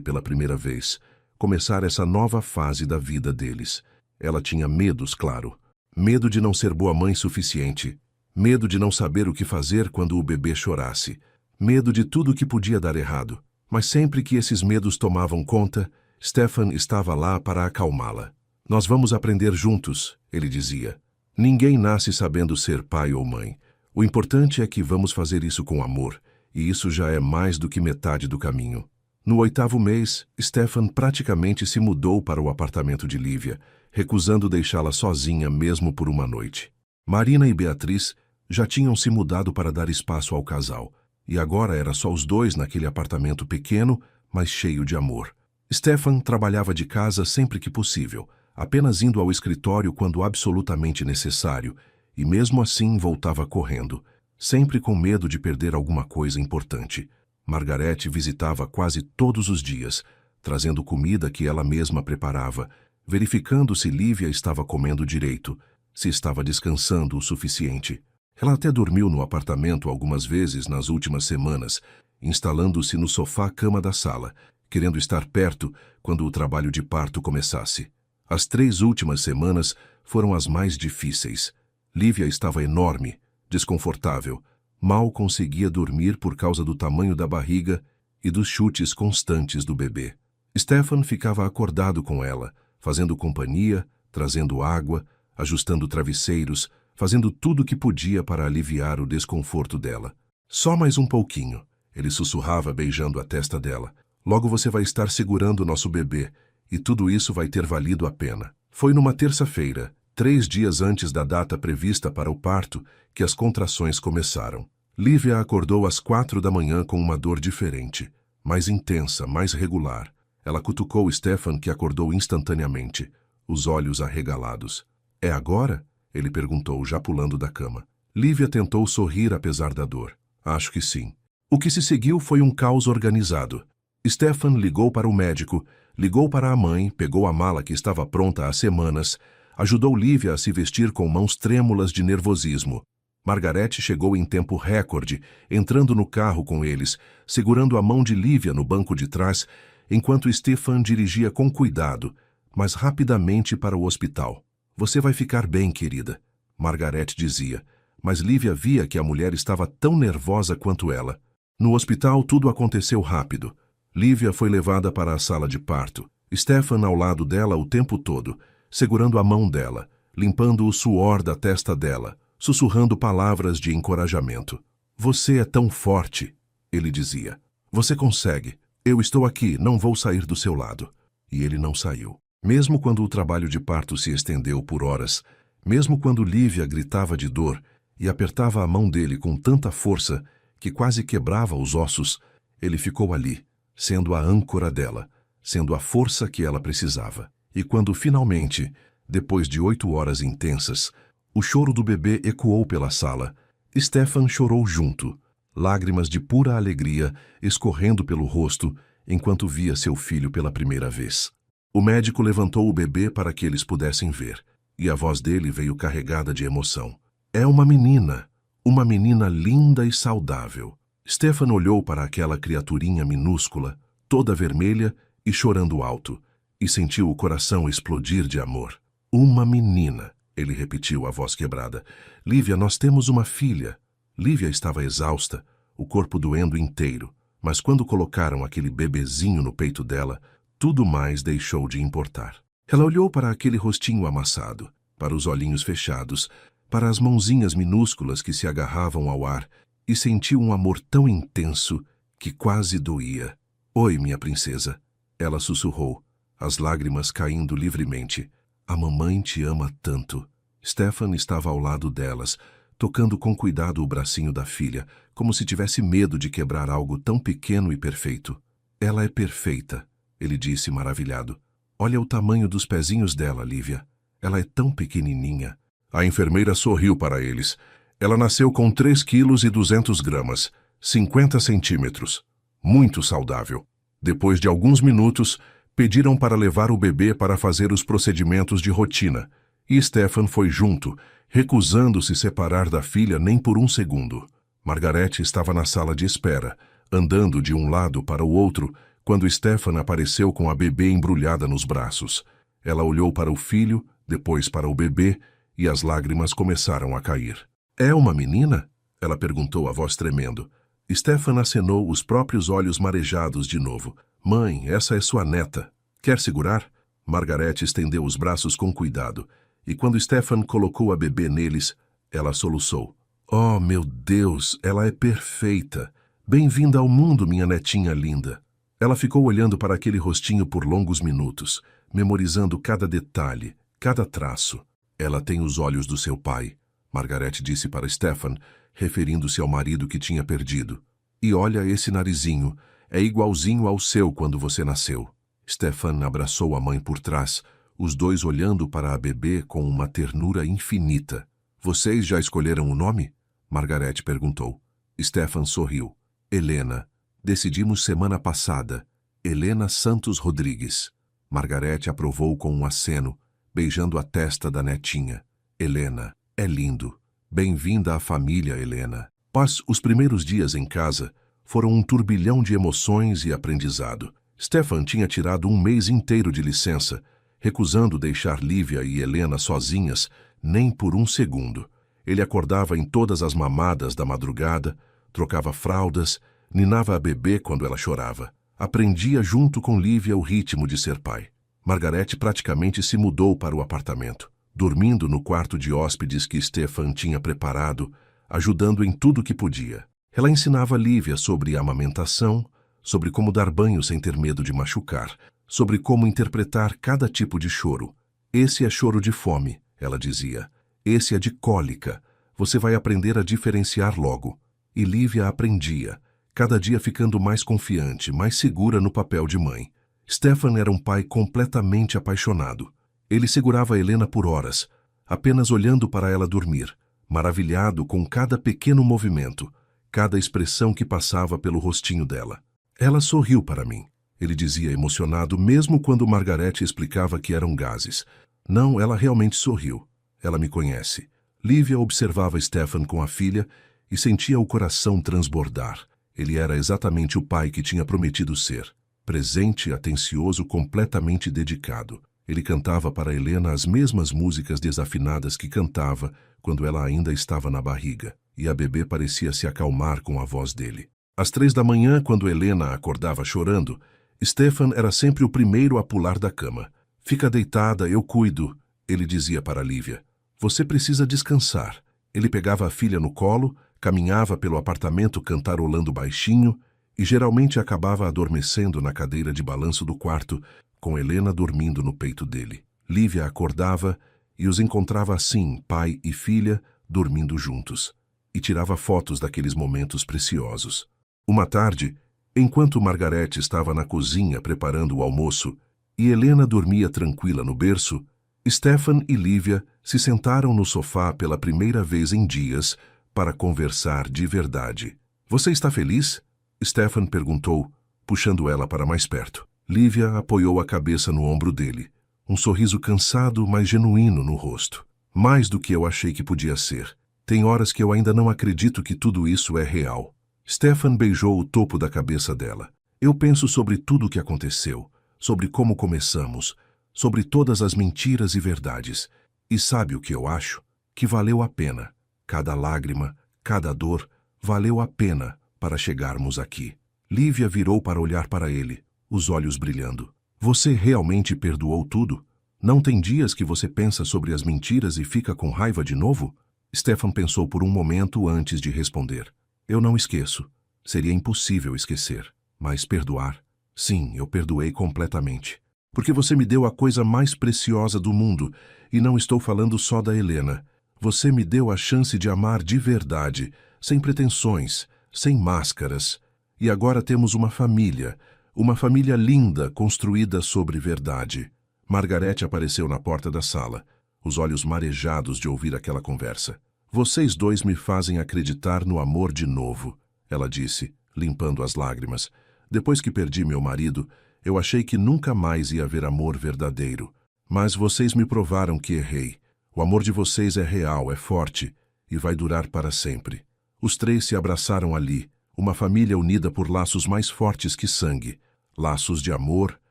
S1: pela primeira vez, começar essa nova fase da vida deles. Ela tinha medos, claro. Medo de não ser boa mãe suficiente, medo de não saber o que fazer quando o bebê chorasse, medo de tudo que podia dar errado. Mas sempre que esses medos tomavam conta, Stefan estava lá para acalmá-la. Nós vamos aprender juntos, ele dizia. Ninguém nasce sabendo ser pai ou mãe. O importante é que vamos fazer isso com amor, e isso já é mais do que metade do caminho. No 8º mês, Stefan praticamente se mudou para o apartamento de Lívia, recusando deixá-la sozinha mesmo por uma noite. Marina e Beatriz já tinham se mudado para dar espaço ao casal, e agora era só os dois naquele apartamento pequeno, mas cheio de amor. Stefan trabalhava de casa sempre que possível, apenas indo ao escritório quando absolutamente necessário, e mesmo assim voltava correndo, sempre com medo de perder alguma coisa importante. Margarete visitava quase todos os dias, trazendo comida que ela mesma preparava, verificando se Lívia estava comendo direito, se estava descansando o suficiente. Ela até dormiu no apartamento algumas vezes nas últimas semanas, instalando-se no sofá-cama da sala, querendo estar perto quando o trabalho de parto começasse. As 3 últimas semanas foram as mais difíceis. Lívia estava enorme, desconfortável, mal conseguia dormir por causa do tamanho da barriga e dos chutes constantes do bebê. Stefan ficava acordado com ela, fazendo companhia, trazendo água, ajustando travesseiros, fazendo tudo o que podia para aliviar o desconforto dela. Só mais um pouquinho, ele sussurrava beijando a testa dela. Logo você vai estar segurando o nosso bebê, e tudo isso vai ter valido a pena. Foi numa terça-feira, 3 dias antes da data prevista para o parto, que as contrações começaram. Lívia acordou às 4 da manhã com uma dor diferente, mais intensa, mais regular. Ela cutucou Stefan, que acordou instantaneamente, os olhos arregalados. É agora? Ele perguntou, já pulando da cama. Lívia tentou sorrir apesar da dor. Acho que sim. O que se seguiu foi um caos organizado. Stefan ligou para o médico, Ligou para a mãe, pegou a mala que estava pronta há semanas, ajudou Lívia a se vestir com mãos trêmulas de nervosismo. Margarete chegou em tempo recorde, entrando no carro com eles, segurando a mão de Lívia no banco de trás, enquanto Stefan dirigia com cuidado, mas rapidamente para o hospital. Você vai ficar bem, querida, Margarete dizia, mas Lívia via que a mulher estava tão nervosa quanto ela. No hospital, tudo aconteceu rápido. Lívia foi levada para a sala de parto. Stefan ao lado dela o tempo todo, segurando a mão dela, limpando o suor da testa dela, sussurrando palavras de encorajamento. Você é tão forte, ele dizia. Você consegue. Eu estou aqui, não vou sair do seu lado. E ele não saiu. Mesmo quando o trabalho de parto se estendeu por horas, mesmo quando Lívia gritava de dor e apertava a mão dele com tanta força que quase quebrava os ossos, ele ficou ali, sendo a âncora dela, sendo a força que ela precisava. E quando finalmente, depois de 8 horas intensas, o choro do bebê ecoou pela sala, Stefan chorou junto, lágrimas de pura alegria escorrendo pelo rosto enquanto via seu filho pela primeira vez. O médico levantou o bebê para que eles pudessem ver, e a voz dele veio carregada de emoção. É uma menina linda e saudável. Stefan olhou para aquela criaturinha minúscula, toda vermelha e chorando alto, e sentiu o coração explodir de amor. Uma menina, ele repetiu, a voz quebrada. Lívia, nós temos uma filha. Lívia estava exausta, o corpo doendo inteiro, mas quando colocaram aquele bebezinho no peito dela, tudo mais deixou de importar. Ela olhou para aquele rostinho amassado, para os olhinhos fechados, para as mãozinhas minúsculas que se agarravam ao ar, e sentiu um amor tão intenso que quase doía. Oi, minha princesa, ela sussurrou, as lágrimas caindo livremente. A mamãe te ama tanto. Stefan estava ao lado delas, tocando com cuidado o bracinho da filha, como se tivesse medo de quebrar algo tão pequeno e perfeito. Ela é perfeita, ele disse maravilhado. Olha o tamanho dos pezinhos dela, Lívia. Ela é tão pequenininha. A enfermeira sorriu para eles. Ela nasceu com 3,2 kg, 50 centímetros. Muito saudável. Depois de alguns minutos, pediram para levar o bebê para fazer os procedimentos de rotina, e Stefan foi junto, recusando-se separar da filha nem por um segundo. Margarete estava na sala de espera, andando de um lado para o outro, quando Stefan apareceu com a bebê embrulhada nos braços. Ela olhou para o filho, depois para o bebê, e as lágrimas começaram a cair. É uma menina? Ela perguntou, a voz tremendo. Stefan acenou, os próprios olhos marejados de novo. Mãe, essa é sua neta. Quer segurar? Margarete estendeu os braços com cuidado, e quando Stefan colocou a bebê neles, ela soluçou. Oh, meu Deus, ela é perfeita. Bem-vinda ao mundo, minha netinha linda. Ela ficou olhando para aquele rostinho por longos minutos, memorizando cada detalhe, cada traço. Ela tem os olhos do seu pai, Margarete disse para Stefan, referindo-se ao marido que tinha perdido. E olha esse narizinho, é igualzinho ao seu quando você nasceu. Stefan abraçou a mãe por trás, os dois olhando para a bebê com uma ternura infinita. Vocês já escolheram o nome? Margarete perguntou. Stefan sorriu. Helena. Decidimos semana passada. Helena Santos Rodrigues. Margarete aprovou com um aceno, beijando a testa da netinha. Helena, é lindo. Bem-vinda à família, Helena. Mas os primeiros dias em casa foram um turbilhão de emoções e aprendizado. Stefan tinha tirado um mês inteiro de licença, recusando deixar Lívia e Helena sozinhas nem por um segundo. Ele acordava em todas as mamadas da madrugada, trocava fraldas, ninava a bebê quando ela chorava. Aprendia junto com Lívia o ritmo de ser pai. Margarete praticamente se mudou para o apartamento, dormindo no quarto de hóspedes que Stefan tinha preparado, ajudando em tudo que podia. Ela ensinava Lívia sobre amamentação, sobre como dar banho sem ter medo de machucar, sobre como interpretar cada tipo de choro. Esse é choro de fome, ela dizia. Esse é de cólica. Você vai aprender a diferenciar logo. E Lívia aprendia, cada dia ficando mais confiante, mais segura no papel de mãe. Stefan era um pai completamente apaixonado. Ele segurava Helena por horas, apenas olhando para ela dormir, maravilhado com cada pequeno movimento, cada expressão que passava pelo rostinho dela. Ela sorriu para mim. Ele dizia emocionado, mesmo quando Margaret explicava que eram gases. Não, ela realmente sorriu. Ela me conhece. Lívia observava Stefan com a filha e sentia o coração transbordar. Ele era exatamente o pai que tinha prometido ser. Presente, atencioso, completamente dedicado. Ele cantava para Helena as mesmas músicas desafinadas que cantava quando ela ainda estava na barriga, e a bebê parecia se acalmar com a voz dele. Às 3 da manhã, quando Helena acordava chorando, Stefan era sempre o primeiro a pular da cama. Fica deitada, eu cuido, ele dizia para Lívia. Você precisa descansar. Ele pegava a filha no colo, caminhava pelo apartamento cantarolando baixinho e geralmente acabava adormecendo na cadeira de balanço do quarto, com Helena dormindo no peito dele. Lívia acordava e os encontrava assim, pai e filha, dormindo juntos, e tirava fotos daqueles momentos preciosos. Uma tarde, enquanto Margaret estava na cozinha preparando o almoço e Helena dormia tranquila no berço, Stefan e Lívia se sentaram no sofá pela primeira vez em dias para conversar de verdade. Você está feliz? Stefan perguntou, puxando ela para mais perto. Lívia apoiou a cabeça no ombro dele, um sorriso cansado, mas genuíno no rosto. Mais do que eu achei que podia ser. Tem horas que eu ainda não acredito que tudo isso é real. Stefan beijou o topo da cabeça dela. Eu penso sobre tudo o que aconteceu, sobre como começamos, sobre todas as mentiras e verdades. E sabe o que eu acho? Que valeu a pena. Cada lágrima, cada dor, valeu a pena para chegarmos aqui. Lívia virou para olhar para ele, os olhos brilhando. Você realmente perdoou tudo? Não tem dias que você pensa sobre as mentiras e fica com raiva de novo? Stefan pensou por um momento antes de responder. Eu não esqueço. Seria impossível esquecer. Mas perdoar? Sim, eu perdoei completamente. Porque você me deu a coisa mais preciosa do mundo, e não estou falando só da Helena. Você me deu a chance de amar de verdade, sem pretensões, sem máscaras. E agora temos uma família linda construída sobre verdade. Margaret apareceu na porta da sala, os olhos marejados de ouvir aquela conversa. Vocês dois me fazem acreditar no amor de novo, ela disse, limpando as lágrimas. Depois que perdi meu marido, eu achei que nunca mais ia haver amor verdadeiro. Mas vocês me provaram que errei. O amor de vocês é real, é forte e vai durar para sempre. Os três se abraçaram ali, uma família unida por laços mais fortes que sangue, laços de amor,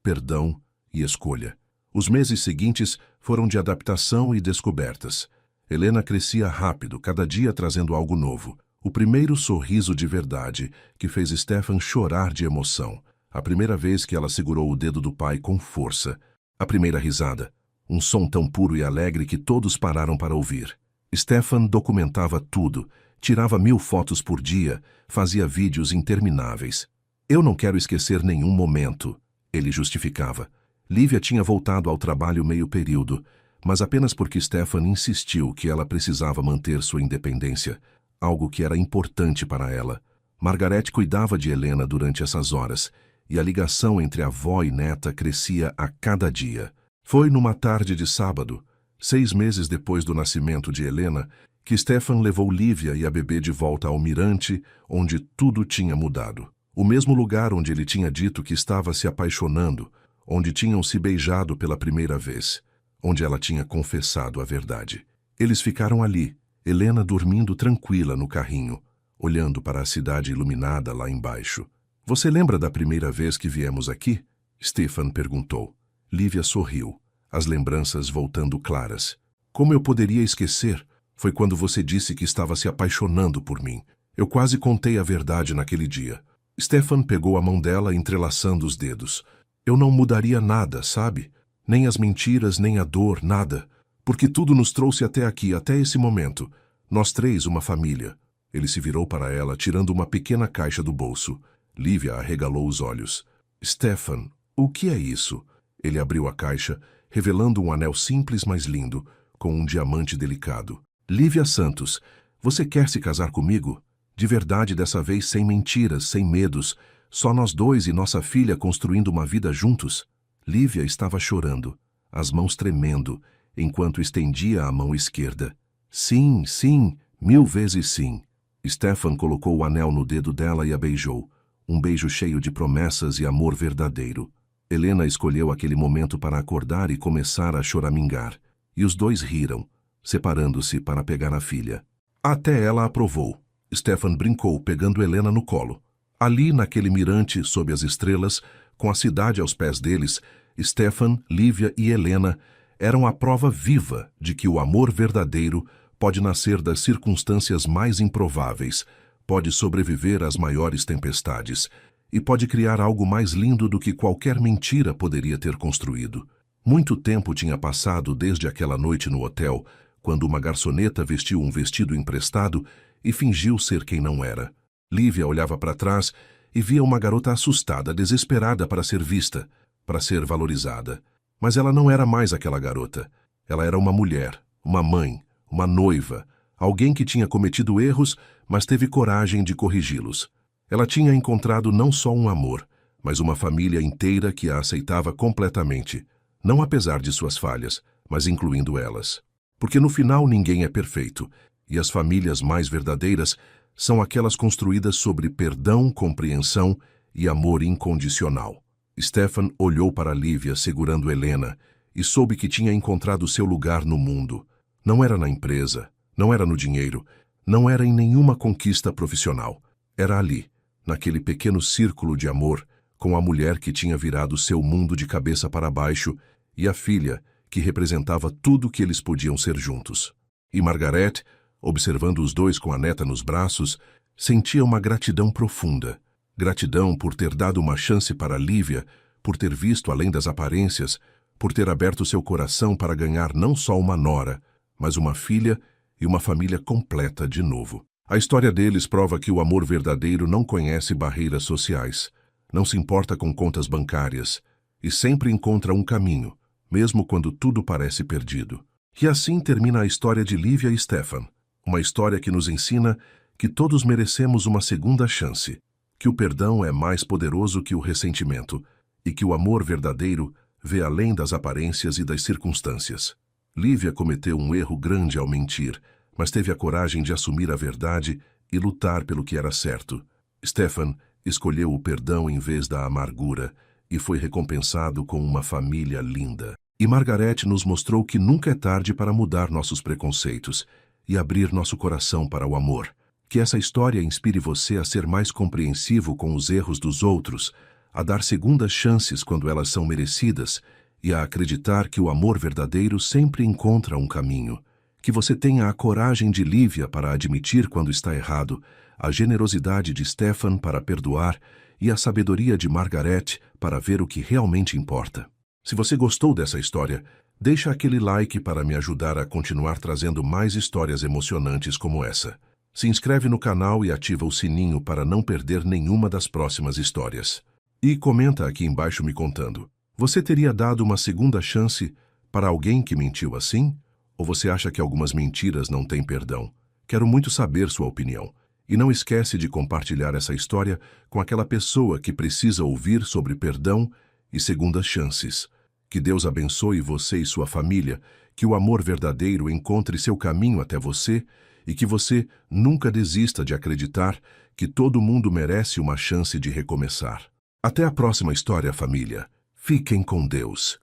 S1: perdão e escolha. Os meses seguintes foram de adaptação e descobertas. Helena crescia rápido, cada dia trazendo algo novo. O primeiro sorriso de verdade que fez Stefan chorar de emoção. A primeira vez que ela segurou o dedo do pai com força. A primeira risada. Um som tão puro e alegre que todos pararam para ouvir. Stefan documentava tudo, tirava 1000 fotos por dia, fazia vídeos intermináveis. Eu não quero esquecer nenhum momento, ele justificava. Lívia tinha voltado ao trabalho meio período, mas apenas porque Stefan insistiu que ela precisava manter sua independência, algo que era importante para ela. Margaret cuidava de Helena durante essas horas, e a ligação entre avó e neta crescia a cada dia. Foi numa tarde de sábado, 6 meses depois do nascimento de Helena, que Stefan levou Lívia e a bebê de volta ao mirante, onde tudo tinha mudado. O mesmo lugar onde ele tinha dito que estava se apaixonando, onde tinham se beijado pela primeira vez, onde ela tinha confessado a verdade. Eles ficaram ali, Helena dormindo tranquila no carrinho, olhando para a cidade iluminada lá embaixo. Você lembra da primeira vez que viemos aqui? Stefan perguntou. Lívia sorriu, as lembranças voltando claras. Como eu poderia esquecer? Foi quando você disse que estava se apaixonando por mim. Eu quase contei a verdade naquele dia. Stefan pegou a mão dela entrelaçando os dedos. Eu não mudaria nada, sabe? Nem as mentiras, nem a dor, nada. Porque tudo nos trouxe até aqui, até esse momento. Nós três, uma família. Ele se virou para ela, tirando uma pequena caixa do bolso. Lívia arregalou os olhos. Stefan, o que é isso? Ele abriu a caixa, revelando um anel simples, mas lindo, com um diamante delicado. Lívia Santos, você quer se casar comigo? De verdade, dessa vez sem mentiras, sem medos, só nós dois e nossa filha construindo uma vida juntos? Lívia estava chorando, as mãos tremendo, enquanto estendia a mão esquerda. Sim, sim, 1000 vezes sim. Stefan colocou o anel no dedo dela e a beijou. um beijo cheio de promessas e amor verdadeiro. Helena escolheu aquele momento para acordar e começar a choramingar, e os dois riram, separando-se para pegar a filha. Até ela aprovou. Stefan brincou, pegando Helena no colo. Ali, naquele mirante, sob as estrelas, com a cidade aos pés deles, Stefan, Lívia e Helena eram a prova viva de que o amor verdadeiro pode nascer das circunstâncias mais improváveis, pode sobreviver às maiores tempestades e pode criar algo mais lindo do que qualquer mentira poderia ter construído. Muito tempo tinha passado desde aquela noite no hotel, quando uma garçoneta vestiu um vestido emprestado e fingiu ser quem não era. Lívia olhava para trás e via uma garota assustada, desesperada para ser vista, para ser valorizada. Mas ela não era mais aquela garota. Ela era uma mulher, uma mãe, uma noiva, alguém que tinha cometido erros, mas teve coragem de corrigi-los. Ela tinha encontrado não só um amor, mas uma família inteira que a aceitava completamente, não apesar de suas falhas, mas incluindo elas. Porque no final ninguém é perfeito, e as famílias mais verdadeiras são aquelas construídas sobre perdão, compreensão e amor incondicional. Stefan olhou para Lívia segurando Helena e soube que tinha encontrado seu lugar no mundo. Não era na empresa, não era no dinheiro, não era em nenhuma conquista profissional. Era ali, naquele pequeno círculo de amor, com a mulher que tinha virado seu mundo de cabeça para baixo e a filha, que representava tudo que eles podiam ser juntos. E Margaret, observando os dois com a neta nos braços, sentia uma gratidão profunda. Gratidão por ter dado uma chance para Lívia, por ter visto além das aparências, por ter aberto seu coração para ganhar não só uma nora, mas uma filha e uma família completa de novo. A história deles prova que o amor verdadeiro não conhece barreiras sociais, não se importa com contas bancárias e sempre encontra um caminho, mesmo quando tudo parece perdido. E assim termina a história de Lívia e Stefan, uma história que nos ensina que todos merecemos uma segunda chance, que o perdão é mais poderoso que o ressentimento e que o amor verdadeiro vê além das aparências e das circunstâncias. Lívia cometeu um erro grande ao mentir, mas teve a coragem de assumir a verdade e lutar pelo que era certo. Stefan escolheu o perdão em vez da amargura e foi recompensado com uma família linda. E Margaret nos mostrou que nunca é tarde para mudar nossos preconceitos e abrir nosso coração para o amor. Que essa história inspire você a ser mais compreensivo com os erros dos outros, a dar segundas chances quando elas são merecidas e a acreditar que o amor verdadeiro sempre encontra um caminho. Que você tenha a coragem de Lívia para admitir quando está errado, a generosidade de Stefan para perdoar e a sabedoria de Margaret para ver o que realmente importa. Se você gostou dessa história, deixa aquele like para me ajudar a continuar trazendo mais histórias emocionantes como essa. Se inscreve no canal e ativa o sininho para não perder nenhuma das próximas histórias. E comenta aqui embaixo me contando. Você teria dado uma segunda chance para alguém que mentiu assim? Ou você acha que algumas mentiras não têm perdão? Quero muito saber sua opinião. E não esquece de compartilhar essa história com aquela pessoa que precisa ouvir sobre perdão e segundas chances. Que Deus abençoe você e sua família, que o amor verdadeiro encontre seu caminho até você e que você nunca desista de acreditar que todo mundo merece uma chance de recomeçar. Até a próxima história, família. Fiquem com Deus.